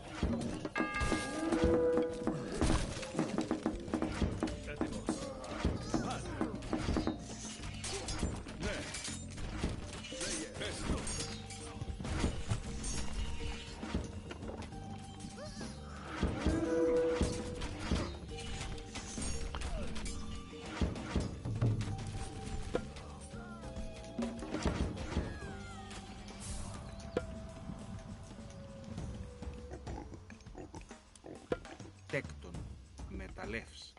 C: Τέκτον, μεταλλεύς.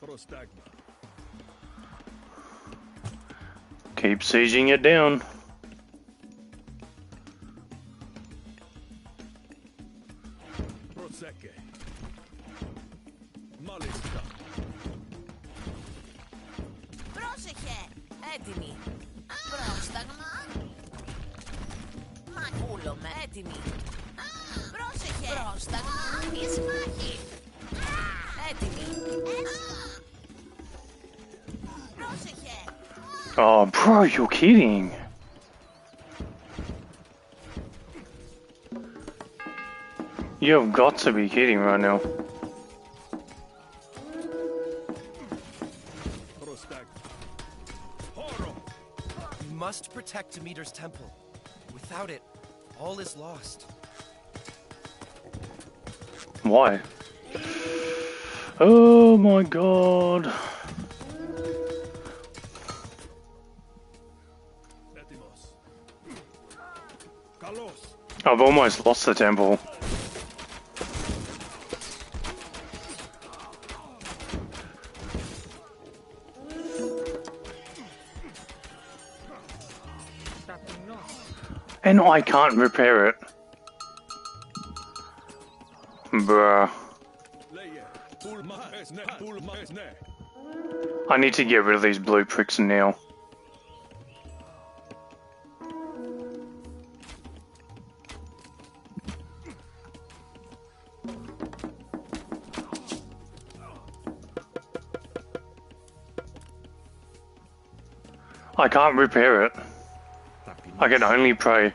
C: Προστάγμα.
A: Keep sieging it down.
C: Προσέκε. Μάλιστα.
L: Πρόσεχε! Έτοιμοι! Πρόσταγμα! Μακούλωμε! Έτοιμοι! Πρόσεχε! Πρόσταγμα! Εις μάχη! Έτοιμοι! Πρόσεχε!
A: Oh, bro, you're kidding. You've got to be kidding right now.
I: We must protect Demeter's temple. Without it, all is lost.
A: Why? Oh my god. I've almost lost the temple. And I can't repair it. Bruh. I need to get rid of these blue pricks now. I can't repair it. I can only pray.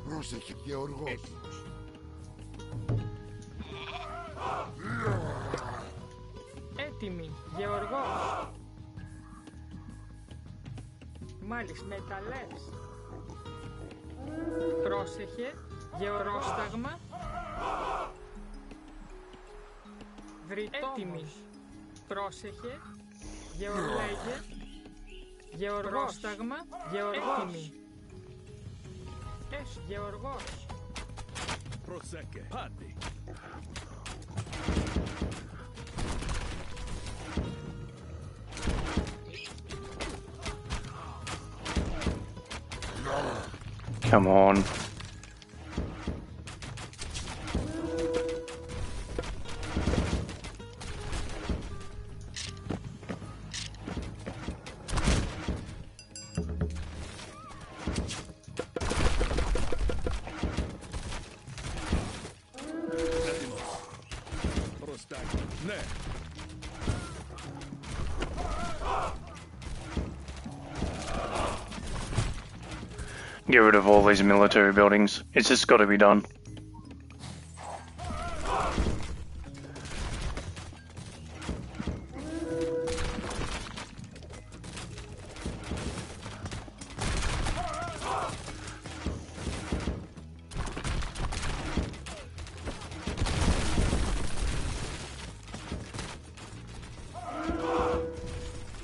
E: Πρόσεχε, Γεωργός.
B: Έτοιμοι, Γεωργός. Μάλιστα, μεταλλεύς. Πρόσεχε, Γεωργόσταγμα. Έτοιμοι. Πρόσεχε, Γεωργλέγε. Γεωργόσταγμα, Γεωργός. Γεωργός.
C: Προσέκε. Πάντη.
A: Come on. Get rid of all these military buildings. It's just got to be done.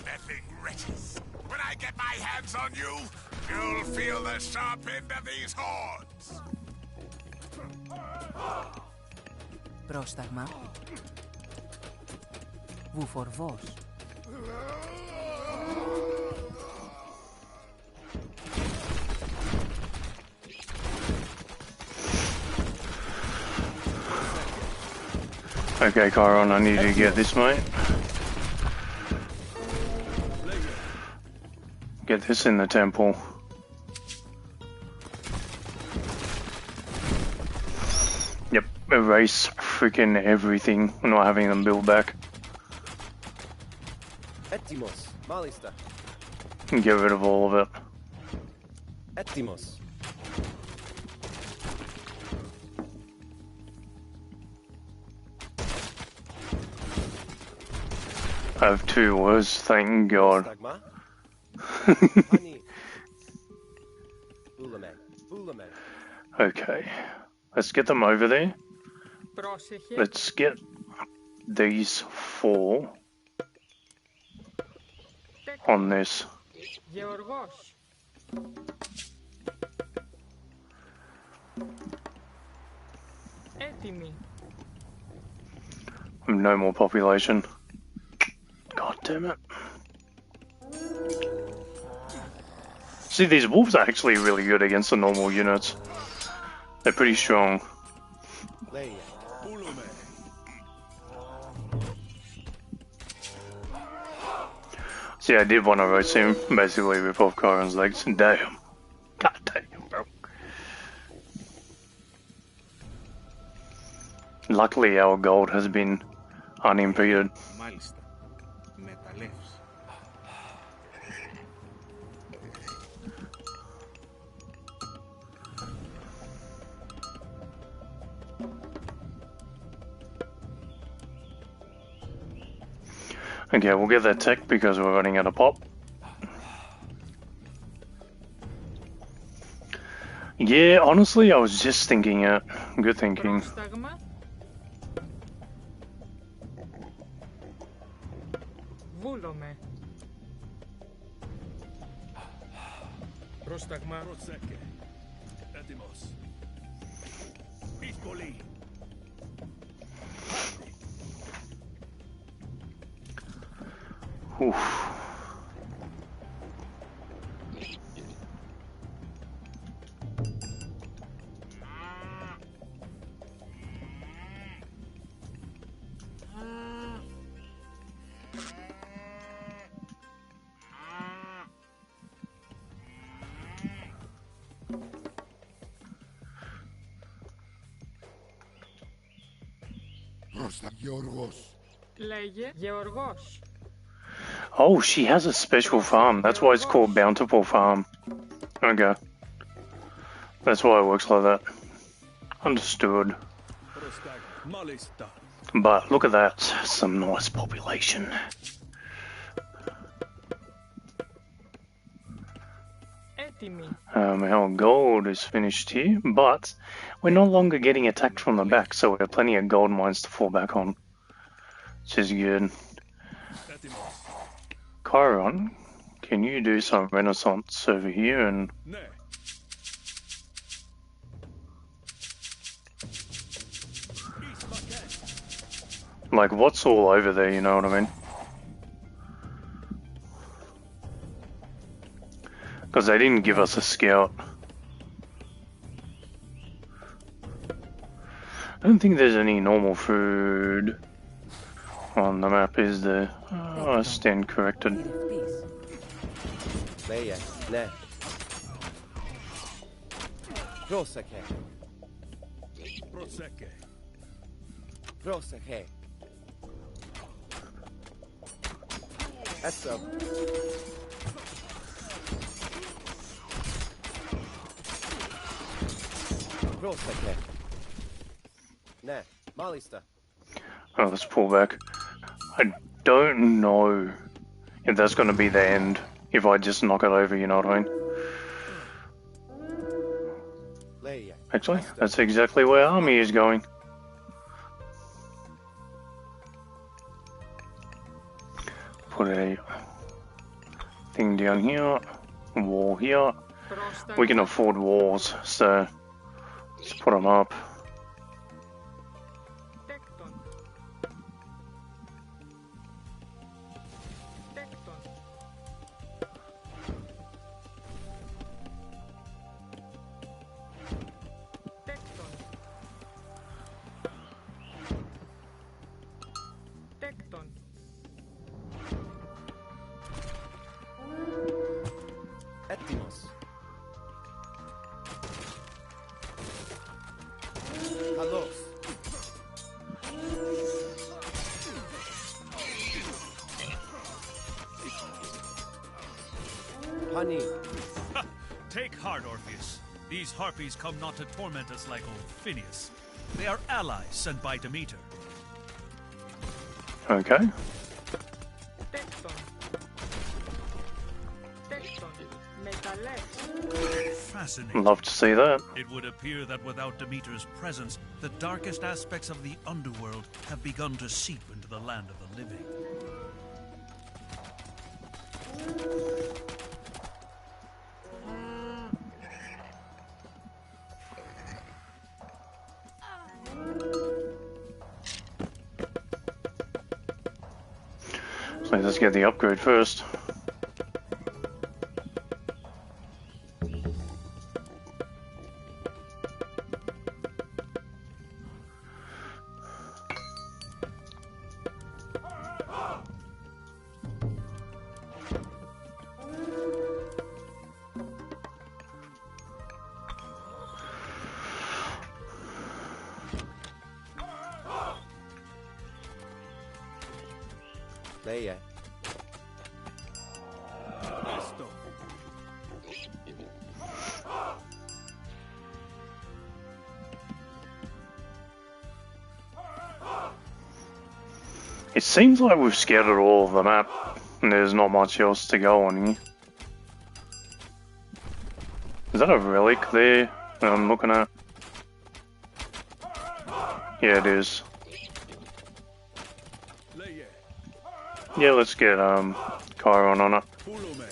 H: Nothing wretches. When I get my hands on you, you'll feel the sharp end of these horns.
D: Πρόσταγμα. Βουφορβός.
A: Okay, Chiron, I need you to get this, mate. Get this in the temple. Yep, erase freaking everything. We're not having them build back.
F: Etimos, malista.
A: Get rid of all of it.
F: Etimos.
A: I have two words, thank God.
F: Prostagma. Honey. Ulame. Ulame.
A: Okay, let's get them over there.
B: Πρόσεχε.
A: Let's get these four on this.
B: Γεωργός. Έτοιμοι.
A: No more population. God damn it. See, these wolves are actually really good against the normal units. They're pretty strong.
F: Leia.
A: See, I did want to roast him, basically rip off Chiron's legs. Damn. God damn, bro. Luckily, our gold has been unimpeded.
C: Μάλιστα. Μεταλλεύς.
A: Okay, we'll get that tech because we're running out of pop. Yeah, honestly, I was just thinking it. Good thinking.
B: Πρόσταγμα. Βούλομαι.
C: Πρόσταγμα. Προσέκε. Έτοιμος. Δύσκολη.
A: Oof.
E: Πρόστα Γεωργός.
B: Λέγε Γεωργός.
A: Oh, she has a special farm. That's why it's called Bountiful Farm. Okay. That's why it works like that. Understood.
C: Μάλιστα.
A: But look at that. Some nice population.
B: Έτοιμοι.
A: Our gold is finished here, but we're no longer getting attacked from the back, so we have plenty of gold mines to fall back on. Which is good.
C: Έτοιμος.
A: Chiron, can you do some renaissance over here and
C: Ναι.
A: like what's all over there, you know what I mean? Because they didn't give us a scout. I don't think there's any normal food on the map, is there? Oh, I stand corrected.
F: Leia. Ναι. Πρόσεχε.
C: Προσέκε.
F: Πρόσεχε. Esto. Prostake. Ne, malista.
A: Oh, let's pull back. I don't know if that's going to be the end. If I just knock it over, you know what I mean?
F: Leia.
A: Actually, that's exactly where army is going. Put a thing down here, a wall here. We can afford walls, so let's put them up.
F: Έτοιμος. Καλώς. Honey.
K: Take heart, Orpheus. These harpies come not to torment us like old Phineas. They are allies sent by Demeter.
A: Okay.
K: Fascinating.
A: Love to see that.
K: It would appear that without Demeter's presence, the darkest aspects of the underworld have begun to seep into the land of the living.
A: So let's get the upgrade first.
F: Leia.
C: Esto.
A: It seems like we've scattered all of the map, and there's not much else to go on here. Is that a relic there that I'm looking at? Yeah, it is.
C: Leia.
A: Yeah, let's get Chiron on it.
C: Follow me.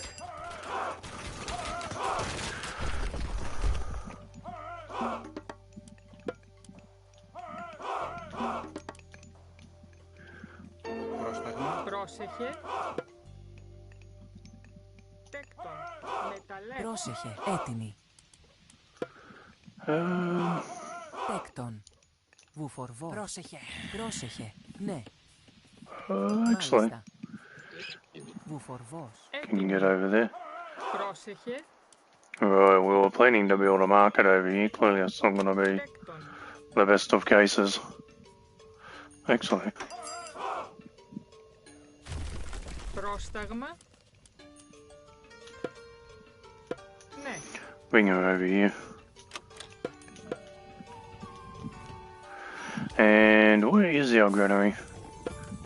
B: Πρόσεχε. Τέκτον. Μεταλλεύς.
D: Πρόσεχε. Έτοιμη. Τέκτον. Βουφορβό. Πρόσεχε. Πρόσεχε. Ναι.
A: Actually,
D: Μάλιστα. Βουφορβός.
A: can get over there.
B: Πρόσεχε.
A: Right, we were planning to build a market over here. Clearly, it's not going to be
B: Τέκτον.
A: the best of cases. Actually,
B: Πρόσταγμα. Ναι.
A: bring her over here. And where is the granary?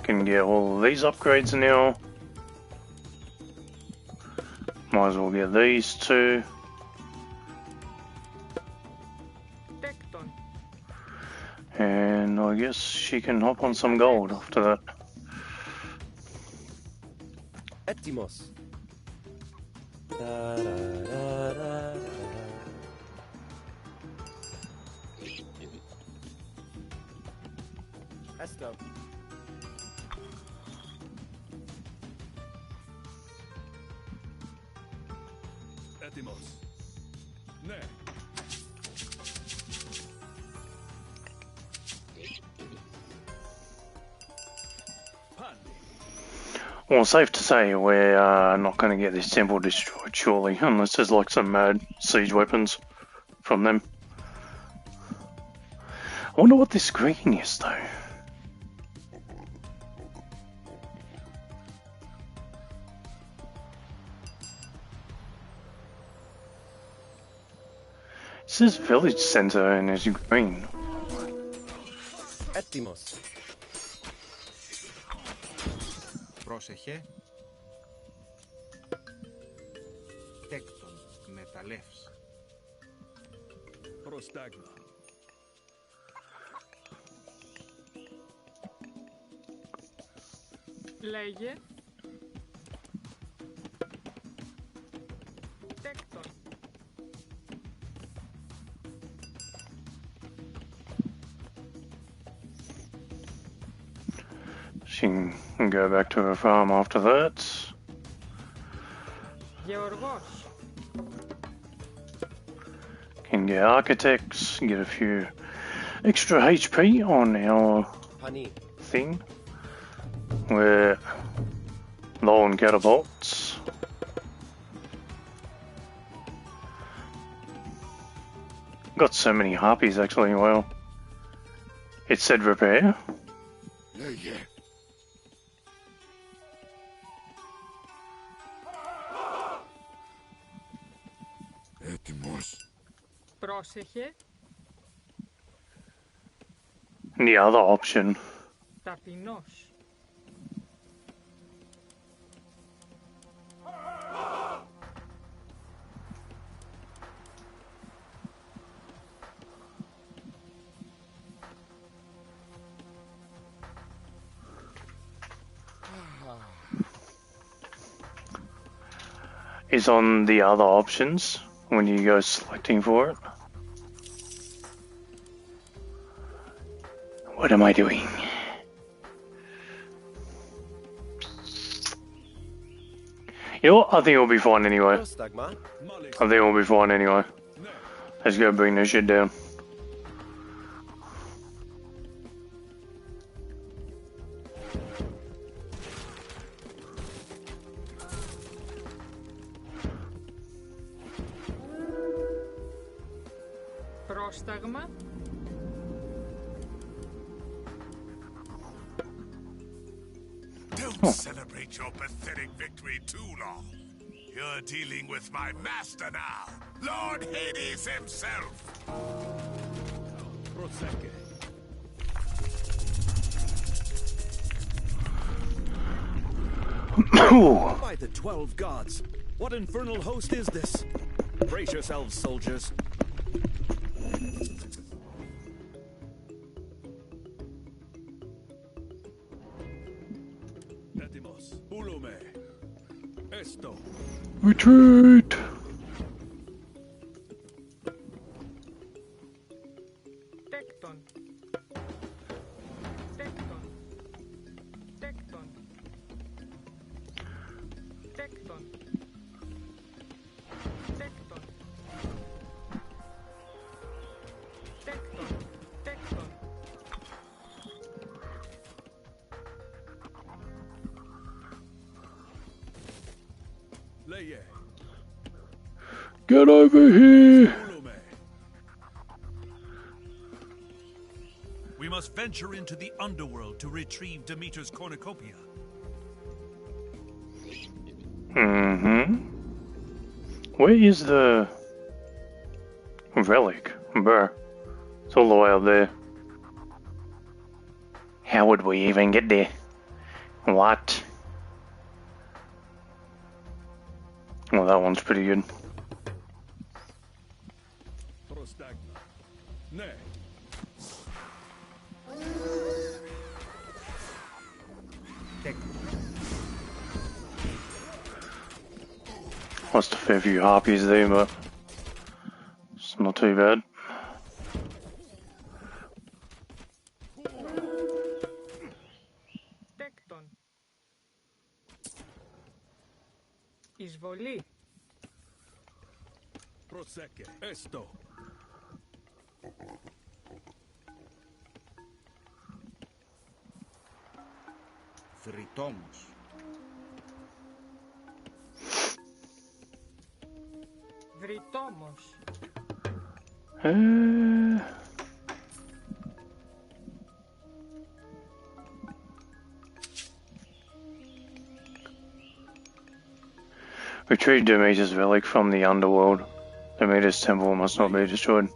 A: Can get all of these upgrades now. Might as well get these two.
B: Τέκτον.
A: And I guess she can hop on some gold after that.
F: Έτοιμος. Esto.
C: Έτοιμος. Ναι.
A: Well, safe to say we're not going to get this temple destroyed, surely, unless there's like some mad siege weapons from them. I wonder what this green is, though. says village center and it's green.
F: Έτοιμος.
M: Πρόσεχε. Τέκτον, μεταλλεύς.
C: Prostagma.
B: Λέγε. Τέκτον.
A: She can go back to her farm after that.
B: Γεωργός.
A: Can get architects, get a few extra HP on our
F: Honey.
A: thing. We're low on catapults. Got so many harpies actually, well. It said repair.
E: Λέγε. Έτοιμος.
B: Πρόσεχε.
A: And the other option
B: Ταπεινός.
A: is on the other options when you go selecting for it. What am I doing? You know what? I think it'll be fine anyway.
F: Prostagma.
A: I think it'll be fine anyway. Let's go bring this shit down.
B: Πρόσταγμα.
H: Don't celebrate your pathetic victory too long. You're dealing with my master now, Lord Hades himself.
C: Prosecche.
J: By the 12 gods, what infernal host is this? Brace yourselves, soldiers.
C: Έτοιμος. Πούλουμε. Έστω.
A: Retreat!
B: Τέκτον. Τέκτον. Τέκτον. Τέκτον. Τέκτον. Τέκτον. Τέκτον.
C: Λέγε.
A: Get over here!
C: Πούλουμε.
K: We must venture into the underworld to retrieve Demeter's cornucopia.
A: Where is the relic? Bruh. It's all the way up there. How would we even get there? What? Well, that one's pretty good.
C: Prostagma. Ναι.
A: Lost a fair few harpies there, but it's not too bad.
B: Τέκτον. Εισβολή.
C: Prosecche. Έστω.
M: Θρητόμος.
B: Βρυτόμος.
A: Retrieve Demeter's relic from the underworld. Demeter's temple must not be destroyed.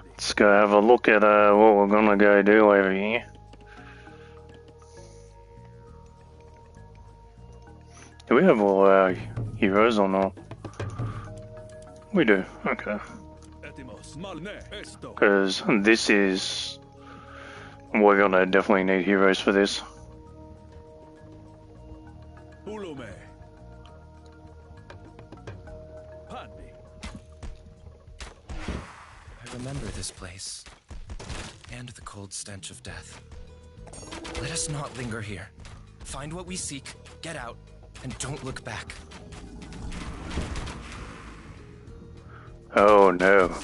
A: Let's go have a look at what we're gonna go do over here. Do we have all our heroes or not? We do, okay. Because this is... We're gonna definitely need heroes for this.
I: I remember this place, and the cold stench of death. Let us not linger here. Find what we seek, get out, and don't look back.
A: Oh no.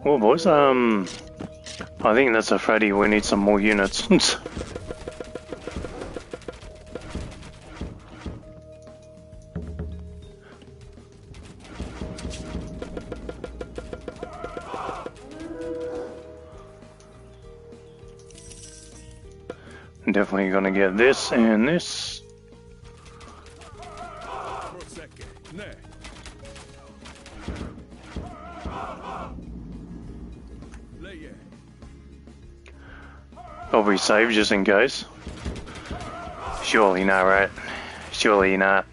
A: Well, boys, I think that's a Freddy. We need some more units. Definitely gonna get this and this. I'll be saved just in case. Surely not, right? Surely not.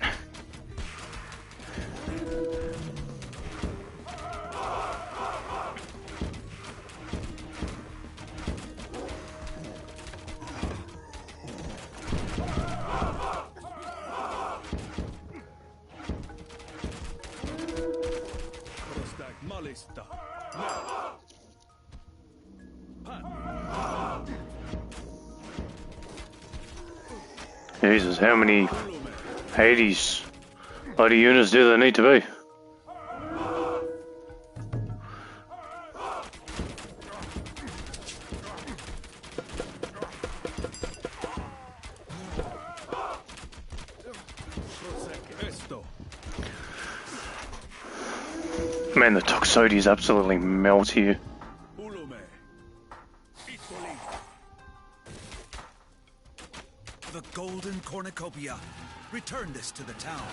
A: Jesus, how many Hades bloody units do there need to be? Man, the Toxotes absolutely melt here.
K: The golden cornucopia. Return this to the town.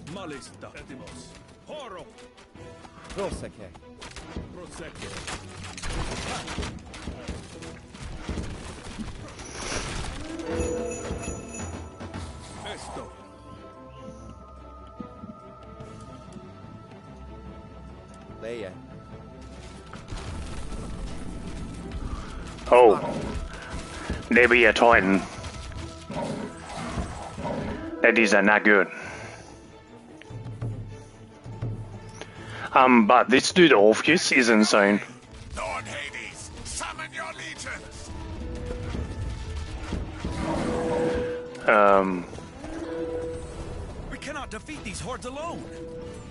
C: Malista. Etimos. Horo.
F: Proseke.
C: Proseke. Esto.
F: Leia.
A: Oh, there be a Titan. That is not good. But this dude Orpheus is insane.
H: Lord Hades, summon your legions.
K: We cannot defeat these hordes alone.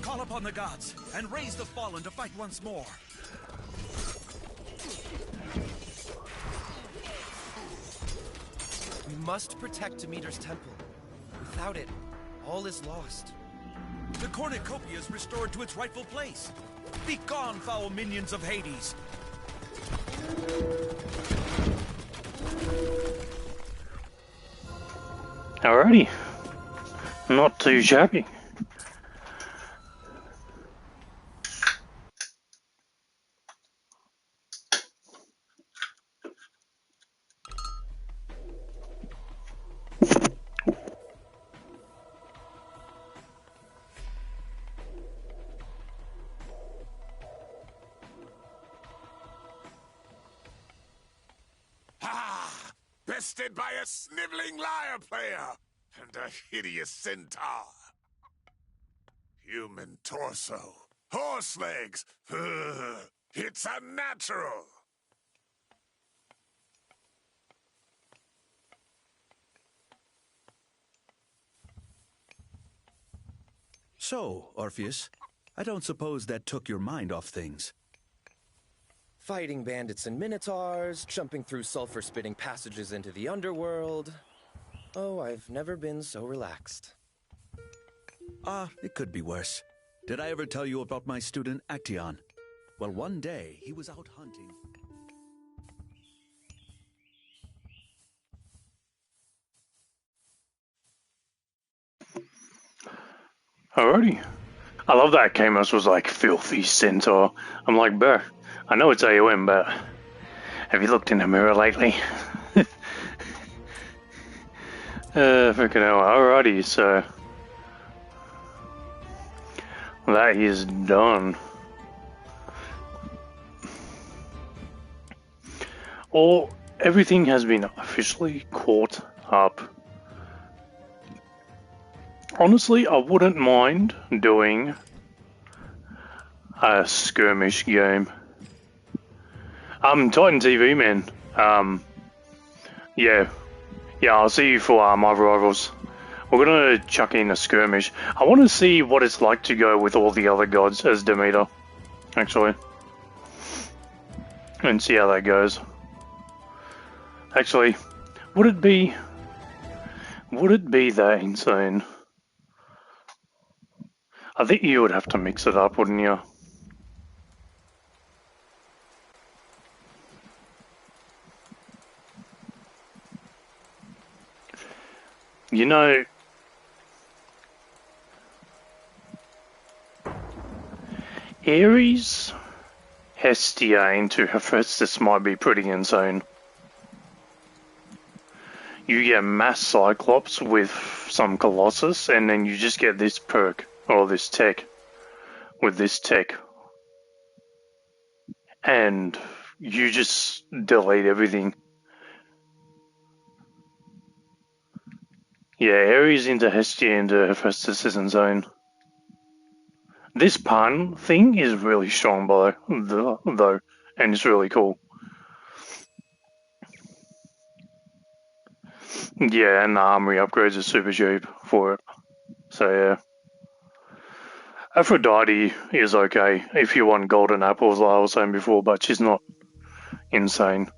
K: Call upon the gods and raise the fallen to fight once more.
I: We must protect Demeter's temple. Without it, all is lost.
K: The cornucopia is restored to its rightful place. Be gone, foul minions of Hades.
A: Alrighty. Not too shabby.
H: Bested by a sniveling lyre player and a hideous centaur. Human torso, horse legs. Ugh, it's unnatural.
J: So, Orpheus, I don't suppose that took your mind off things.
I: Fighting bandits and minotaurs, jumping through sulfur-spitting passages into the underworld. Oh, I've never been so relaxed.
J: Ah, it could be worse. Did I ever tell you about my student Actaeon? Well, one day he was out hunting.
A: Alrighty. I love that Kamos was like filthy centaur. I'm like, bro, I know it's AOM, but have you looked in the mirror lately? Freaking hell. Alrighty, so that is done. Everything has been officially caught up. Honestly, I wouldn't mind doing a skirmish game. Titan TV, man. Yeah, I'll see you for my rivals. We're gonna chuck in a skirmish. I want to see what it's like to go with all the other gods as Demeter, actually, and see how that goes. Actually, would it be that insane? I think you would have to mix it up, wouldn't you? You know, Ares, Hestia into Hephaestus might be pretty insane. You get mass Cyclops with some Colossus, and then you just get this perk, or this tech, with this tech. And you just delete everything. Yeah, Ares into Hestia into Hephaestus is insane. This pun thing is really strong, though, and it's really cool. Yeah, and the armory upgrades are super cheap for it. So yeah. Aphrodite is okay if you want golden apples, like I was saying before, but she's not insane.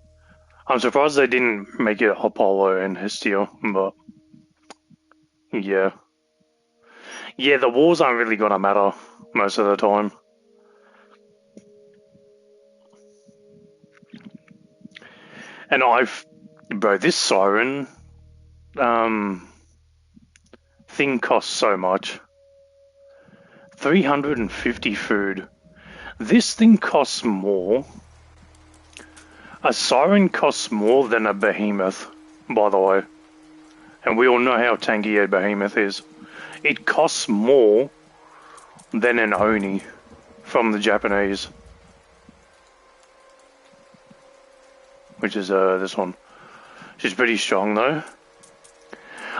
A: I'm surprised they didn't make it Apollo and Hestia, but yeah. Yeah, the wars aren't really gonna matter most of the time. And bro, this siren thing costs so much. 350 food. This thing costs more. A siren costs more than a behemoth, by the way. And we all know how tanky a behemoth is. It costs more than an Oni from the Japanese. Which is this one. She's pretty strong though.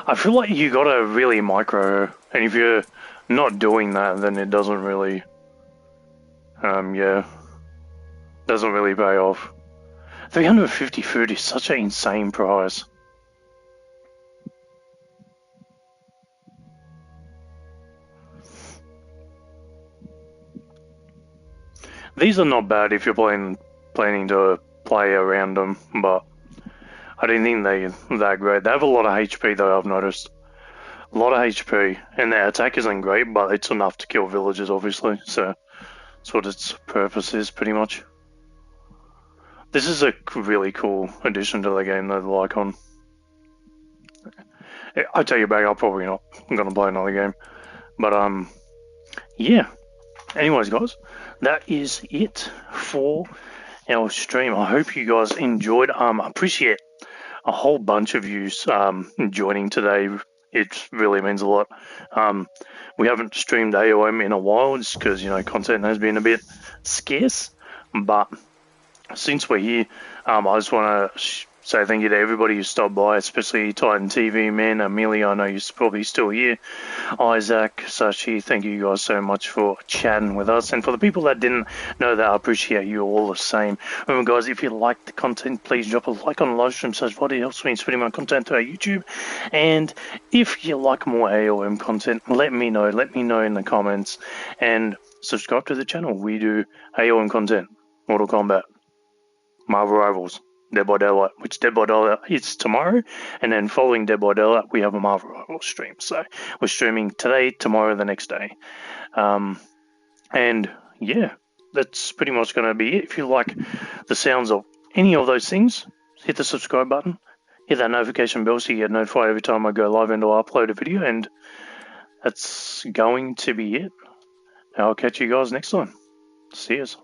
A: I feel like you gotta really micro her, and if you're not doing that, then it doesn't really, doesn't really pay off. 350 food is such an insane price. These are not bad if you're planning to play around them, but I don't think they're that great. They have a lot of HP though, I've noticed. A lot of HP, and their attack isn't great, but it's enough to kill villagers, obviously, so that's what its purpose is, pretty much. This is a really cool addition to the game, though, the Lycon. I take it back, I'm probably not going to play another game. But, yeah. Anyways, guys, that is it for our stream. I hope you guys enjoyed. I appreciate a whole bunch of you joining today. It really means a lot. We haven't streamed AOM in a while just because, content has been a bit scarce. But since we're here, I just want to say thank you to everybody who stopped by, especially Titan TV, man. Amelia, I know you're probably still here. Isaac, Sashi, thank you guys so much for chatting with us. And for the people that didn't know that, I appreciate you all the same. Remember, guys, if you like the content, please drop a like on the live stream. Such what it helps me in spreading my content to our YouTube. And if you like more AOM content, let me know. Let me know in the comments. And subscribe to the channel. We do AOM content, Mortal Kombat, Marvel Rivals, Dead by Daylight, which Dead by Daylight is tomorrow, and then following Dead by Daylight, we have a Marvel Rivals stream. So we're streaming today, tomorrow, the next day. And yeah, that's pretty much going to be it. If you like the sounds of any of those things, hit the subscribe button, hit that notification bell so you get notified every time I go live and I upload a video, and that's going to be it. I'll catch you guys next time. See yous.